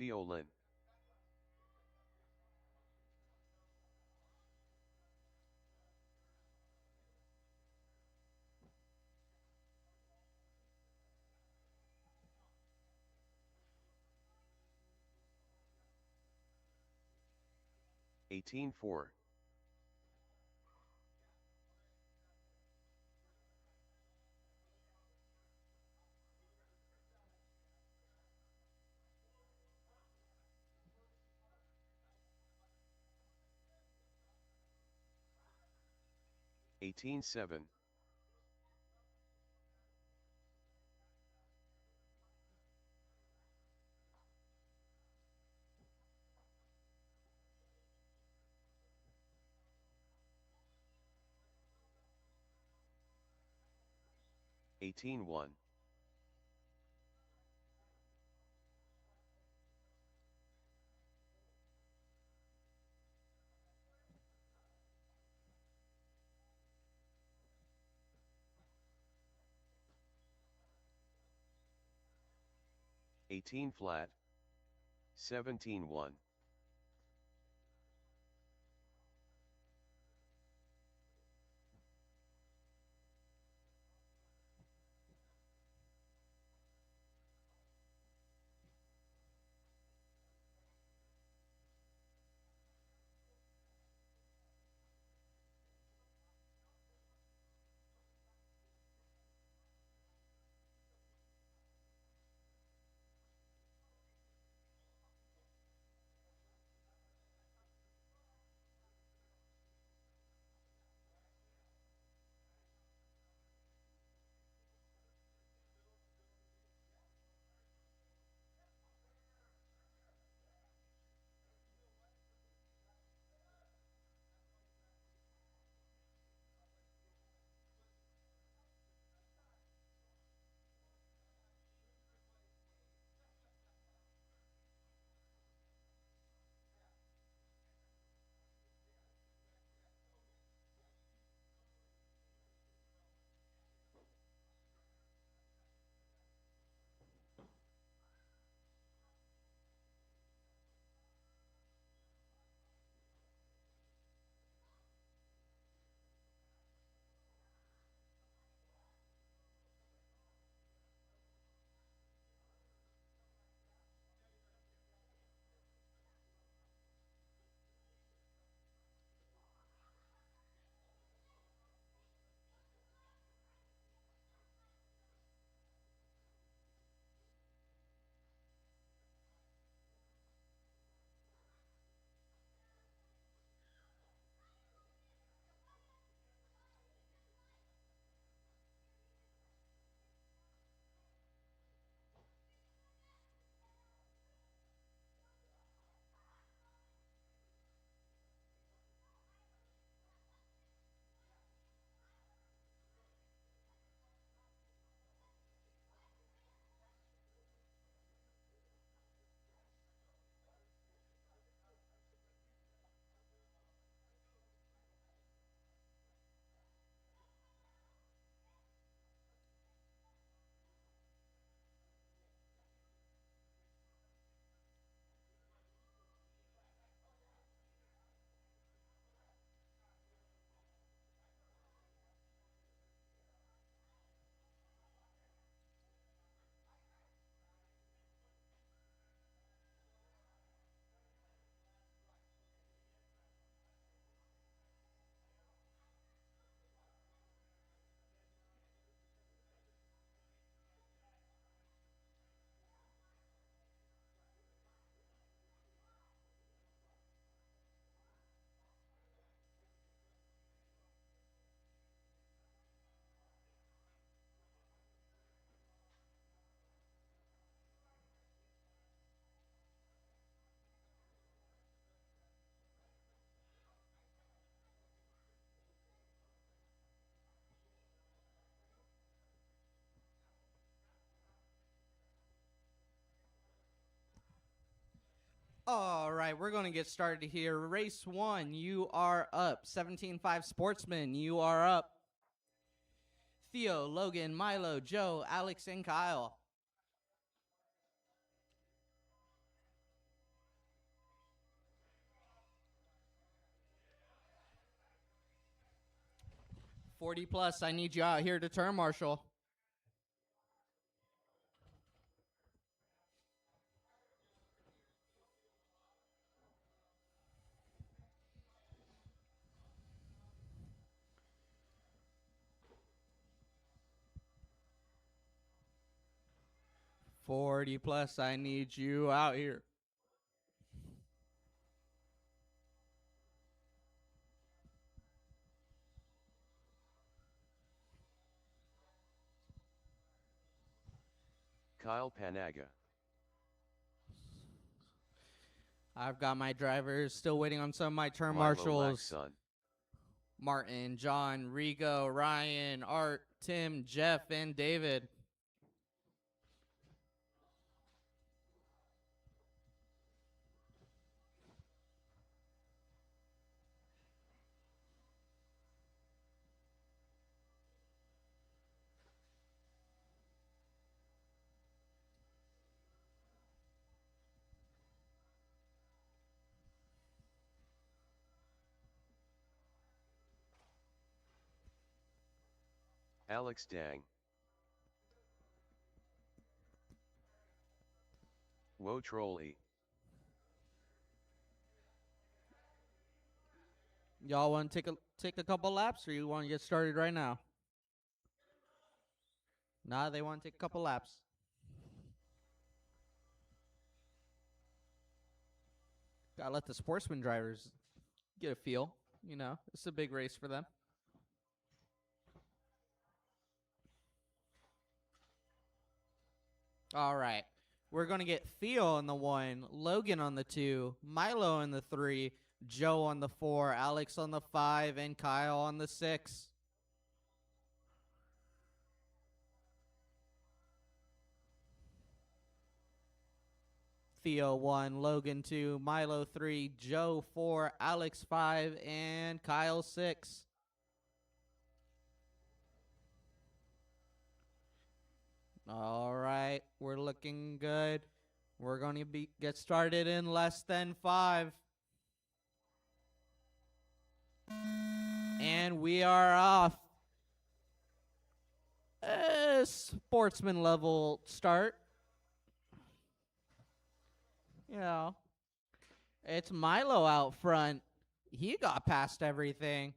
Violin. 18-4. 18-7. 18-1. 18 flat. 17-1. All right, we're going to get started here. Race 1, you are up. 17-5 Sportsman, you are up. Theo, Logan, Milo, Joe, Alex, and Kyle. 40 plus, I need you out here to turn marshal. '40 plus, I need you out here. Kyle Panaga. I've got my drivers still waiting on some of my turn Milo marshals. Laxon. Martin, John, Rigo, Ryan, Art, Tim, Jeff, and David. Alex Dang. Wo Trolley. Y'all want to take a couple laps, or you want to get started right now? Nah, they want to take a couple laps. Gotta let the sportsman drivers get a feel. You know, it's a big race for them. All right. We're going to get Theo on the 1, Logan on the 2, Milo on the 3, Joe on the 4, Alex on the 5, and Kyle on the 6. Theo 1, Logan 2, Milo 3, Joe 4, Alex 5, and Kyle 6. All right, we're looking good. We're going to get started in less than 5. And we are off. Sportsman level start. You know, it's Milo out front. He got past everything.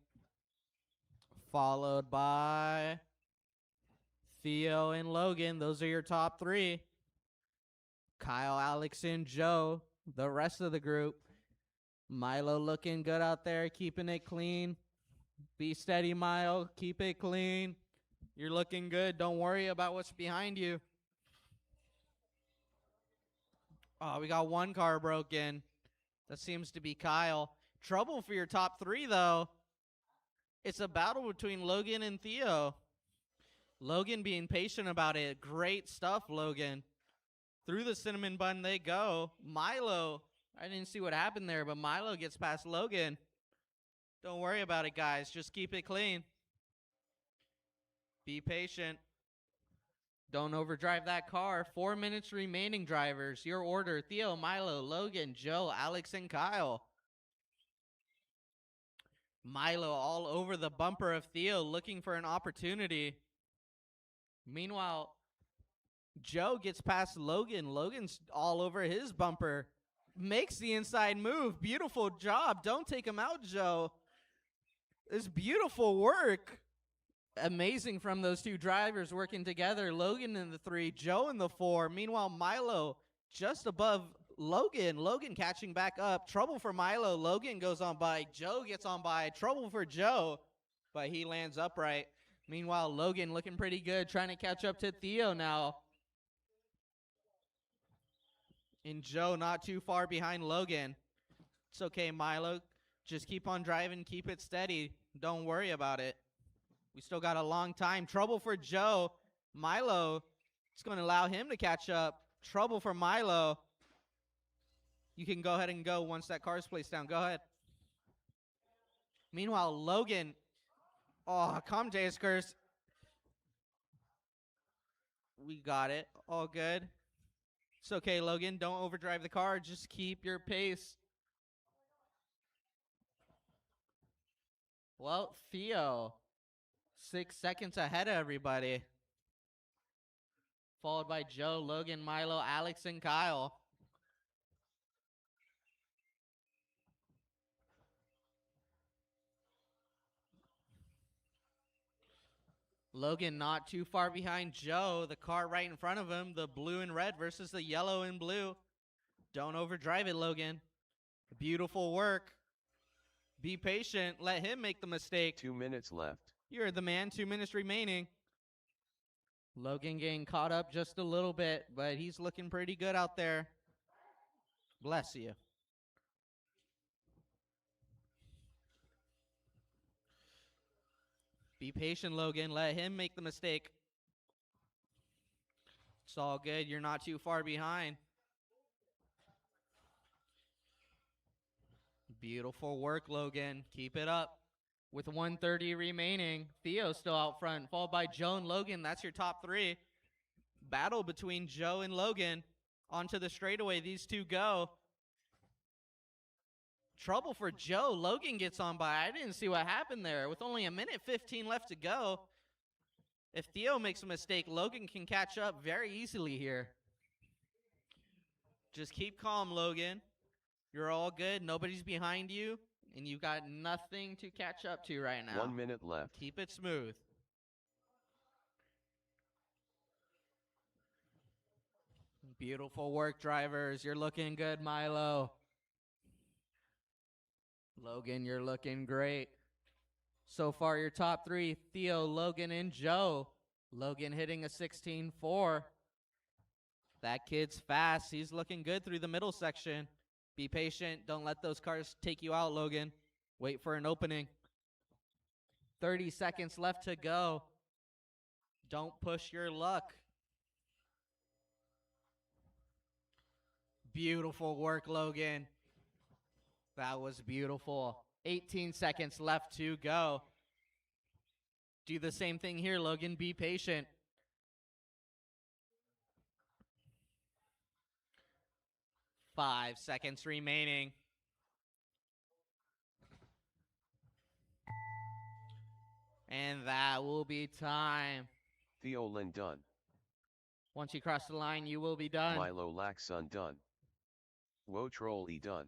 Followed by Theo and Logan. Those are your top 3. Kyle, Alex, and Joe, the rest of the group. Milo looking good out there, keeping it clean. Be steady, Milo. Keep it clean. You're looking good. Don't worry about what's behind you. Oh, we got one car broken. That seems to be Kyle. Trouble for your top 3, though. It's a battle between Logan and Theo. Logan being patient about it. Great stuff, Logan. Through the cinnamon bun they go. Milo, I didn't see what happened there, but Milo gets past Logan. Don't worry about it, guys. Just keep it clean. Be patient. Don't overdrive that car. 4 minutes remaining, drivers. Your order: Theo, Milo, Logan, Joe, Alex, and Kyle. Milo all over the bumper of Theo, looking for an opportunity. Meanwhile, Joe gets past Logan. Logan's all over his bumper. Makes the inside move. Beautiful job. Don't take him out, Joe. It's beautiful work. Amazing from those two drivers working together. Logan in the 3, Joe in the 4. Meanwhile, Milo just above Logan. Logan catching back up. Trouble for Milo. Logan goes on by. Joe gets on by. Trouble for Joe, but he lands upright. Meanwhile, Logan looking pretty good, trying to catch up to Theo now. And Joe not too far behind Logan. It's okay, Milo. Just keep on driving. Keep it steady. Don't worry about it. We still got a long time. Trouble for Joe. Milo, it's going to allow him to catch up. Trouble for Milo. You can go ahead and go once that car's placed down. Go ahead. Meanwhile, Logan. Oh, come, J-Skurs. We got it. All good. It's okay, Logan. Don't overdrive the car. Just keep your pace. Well, Theo 6 seconds ahead of everybody. Followed by Joe, Logan, Milo, Alex, and Kyle. Logan not too far behind Joe. The car right in front of him. The blue and red versus the yellow and blue. Don't overdrive it, Logan. Beautiful work. Be patient. Let him make the mistake. 2 minutes left. You're the man. 2 minutes remaining. Logan getting caught up just a little bit, but he's looking pretty good out there. Bless you. Be patient, Logan. Let him make the mistake. It's all good. You're not too far behind. Beautiful work, Logan. Keep it up. With 1:30 remaining, Theo still out front, followed by Joe and Logan. That's your top three. Battle between Joe and Logan. Onto the straightaway, these two go. Trouble for Joe. Logan gets on by. I didn't see what happened there. With only 1:15 left to go, if Theo makes a mistake, Logan can catch up very easily here. Just keep calm, Logan. You're all good. Nobody's behind you, and you've got nothing to catch up to right now. 1 minute left. Keep it smooth. Beautiful work, drivers. You're looking good, Milo. Logan, you're looking great. So far, your top three, Theo, Logan, and Joe. Logan hitting a 16.4. That kid's fast. He's looking good through the middle section. Be patient. Don't let those cars take you out, Logan. Wait for an opening. 30 seconds left to go. Don't push your luck. Beautiful work, Logan. That was beautiful. 18 seconds left to go. Do the same thing here, Logan. Be patient. Five seconds remaining. And that will be time. Theo Lin done. Once you cross the line, you will be done. Milo Laxon done. Wo Troll E done.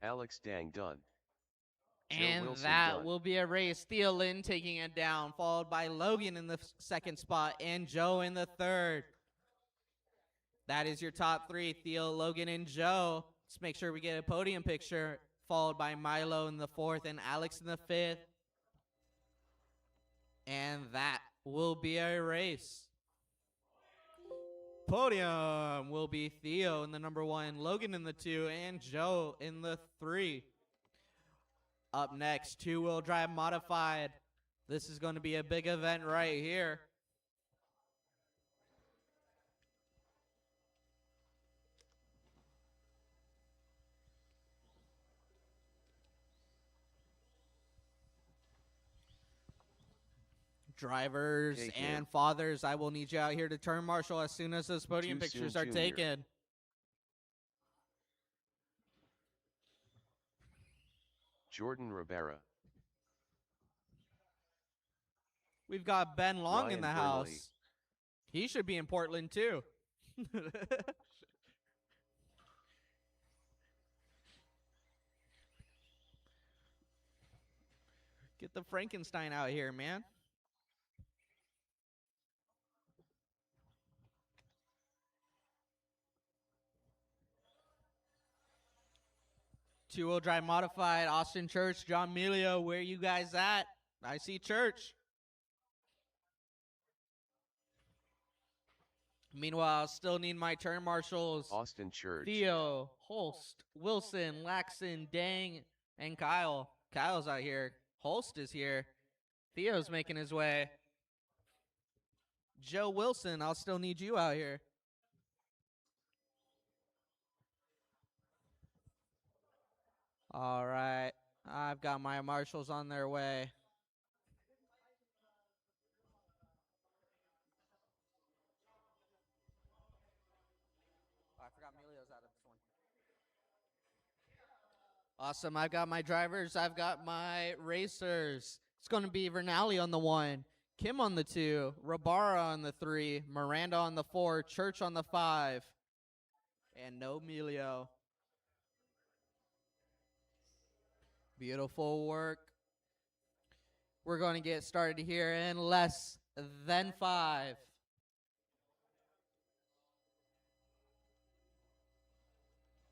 Alex Dang done. Joe And Wilson that done. will be a race. Theo Lin taking it down, followed by Logan in the second spot and Joe in the third. That is your top three, Theo, Logan, and Joe. Let's make sure we get a podium picture, followed by Milo in the fourth and Alex in the fifth. And that will be a race. Podium will be Theo in the number one, Logan in the two, and Joe in the three. Up next, two-wheel drive modified. This is going to be a big event right here. Drivers Take care. and fathers, I will need you out here to turn marshal as soon as those podium Too pictures soon, are Junior. taken. Jordan Rivera. We've got Ben Long in Ryan the Burley. house. He should be in Portland too. Get the Frankenstein out here, man. Two-wheel drive modified, Austin Church, John Melio, where you guys at? I see Church. Meanwhile, still need my turn marshals. Austin Church. Theo, Holst, Wilson, Laxon, Dang, and Kyle. Kyle's out here. Holst is here. Theo's making his way. Joe Wilson, I'll still need you out here. All right. I've got my marshals on their way. Oh, I forgot Melio's out of this one. Awesome. I've got my drivers. I've got my racers. It's going to be Vernali on the 1, Kim on the 2, Rabara on the 3, Miranda on the 4, Church on the 5, and no Melio. Beautiful work. We're going to get started here in less than 5.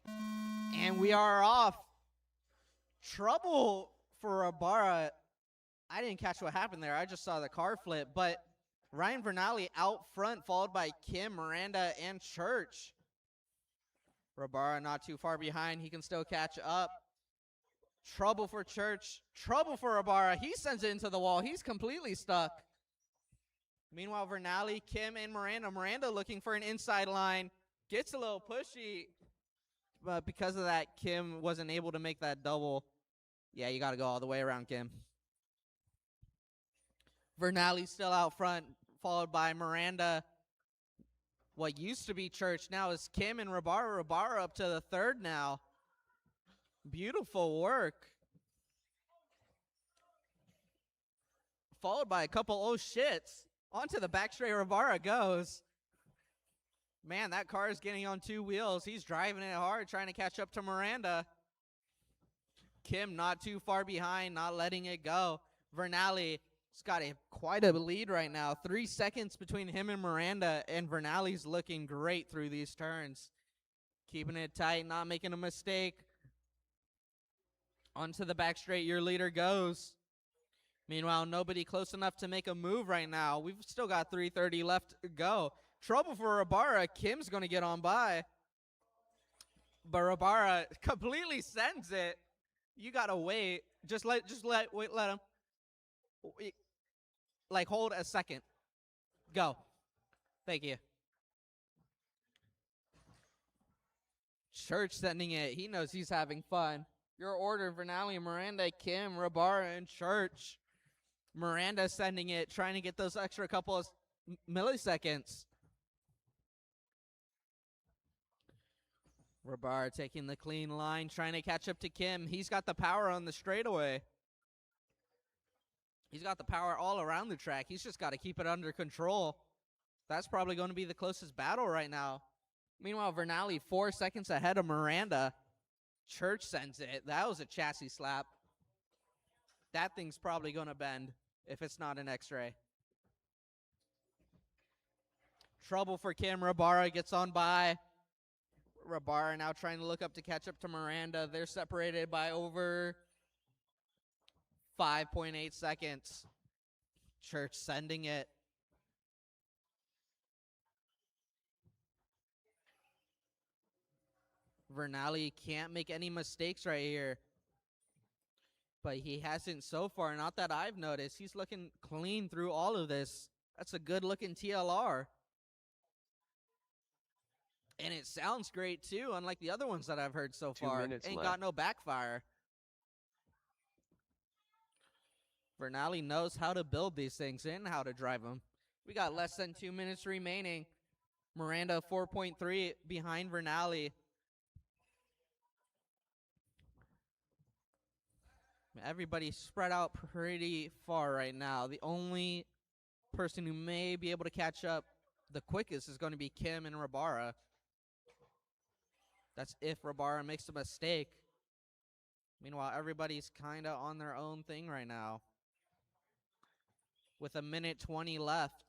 And we are off. Trouble for Rabara. I didn't catch what happened there. I just saw the car flip. But Ryan Vernali out front, followed by Kim, Miranda, and Church. Rabara not too far behind. He can still catch up. Trouble for Church. Trouble for Rabara. He sends it into the wall. He's completely stuck. Meanwhile, Vernali, Kim, and Miranda. Miranda looking for an inside line. Gets a little pushy. But because of that, Kim wasn't able to make that double. Yeah, you got to go all the way around, Kim. Vernali still out front, followed by Miranda. What used to be Church now is Kim and Rabara. Rabara up to the 3rd now. Beautiful work. Followed by a couple oh shits. Onto the back straight, Rabara goes. Man, that car is getting on 2 wheels. He's driving it hard, trying to catch up to Miranda. Kim not too far behind, not letting it go. Vernali's got quite a lead right now. 3 seconds between him and Miranda, and Vernali's looking great through these turns. Keeping it tight, not making a mistake. Onto the back straight, your leader goes. Meanwhile, nobody close enough to make a move right now. We've still got 3:30 left to go. Trouble for Rabara. Kim's going to get on by. But Rabara completely sends it. You got to wait. Let him. Like, hold a second. Go. Thank you. Church sending it. He knows he's having fun. Your order, Vernali, Miranda, Kim, Rabara, and Church. Miranda sending it, trying to get those extra couple of milliseconds. Rabara taking the clean line, trying to catch up to Kim. He's got the power on the straightaway. He's got the power all around the track. He's just got to keep it under control. That's probably going to be the closest battle right now. Meanwhile, Vernali 4 seconds ahead of Miranda. Church sends it. That was a chassis slap. That thing's probably going to bend if it's not an X-ray. Trouble for Kim. Rabara gets on by. Rabara now trying to look up to catch up to Miranda. They're separated by over 5.8 seconds. Church sending it. Vernali can't make any mistakes right here. But he hasn't so far, not that I've noticed. He's looking clean through all of this. That's a good-looking TLR. And it sounds great, too, unlike the other ones that I've heard so far. 2 minutes Ain't left. got no backfire. Vernali knows how to build these things and how to drive them. We got less than 2 minutes remaining. Miranda 4.3 behind Vernali. Everybody's spread out pretty far right now. The only person who may be able to catch up the quickest is going to be Kim and Rabara. That's if Rabara makes a mistake. Meanwhile, everybody's kind of on their own thing right now. With 1:20 left.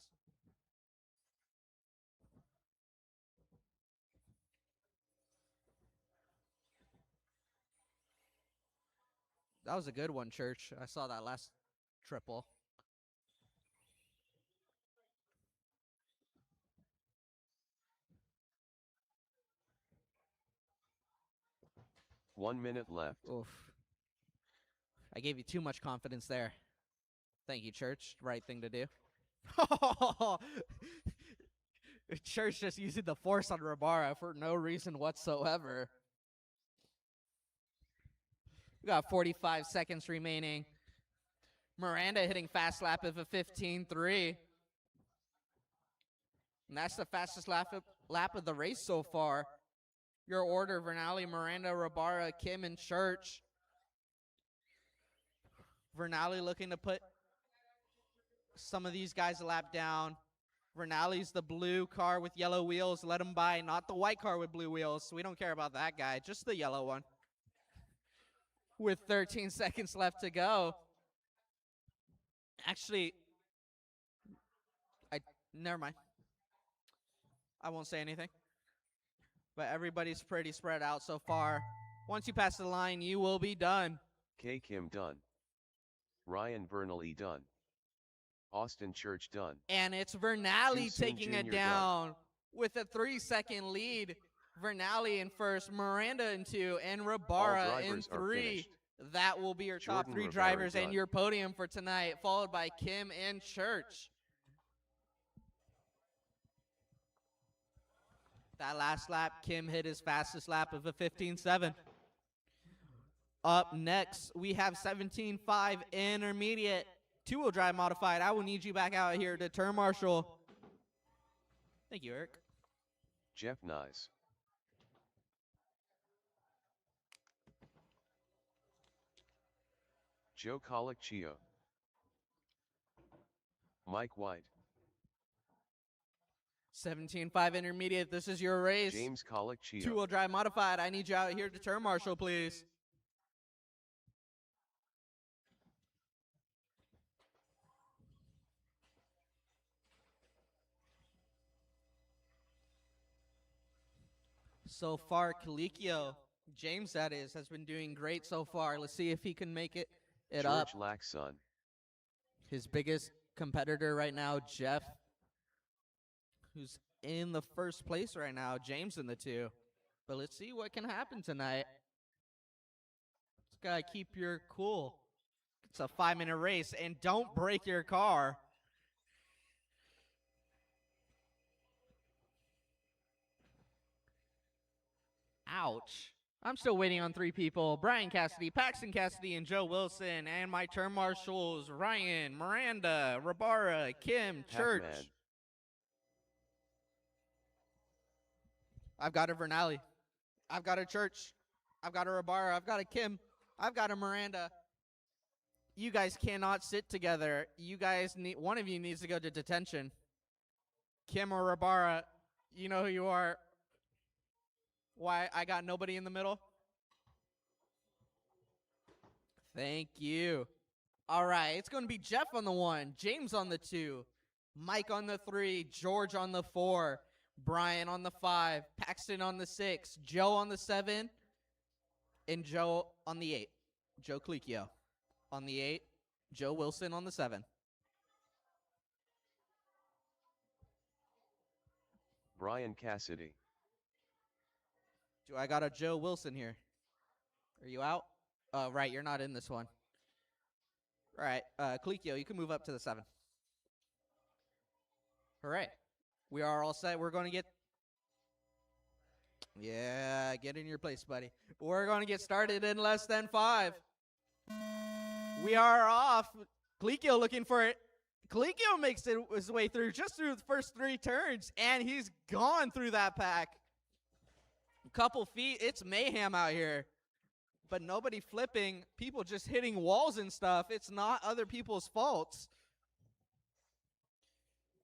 That was a good one, Church. I saw that last triple. One minute left. Oof. I gave you too much confidence there. Thank you, Church. Right thing to do. Church just using the force on Rabara for no reason whatsoever. We got 45 seconds remaining. Miranda hitting fast lap of a 15.3. And that's the fastest lap of the race so far. Your order, Vernali, Miranda, Rabara, Kim, and Church. Vernali looking to put some of these guys a lap down. Vernali's the blue car with yellow wheels. Let him by, not the white car with blue wheels. We don't care about that guy, just the yellow one. With 13 seconds left to go. Actually, never mind. I won't say anything. But everybody's pretty spread out so far. Once you pass the line, you will be done. K. Kim done. Ryan Vernally done. Austin Church done. And it's Vernally Too soon taking it Junior down with a 3-second lead. Vernally in first, Miranda in 2, and Rabara in drivers are 3. finished. That will be your top Jordan 3 Rivera drivers and done. your podium for tonight, followed by Kim and Church. That last lap, Kim hit his fastest lap of a 15.7. Up next, we have 17.5 intermediate, 2-wheel drive modified. I will need you back out here to turn marshal. Thank you, Eric. Jeff Nyes. Joe Colicchio. Mike White. 17.5 intermediate, this is your race. James Colicchio. 2-wheel drive modified. I need you out here to turn marshal, please. So far, Colicchio, James that is, has been doing great so far. Let's see if he can make it up. George Laxon. His biggest competitor right now, Jeff, who's in the first place right now. James in the 2. But let's see what can happen tonight. Just gotta keep your cool. It's a 5-minute race, and don't break your car. Ouch. I'm still waiting on 3 people. Brian Cassidy, Paxton Cassidy, and Joe Wilson. And my turn marshals, Ryan, Miranda, Rabara, Kim, Church. Hackman. I've got a Vernally. I've got a Church. I've got a Rabara. I've got a Kim. I've got a Miranda. You guys cannot sit together. You guys need, one of you needs to go to detention. Kim or Rabara, you know who you are. Why I got nobody in the middle? Thank you. All right, it's going to be Jeff on the 1, James on the 2, Mike on the 3, George on the 4, Brian on the 5, Paxton on the 6, Joe on the 7, and Joe on the 8. Joe Colicchio on the 8, Joe Wilson on the 7. Brian Cassidy. Do I got a Joe Wilson here? Are you out? Oh, right, you're not in this one. All right, Colicchio, you can move up to the 7. Hooray. We are all set. We're going to get... Yeah, get in your place, buddy. We're going to get started in less than 5. We are off. Colicchio looking for it. Colicchio makes his way through just through the first 3 turns, and he's gone through that pack. Couple feet, it's mayhem out here. But nobody flipping, people just hitting walls and stuff. It's not other people's faults.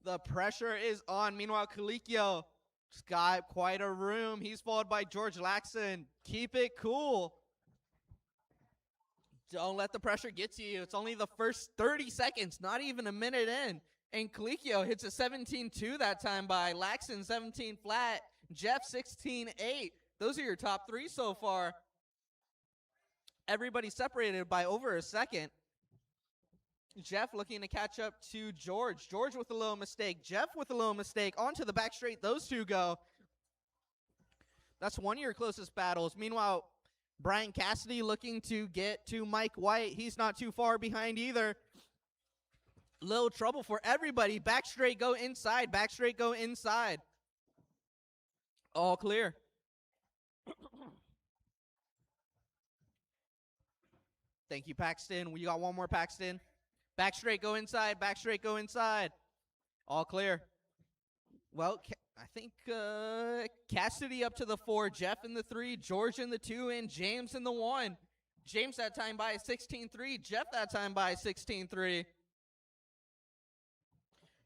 The pressure is on. Meanwhile, Colicchio's got quite a room. He's followed by George Laxon. Keep it cool. Don't let the pressure get to you. It's only the first 30 seconds, not even a minute in. And Colicchio hits a 17.2 that time by Laxon 17 flat. Jeff 16.8. Those are your top 3 so far. Everybody separated by over a second. Jeff looking to catch up to George. George with a little mistake. Jeff with a little mistake. Onto the back straight. Those 2 go. That's one of your closest battles. Meanwhile, Brian Cassidy looking to get to Mike White. He's not too far behind either. Little trouble for everybody. Back straight, go inside. Back straight, go inside. All clear. Thank you, Paxton. We got one more, Paxton. Back straight, go inside. Back straight, go inside. All clear. Well, I think Cassidy up to the 4, Jeff in the 3, George in the 2, and James in the 1. James that time by 16.3, Jeff that time by 16.3.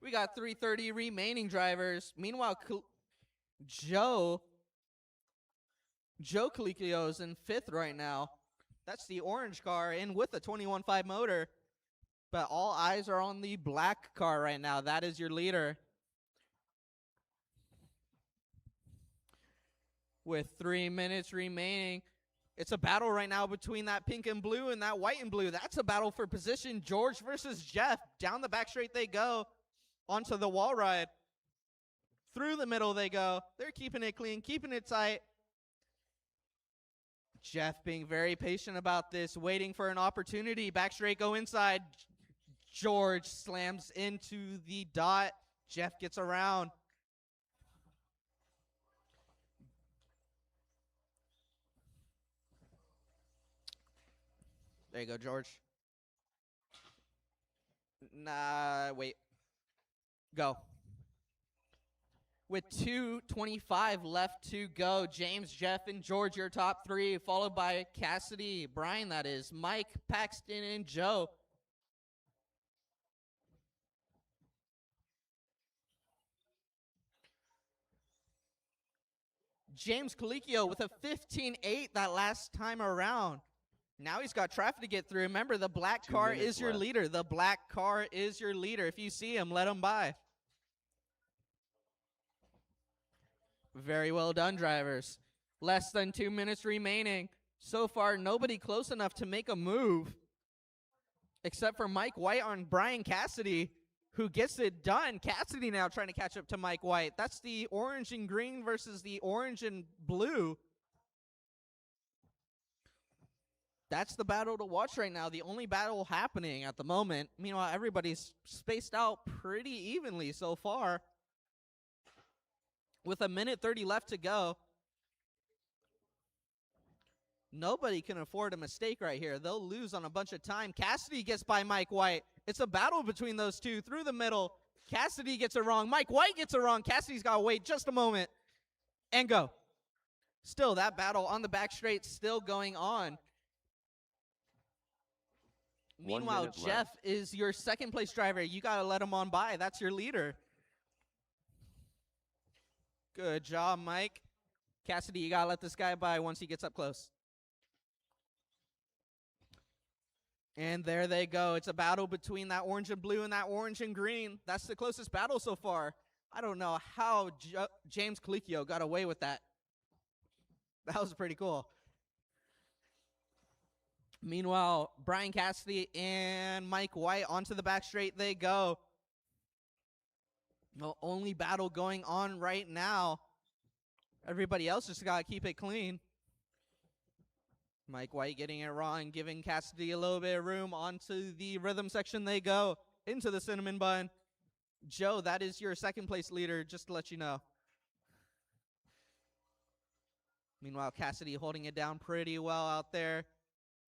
We got 330 remaining drivers. Meanwhile, Joe Colicchio is in 5th right now. That's the orange car in with a 21.5 motor. But all eyes are on the black car right now. That is your leader. With 3 minutes remaining, it's a battle right now between that pink and blue and that white and blue. That's a battle for position. George versus Jeff. Down the back straight they go. Onto the wall ride. Through the middle they go. They're keeping it clean, keeping it tight. Jeff being very patient about this, waiting for an opportunity. Back straight, go inside. George slams into the dot. Jeff gets around. There you go, George. Nah, wait. Go. With 2:25 left to go, James, Jeff, and George, your top 3, followed by Cassidy, Brian, that is, Mike, Paxton, and Joe. James Colicchio with a 15.8 that last time around. Now he's got traffic to get through. Remember, the black car is your leader. The black car is your leader. If you see him, let him by. Very well done, drivers. Less than 2 minutes remaining. So far, nobody close enough to make a move, except for Mike White on Brian Cassidy, who gets it done. Cassidy now trying to catch up to Mike White. That's the orange and green versus the orange and blue. That's the battle to watch right now, the only battle happening at the moment. Meanwhile, everybody's spaced out pretty evenly so far. With 1:30 left to go, nobody can afford a mistake right here. They'll lose on a bunch of time. Cassidy gets by Mike White. It's a battle between those two through the middle. Cassidy gets it wrong. Mike White gets it wrong. Cassidy's got to wait just a moment and go. Still, that battle on the back straight still going on. Meanwhile, Jeff is your second place driver. You got to let him on by. That's your leader. Good job, Mike. Cassidy, you got to let this guy by once he gets up close. And there they go. It's a battle between that orange and blue and that orange and green. That's the closest battle so far. I don't know how James Colicchio got away with that. That was pretty cool. Meanwhile, Brian Cassidy and Mike White onto the back straight they go. The only battle going on right now. Everybody else just got to keep it clean. Mike White getting it wrong, giving Cassidy a little bit of room. Onto the rhythm section they go. Into the cinnamon bun. Joe, that is your second place leader, just to let you know. Meanwhile, Cassidy holding it down pretty well out there.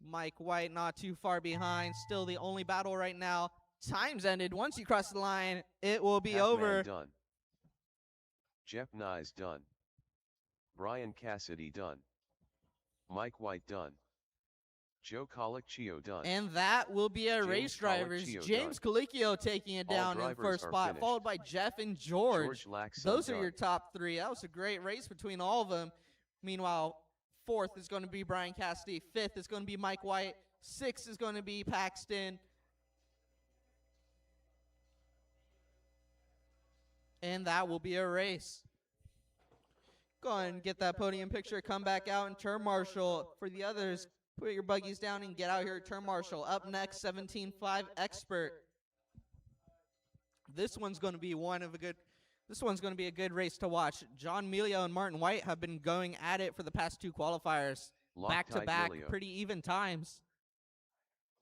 Mike White not too far behind. Still the only battle right now. Time's ended. Once you cross the line, it will be over. Done. Jeff Nye done. Brian Cassidy done. Mike White done. Joe Colicchio done. And that will be a race, drivers. James Colicchio taking it down in first spot, followed by Jeff and George. Those are your top 3. That was a great race between all of them. Meanwhile, 4th is going to be Brian Cassidy. 5th is going to be Mike White. 6th is going to be Paxton. And that will be a race. Go ahead and get that podium picture. Come back out and turn marshal. For the others, put your buggies down and get out here. Turn marshal. Up next, 17.5 Expert. This one's going to be a good race to watch. John Melio and Martin White have been going at it for the past 2 qualifiers. Back to back, pretty even times.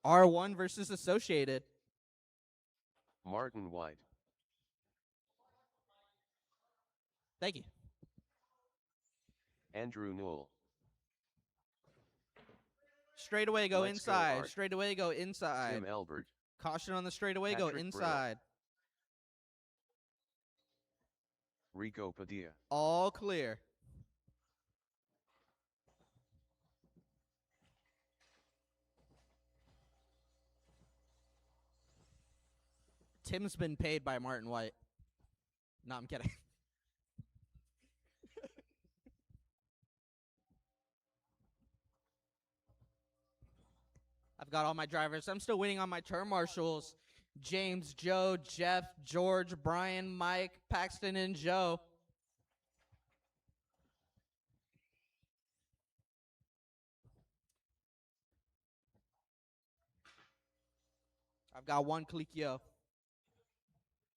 R1 versus Associated. Martin White. Thank you. Andrew Newell. Straightaway go inside. Straightaway go inside. Tim Elbert. Caution on the straightaway, go inside. Rico Padilla. All clear. Tim's been paid by Martin White. No, I'm kidding. I've got all my drivers. I'm still waiting on my turn marshals. James, Joe, Jeff, George, Brian, Mike, Paxton, and Joe. I've got one Colicchio.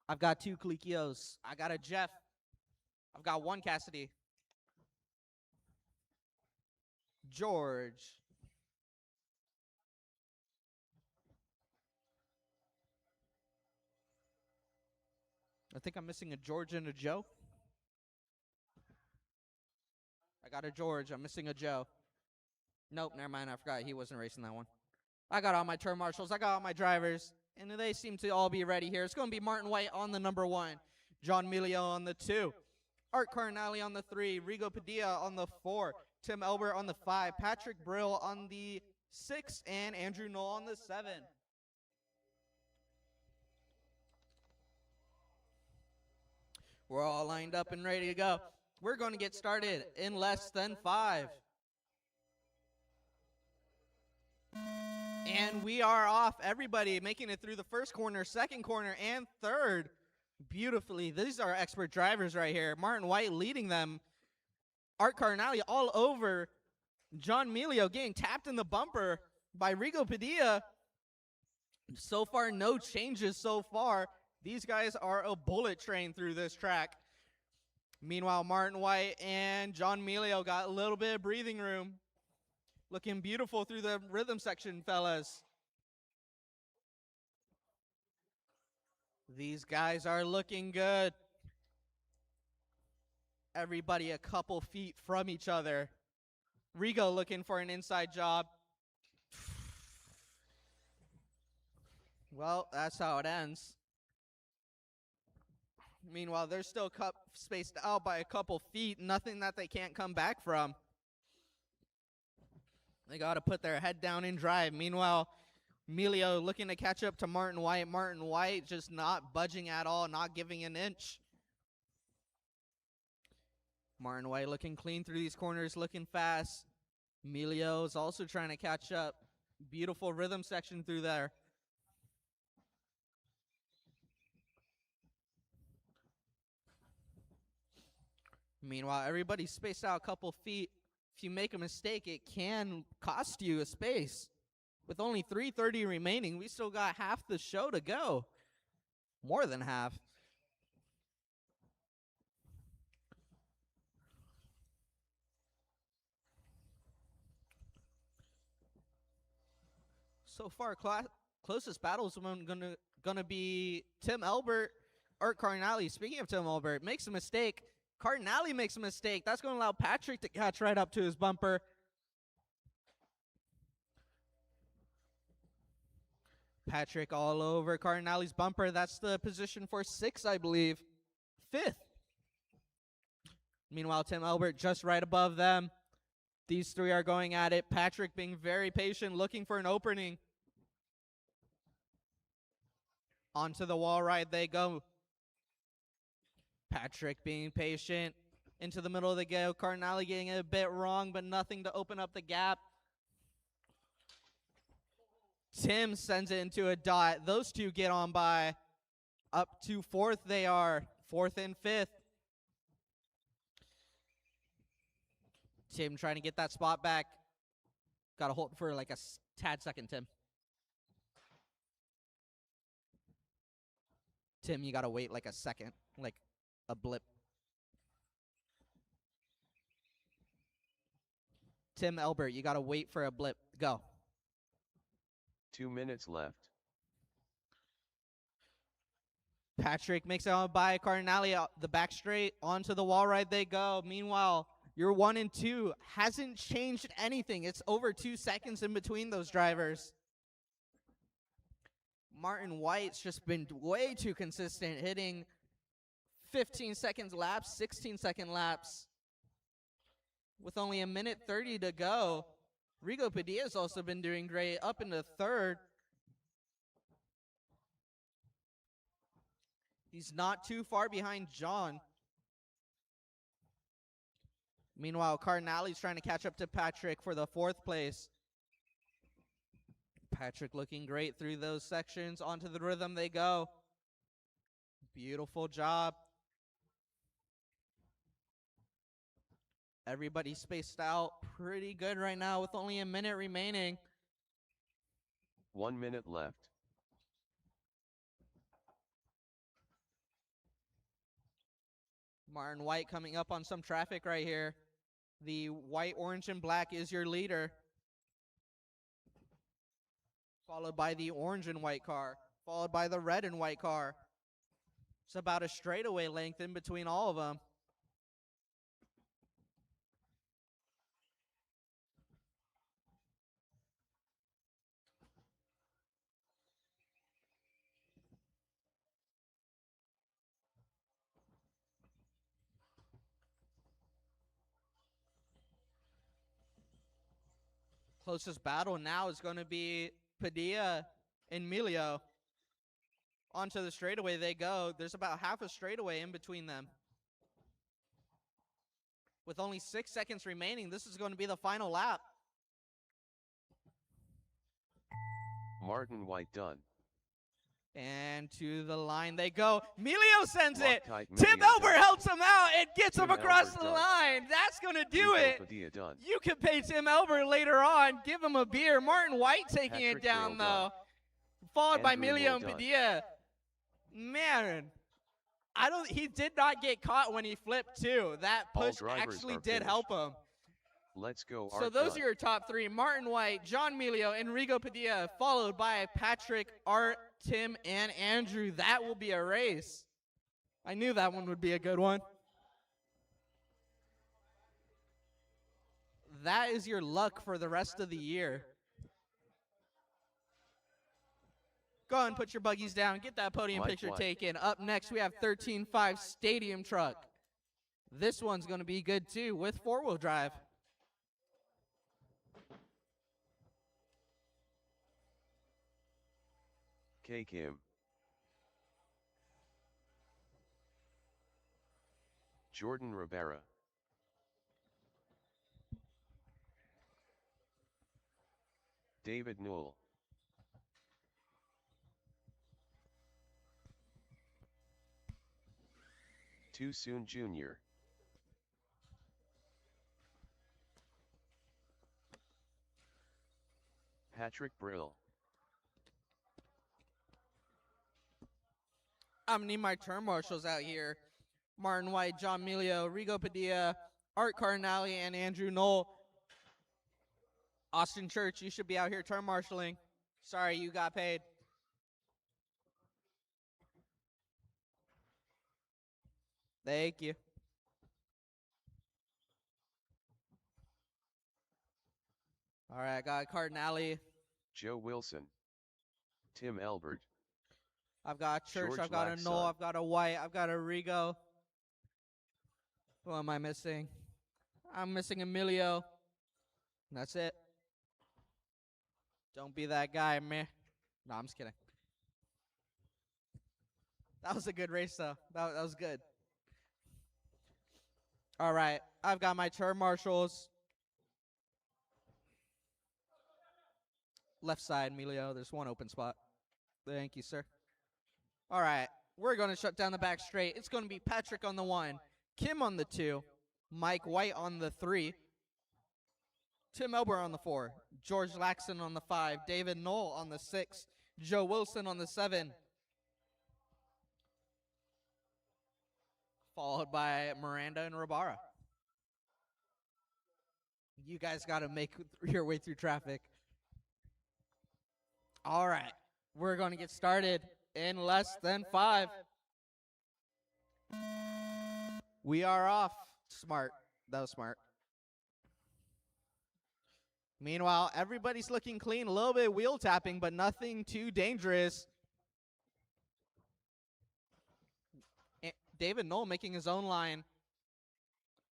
I've got two Colicchios. I got a Jeff. I've got one Cassidy. George. I think I'm missing a George and a Joe. I got a George. I'm missing a Joe. Nope, never mind. I forgot he wasn't racing that one. I got all my turn marshals. I got all my drivers. And they seem to all be ready here. It's going to be Martin White on the number 1. John Milio on the 2. Art Carnali on the 3. Rigo Padilla on the 4. Tim Elbert on the 5. Patrick Brill on the 6. And Andrew Knoll on the 7. We're all lined up and ready to go. We're going to get started in less than 5. And we are off. Everybody making it through the first corner, second corner, and third beautifully. These are expert drivers right here. Martin White leading them. Art Carnali all over. John Milio getting tapped in the bumper by Rigo Padilla. So far, no changes so far. These guys are a bullet train through this track. Meanwhile, Martin White and John Milio got a little bit of breathing room. Looking beautiful through the rhythm section, fellas. These guys are looking good. Everybody a couple feet from each other. Rigo looking for an inside job. Well, that's how it ends. Meanwhile, they're still spaced out by a couple feet. Nothing that they can't come back from. They got to put their head down and drive. Meanwhile, Milio looking to catch up to Martin White. Martin White just not budging at all, not giving an inch. Martin White looking clean through these corners, looking fast. Milio is also trying to catch up. Beautiful rhythm section through there. Meanwhile, everybody's spaced out a couple feet. If you make a mistake, it can cost you a space. With only 3:30 remaining, we still got half the show to go. More than half. So far, closest battles are gonna be Tim Elbert, Art Carnali. Speaking of Tim Elbert, makes a mistake. Carnali makes a mistake. That's going to allow Patrick to catch right up to his bumper. Patrick all over Carnali's bumper. That's the position for 6, I believe. 5th. Meanwhile, Tim Elbert just right above them. These 3 are going at it. Patrick being very patient, looking for an opening. Onto the wall ride they go. Patrick being patient. Into the middle of the go. Carnali getting it a bit wrong, but nothing to open up the gap. Tim sends it into a dot. Those 2 get on by. Up to 4th they are. 4th and 5th. Tim trying to get that spot back. Got to hold for like a tad second, Tim. Tim, you got to wait like a second. Like a blip. Tim Elbert, you got to wait for a blip. Go. 2 minutes left. Patrick makes it on by Carnali. The back straight onto the wall ride they go. Meanwhile, your 1 and 2 hasn't changed anything. It's over 2 seconds in between those drivers. Martin White's just been way too consistent, hitting 15 seconds laps, 16-second laps. With only 1:30 to go. Rigo Padilla's also been doing great up into 3rd. He's not too far behind John. Meanwhile, Cardinale's trying to catch up to Patrick for the 4th place. Patrick looking great through those sections. Onto the rhythm they go. Beautiful job. Everybody spaced out pretty good right now with only a minute remaining. 1 minute left. Martin White coming up on some traffic right here. The white, orange, and black is your leader. Followed by the orange and white car. Followed by the red and white car. It's about a straightaway length in between all of them. Closest battle now is going to be Padilla and Emilio. Onto the straightaway they go. There's about half a straightaway in between them. With only 6 seconds remaining, this is going to be the final lap. Martin White done. And to the line they go. Emilio sends it. Tim Elber helps him out and gets him across the done. line. That's going to do Rigo it. Padilla done. You can pay Tim Elber later on. Give him a beer. Martin White taking Patrick it down, Brill though. done. Followed by Andrew Emilio Moore and done. Padilla. Man, he did not get caught when he flipped, too. That All push drivers actually are did finished. help him. Let's go. So Art those done. are your top 3. Martin White, John Emilio, Enrico Padilla, followed by Patrick, Art, Tim, and Andrew. That will be a race. I knew that one would be a good one. That is your luck for the rest of the year. Go ahead and put your buggies down. Get that podium Mike picture White. taken. Up next, we have 13.5 Stadium Truck. This one's going to be good, too, with 4-wheel drive. K. Kim. Jordan Rivera. David Newell. Too Soon Jr. Patrick Brill. I'm going to need my turn marshals out here. Martin White, John Emilio, Rigo Padilla, Art Cardinale, and Andrew Knoll. Austin Church, you should be out here turn marshaling. Sorry, you got paid. Thank you. All right, I got Cardinale. Joe Wilson. Tim Elbert. I've got Church. George I've got a Knoll. Laxon. I've got a White. I've got a Rigo. Who am I missing? I'm missing Emilio. That's it. Don't be that guy, man. No, I'm just kidding. That was a good race, though. That was good. All right. I've got my turn marshals. Left side, Emilio. There's one open spot. Thank you, sir. All right. We're going to shut down the back straight. It's going to be Patrick on the 1, Kim on the 2, Mike White on the 3, Tim Elber on the 4, George Laxon on the 5, David Knoll on the 6, Joe Wilson on the 7, followed by Miranda and Rabara. You guys got to make your way through traffic. All right. We're going to get started in less than 5. We are off. Smart. That was smart. Meanwhile, everybody's looking clean. A little bit of wheel tapping, but nothing too dangerous. David Knoll making his own line.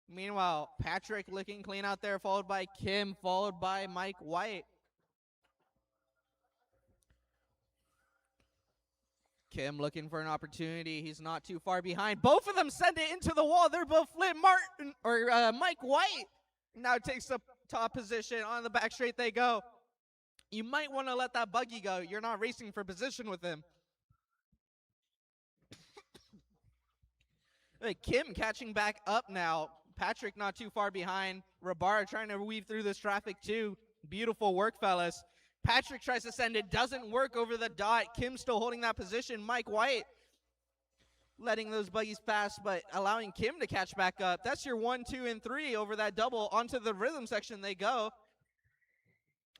Meanwhile, Patrick looking clean out there, followed by Kim, followed by Mike White. Kim looking for an opportunity. He's not too far behind. Both of them send it into the wall. They're both lit. Mike White now takes the top position. On the back straight they go. You might want to let that buggy go. You're not racing for position with him. Kim catching back up now. Patrick not too far behind. Rabara trying to weave through this traffic too. Beautiful work, fellas. Patrick tries to send it. Doesn't work over the dot. Kim still holding that position. Mike White letting those buggies pass, but allowing Kim to catch back up. That's your 1, 2, and 3 over that double. Onto the rhythm section they go.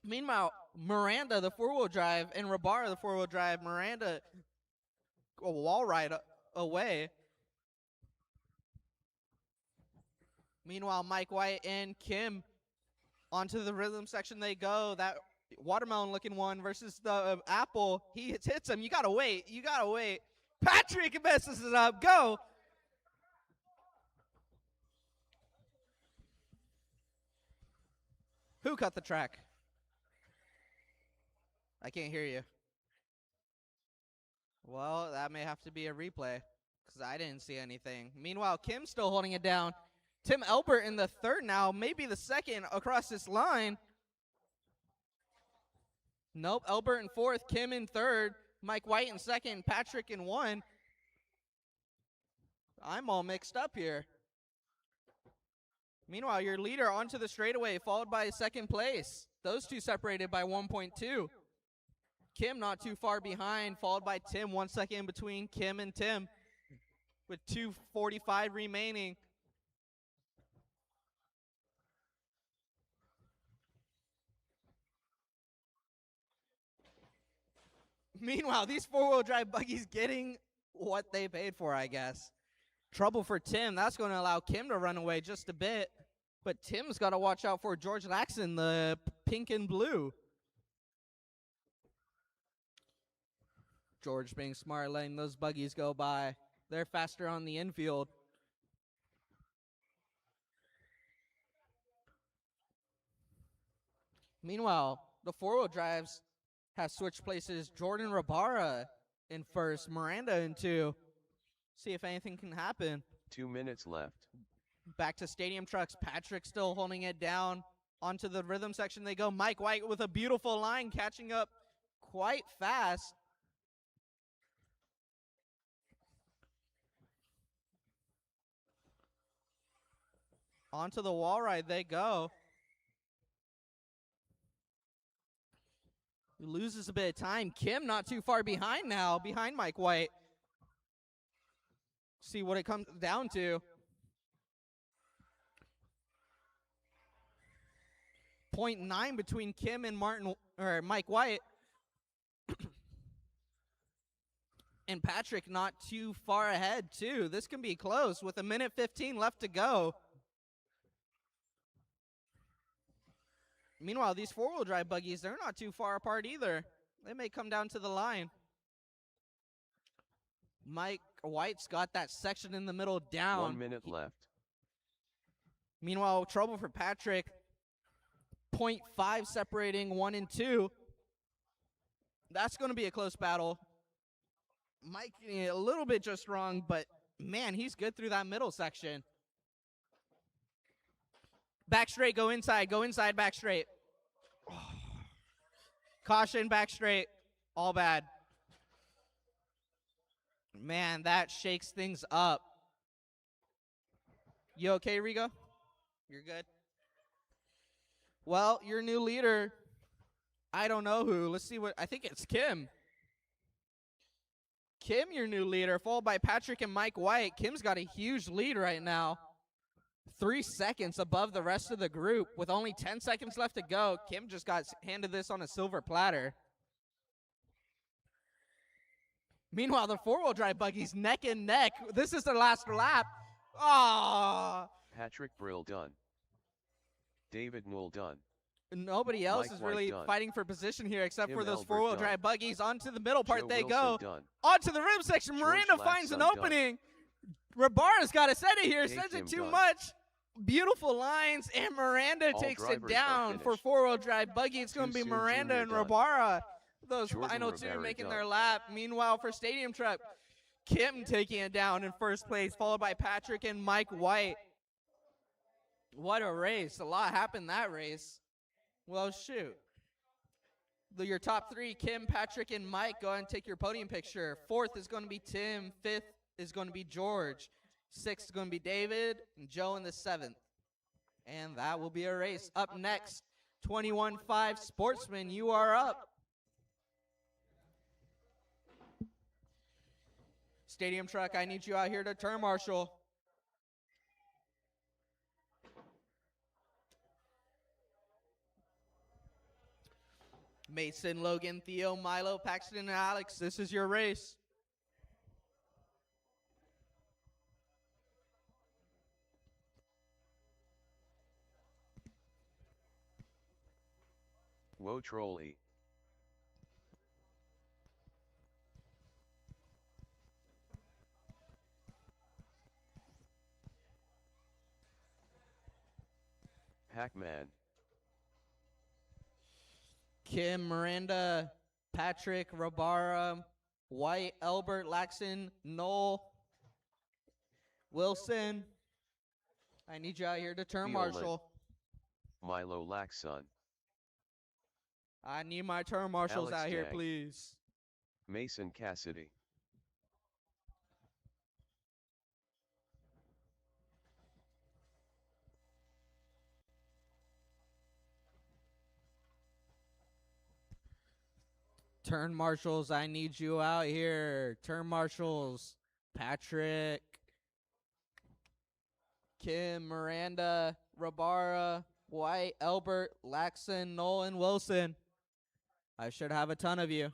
Meanwhile, Miranda, the four-wheel drive, and Rabara, the four-wheel drive. Miranda, a wall ride away. Meanwhile, Mike White and Kim onto the rhythm section they go. That watermelon-looking one versus the apple. He hits him. You got to wait. You got to wait. Patrick messes it up. Go. Who cut the track? I can't hear you. Well, that may have to be a replay because I didn't see anything. Meanwhile, Kim's still holding it down. Tim Elbert in the third now, maybe the second across this line. Nope, Elbert in fourth, Kim in third, Mike White in second, Patrick in one. I'm all mixed up here. Meanwhile, your leader onto the straightaway, followed by second place. Those two separated by 1.2. Kim not too far behind, followed by Tim, 1 second in between Kim and Tim, with 2:45 remaining. Meanwhile, these four-wheel drive buggies getting what they paid for, I guess. Trouble for Tim. That's going to allow Kim to run away just a bit. But Tim's got to watch out for George Laxon, the pink and blue. George being smart, letting those buggies go by. They're faster on the infield. Meanwhile, the four-wheel drives have switched places. Jordan Rabara in first, Miranda in two. See if anything can happen. 2 minutes left. Back to Stadium Trucks. Patrick still holding it down. Onto the rhythm section they go. Mike White with a beautiful line, catching up quite fast. Onto the wall ride they go. Loses a bit of time. Kim not too far behind now, behind Mike White. See what it comes down to. 0.9 between Kim and Mike White. And Patrick not too far ahead too. This can be close with 1:15 left to go. Meanwhile, these four-wheel drive buggies, they're not too far apart either. They may come down to the line. Mike White's got that section in the middle down. 1 minute left. Meanwhile, trouble for Patrick. 0.5 separating 1 and 2. That's going to be a close battle. Mike getting it a little bit just wrong, but man, he's good through that middle section. Back straight, go inside, back straight. Oh. Caution, back straight, all bad. Man, that shakes things up. You okay, Rigo? You're good? Well, your new leader, I don't know who. Let's see what, I think it's Kim. Kim, your new leader, followed by Patrick and Mike White. Kim's got a huge lead right now. 3 seconds above the rest of the group with only 10 seconds left to go. Kim just got handed this on a silver platter. Meanwhile, the four-wheel drive buggies neck and neck. This is their last lap. Ah! Patrick Brill done. David Knoll done. Nobody else Mike is White really done. fighting for position here except Tim for those Albert four-wheel done. drive buggies. Onto the middle part Joe they Wilson go. done. Onto the rim section. George Miranda finds an Laxon opening. Rabara's got to set it here. Jake Sends it Jim too done. much. Beautiful lines, and Miranda All takes it drivers are down for finished. four-wheel drive buggy. It's going to Too be soon, Miranda Junior and done. Rabara. Those Jordan final two Rivera making done. their lap. Meanwhile, for Stadium Truck, Kim taking it down in first place, followed by Patrick and Mike White. What a race. A lot happened that race. Well, shoot. Your top three, Kim, Patrick, and Mike, go ahead and take your podium picture. Fourth is going to be Tim. Fifth is going to be George. Sixth is going to be David, and Joe in the seventh. And that will be a race. Up next, 21-5 Sportsman, you are up. Stadium Truck, I need you out here to turn marshal. Mason, Logan, Theo, Milo, Paxton, and Alex, this is your race. Whoa trolley. Pac-Man. Kim, Miranda, Patrick, Rabara, White, Albert, Laxon, Noel, Wilson. I need you out here to turn Thielen. marshal. Milo Laxon. I need my turn marshals Alex out here, Dag. please. Mason Cassidy. Turn marshals, I need you out here. Turn marshals, Patrick, Kim, Miranda, Rabara, White, Albert, Laxon, Nolan, Wilson. I should have a ton of you.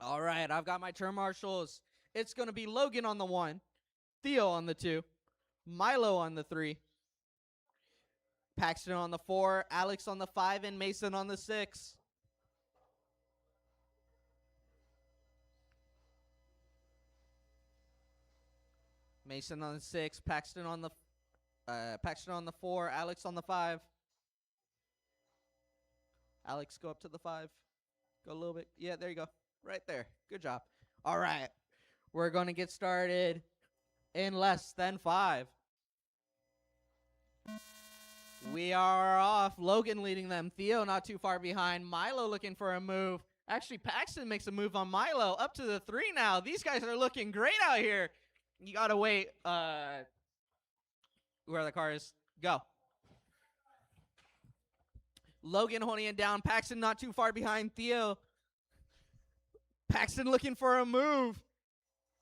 All right, I've got my turn marshals. It's going to be Logan on the 1, Theo on the 2, Milo on the 3, Paxton on the 4, Alex on the 5, and Mason on the 6. Mason on the 6, Paxton on the 4, Alex on the 5. Alex, go up to the 5. Go a little bit. Yeah, there you go. Right there. Good job. All right. We're going to get started in less than 5. We are off. Logan leading them. Theo not too far behind. Milo looking for a move. Actually, Paxton makes a move on Milo. Up to the 3 now. These guys are looking great out here. You got to wait. Where the car is. Go. Logan holding it down. Paxton not too far behind Theo. Paxton looking for a move.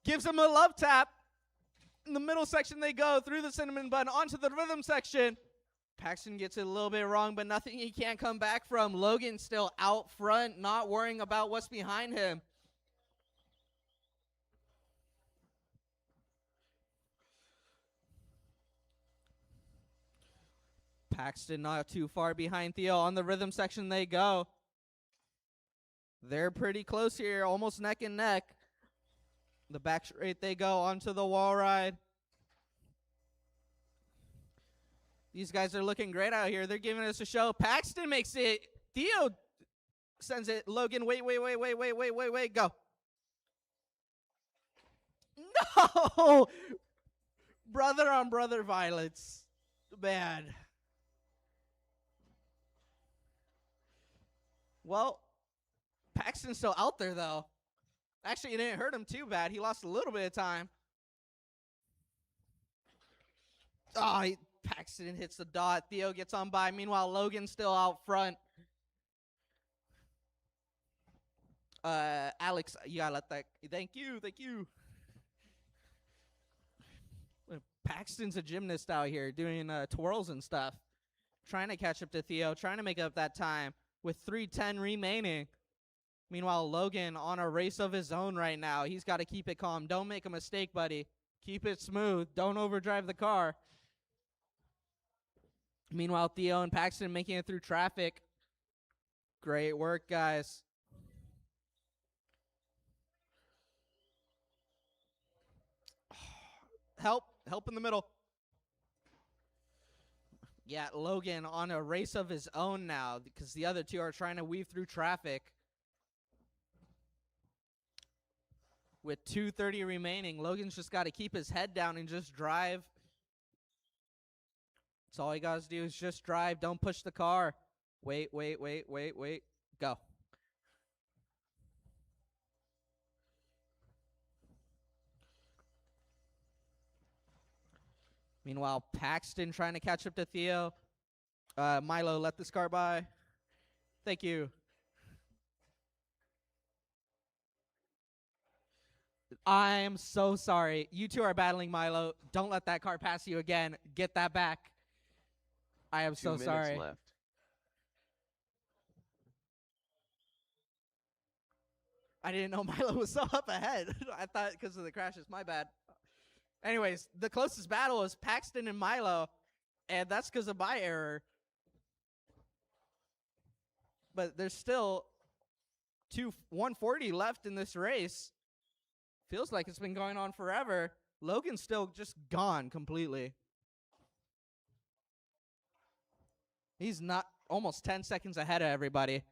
Gives him a love tap. In the middle section they go. Through the cinnamon bun. Onto the rhythm section. Paxton gets it a little bit wrong, but nothing he can't come back from. Logan still out front, not worrying about what's behind him. Paxton not too far behind Theo. On the rhythm section they go. They're pretty close here, almost neck and neck. The back straight they go onto the wall ride. These guys are looking great out here. They're giving us a show. Paxton makes it. Theo sends it. Logan, wait, go. No! Brother on brother violence. Bad. Well, Paxton's still out there, though. Actually, it didn't hurt him too bad. He lost a little bit of time. Oh, Paxton hits the dot. Theo gets on by. Meanwhile, Logan's still out front. Alex, you gotta let that. Thank you. Paxton's a gymnast out here doing twirls and stuff. Trying to catch up to Theo. Trying to make up that time with 3:10 remaining. Meanwhile, Logan on a race of his own right now. He's got to keep it calm. Don't make a mistake, buddy. Keep it smooth. Don't overdrive the car. Meanwhile, Theo and Paxton making it through traffic. Great work, guys. Help in the middle. Yeah, Logan on a race of his own now because the other two are trying to weave through traffic. With 2:30 remaining, Logan's just got to keep his head down and just drive. That's all he got to do is just drive. Don't push the car. Wait. Go. Meanwhile, Paxton trying to catch up to Theo. Milo, let this car by. Thank you. I'm so sorry. You two are battling, Milo. Don't let that car pass you again. Get that back. I am 2 so minutes sorry. left. I didn't know Milo was so up ahead. I thought because of the crashes. My bad. Anyways, the closest battle is Paxton and Milo, and that's because of my error. But there's still 140 left in this race. Feels like it's been going on forever. Logan's still just gone completely. He's not almost 10 seconds ahead of everybody.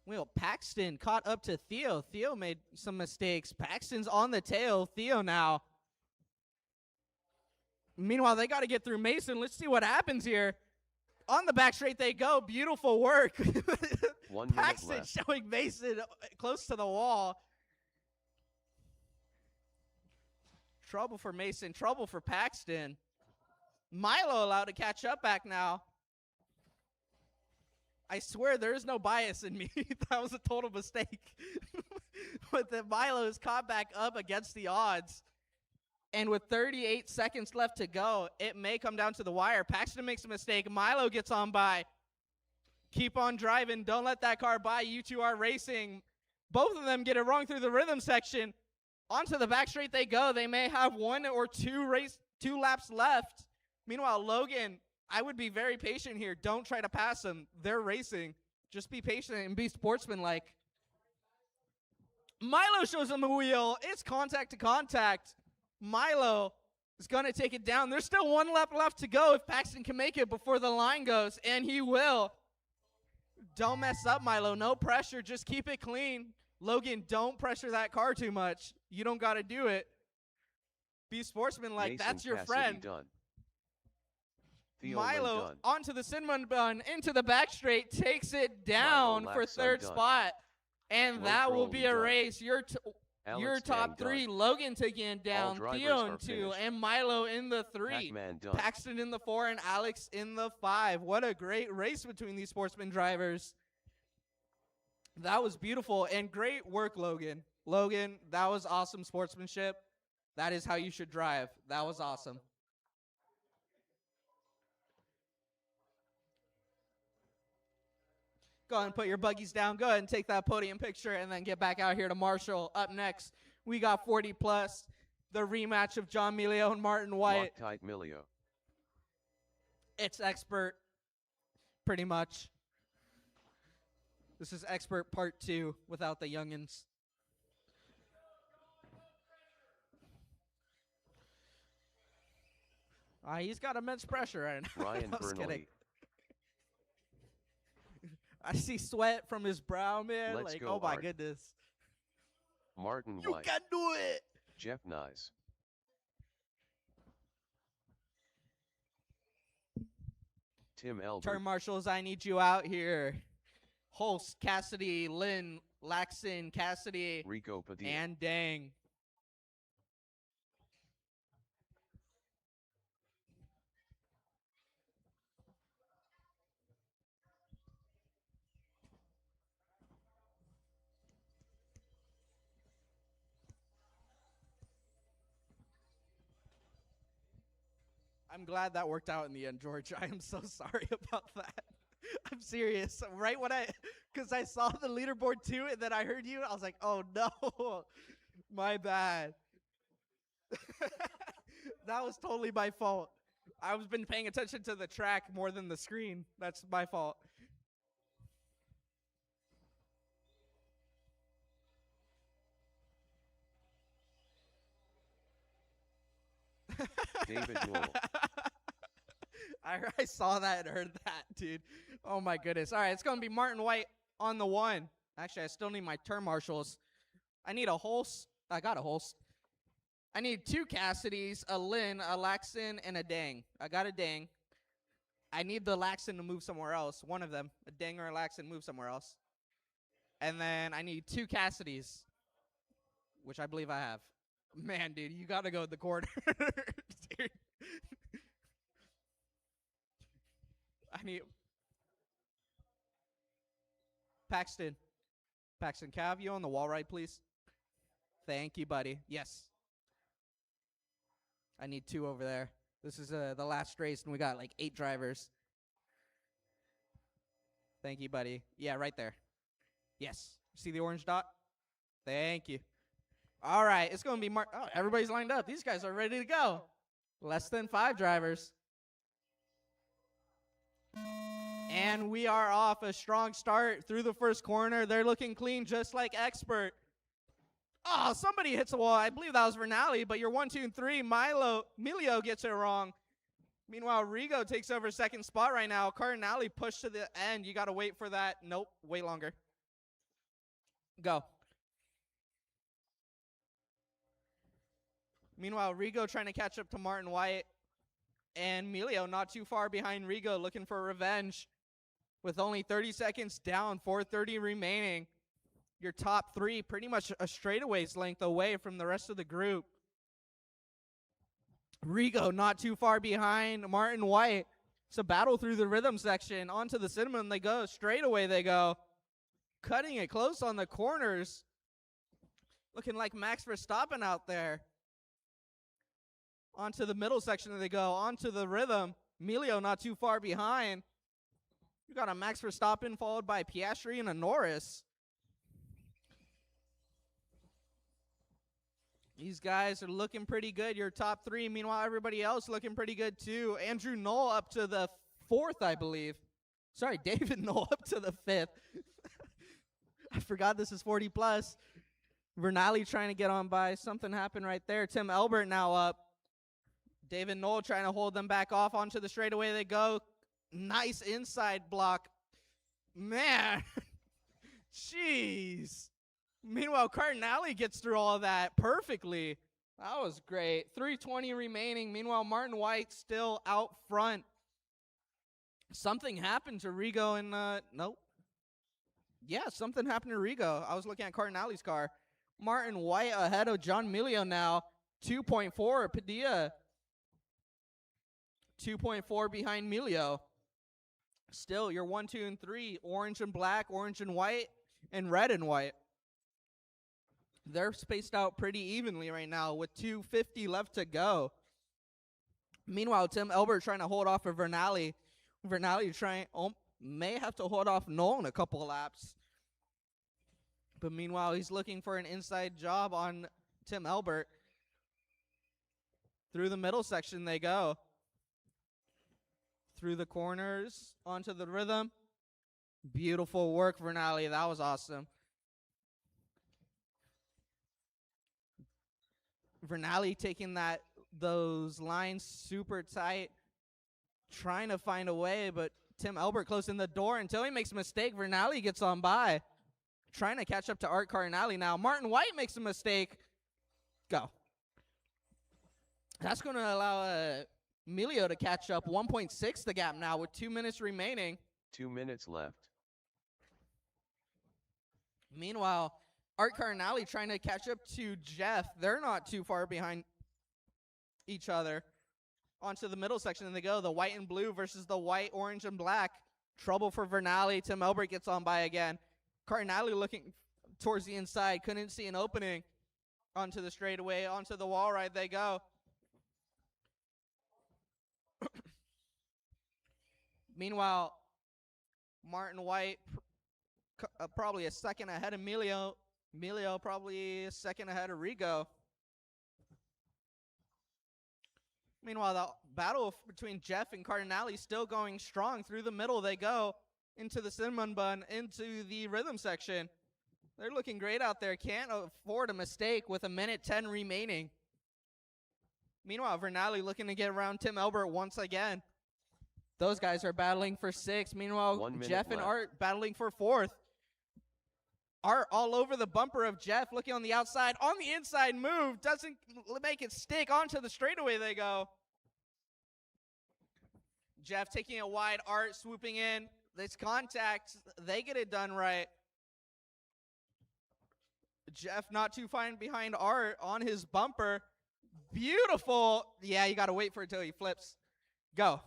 Well, Paxton caught up to Theo. Theo made some mistakes. Paxton's on the tail. Theo now. Meanwhile, they got to get through Mason. Let's see what happens here. On the back straight they go. Beautiful work. 1 minute Paxton left. showing Mason close to the wall. Trouble for Mason. Trouble for Paxton. Milo allowed to catch up back now. I swear there is no bias in me. That was a total mistake. But the Milo is caught back up against the odds. And with 38 seconds left to go, it may come down to the wire. Paxton makes a mistake. Milo gets on by. Keep on driving. Don't let that car by. You two are racing. Both of them get it wrong through the rhythm section. Onto the back straight they go. They may have 1 or 2 laps left. Meanwhile, Logan, I would be very patient here. Don't try to pass them. They're racing. Just be patient and be sportsmanlike. Milo shows him a wheel. It's contact to contact. Milo is going to take it down. There's still 1 lap left to go if Paxton can make it before the line goes, and he will. Don't mess up, Milo. No pressure. Just keep it clean. Logan, don't pressure that car too much. You don't got to do it. Be sportsmanlike. Mason That's your Cassidy friend. done. Theo Milo done. onto the cinnamon bun, into the back straight, takes it down Milo for laps 3rd undone. spot. And Low that will Crowley be a done. race. Your Alex top Dang 3, done. Logan taking down, drivers Theo are in 2, finished. and Milo in the 3. Pac-Man done. Paxton in the 4, and Alex in the 5. What a great race between these sportsman drivers. That was beautiful, and great work, Logan. Logan, that was awesome sportsmanship. That is how you should drive. That was awesome. Go ahead and put your buggies down. Go ahead and take that podium picture and then get back out here to Marshall. Up next, we got 40 plus, the rematch of John Milio and Martin White. Loctite Milio. It's expert, pretty much. This is expert part 2 without the youngins. He's got immense pressure right now. Ryan I was kidding. Bernally. I see sweat from his brow, man. Let's like, go, oh my Art. goodness. Martin You White. can do it. Jeff Nyes. Tim Elbert. Turn marshals, I need you out here. Holst, Cassidy, Lynn, Laxon, Cassidy, Rico Padilla. and Dang. I'm glad that worked out in the end, George. I am so sorry about that. I'm serious. Right when because I saw the leaderboard too, and then I heard you, I was like, oh no, my bad. That was totally my fault. I was been paying attention to the track more than the screen. That's my fault. David Knoll. I saw that and heard that, dude. Oh my goodness. All right, it's gonna be Martin White on the 1. Actually, I still need my turn marshals. I need a Holst. I got a Holst. I need 2 Cassidys, a Lynn, a Laxton, and a Dang. I got a Dang. I need the Laxton to move somewhere else. One of them, a Dang or a Laxton, move somewhere else. And then I need 2 Cassidys, which I believe I have. Man, dude, you gotta go with the corner. Dude. I need Paxton. Paxton, can I have you on the wall right, please? Thank you, buddy. Yes. I need 2 over there. This is the last race, and we got like 8 drivers. Thank you, buddy. Yeah, right there. Yes. See the orange dot? Thank you. All right, it's going to be oh, everybody's lined up. These guys are ready to go. Less than 5 drivers. And we are off. A strong start through the first corner. They're looking clean, just like Expert. Oh, somebody hits the wall. I believe that was Vernali, but you're 1, 2, and 3. Emilio gets it wrong. Meanwhile, Rigo takes over second spot right now. Cardinale pushed to the end. You got to wait for that. Nope, wait longer. Go. Meanwhile, Rigo trying to catch up to Martin White. And Emilio not too far behind Rigo, looking for revenge. With only 30 seconds down, 4:30 remaining. Your top 3 pretty much a straightaways length away from the rest of the group. Rigo not too far behind Martin White. It's a battle through the rhythm section. Onto the cinnamon they go. Straightaway they go. Cutting it close on the corners. Looking like Max Verstappen out there. Onto the middle section they go. Onto the rhythm. Emilio not too far behind. You got a Max Verstappen followed by Piastri and a Norris. These guys are looking pretty good. Your top 3. Meanwhile, everybody else looking pretty good too. Andrew Knoll up to the 4th, I believe. Sorry, David Knoll up to the 5th. I forgot this is 40 plus. Vernali trying to get on by. Something happened right there. Tim Elbert now up. David Knoll trying to hold them back off. Onto the straightaway they go. Nice inside block. Man. Jeez. Meanwhile, Cardinale gets through all of that perfectly. That was great. 3:20 remaining. Meanwhile, Martin White still out front. Something happened to Rigo and, nope. Yeah, something happened to Rigo. I was looking at Cardinale's car. Martin White ahead of John Emilio now. 2.4, Padilla. 2.4 behind Emilio. Still, you're 1, 2, and 3. Orange and black, orange and white, and red and white. They're spaced out pretty evenly right now with 2:50 left to go. Meanwhile, Tim Elbert trying to hold off of Vernali. Vernali may have to hold off Nolan a couple of laps. But meanwhile, he's looking for an inside job on Tim Elbert. Through the middle section they go. Through the corners, onto the rhythm. Beautiful work, Vernali. That was awesome. Vernali taking those lines super tight, trying to find a way, but Tim Elbert closing the door until he makes a mistake. Vernali gets on by, trying to catch up to Art Cardinale now. Martin White makes a mistake. Go. That's going to allow Emilio to catch up. 1.6 the gap now with 2 minutes remaining. 2 minutes left. Meanwhile, Art Cardinale trying to catch up to Jeff. They're not too far behind each other. Onto the middle section they go. The white and blue versus the white, orange, and black. Trouble for Vernali. Tim Elbert gets on by again. Cardinale looking towards the inside. Couldn't see an opening. Onto the straightaway. Onto the wall ride they go. Meanwhile, Martin White probably a second ahead of Emilio. Emilio probably a second ahead of Rigo. Meanwhile, the battle between Jeff and Cardinale still going strong. Through the middle they go. Into the cinnamon bun, into the rhythm section. They're looking great out there. Can't afford a mistake with 1:10 remaining. Meanwhile, Vernali looking to get around Tim Elbert once again. Those guys are battling for 6th. Meanwhile, 1 minute Jeff and left. Art battling for 4th. Art all over the bumper of Jeff, looking on the outside. On the inside move, doesn't make it stick. Onto the straightaway they go. Jeff taking it wide, Art swooping in. This contact, they get it done right. Jeff not too far behind Art on his bumper. Beautiful. Yeah, you got to wait for it till he flips. Go.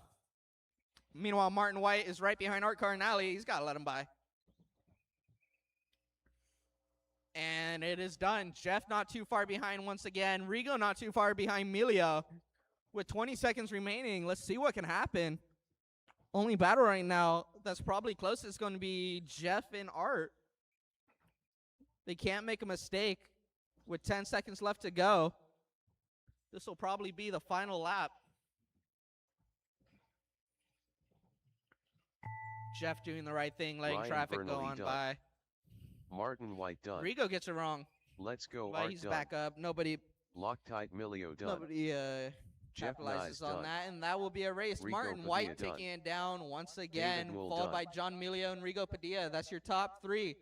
Meanwhile, Martin White is right behind Art Cardinale. He's got to let him by. And it is done. Jeff not too far behind once again. Rigo not too far behind Milio. With 20 seconds remaining, let's see what can happen. Only battle right now that's probably closest is going to be Jeff and Art. They can't make a mistake with 10 seconds left to go. This will probably be the final lap. Jeff doing the right thing, letting Ryan traffic go Bernally on done. by. Martin White done. Rigo gets it wrong, Let's go but Art he's done. back up. Nobody Loctite Milio done. Jeff capitalizes Nyes on done. that, and that will be a race. Rigo Martin Padilla White done. taking it down once again, Wool followed done. by John Milio and Rigo Padilla. That's your top 3.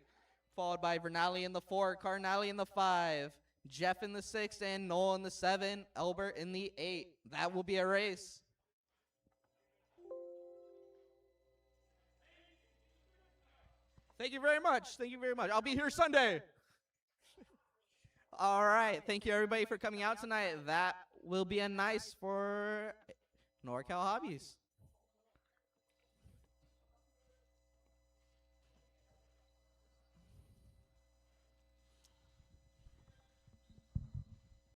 Followed by Vernali in the 4, Cardinale in the 5, Jeff in the 6, and Noel in the 7, Elbert in the 8. That will be a race. Thank you very much. Thank you very much. I'll be here Sunday. All right. Thank you, everybody, for coming out tonight. That will be a nice for NorCal Hobbies.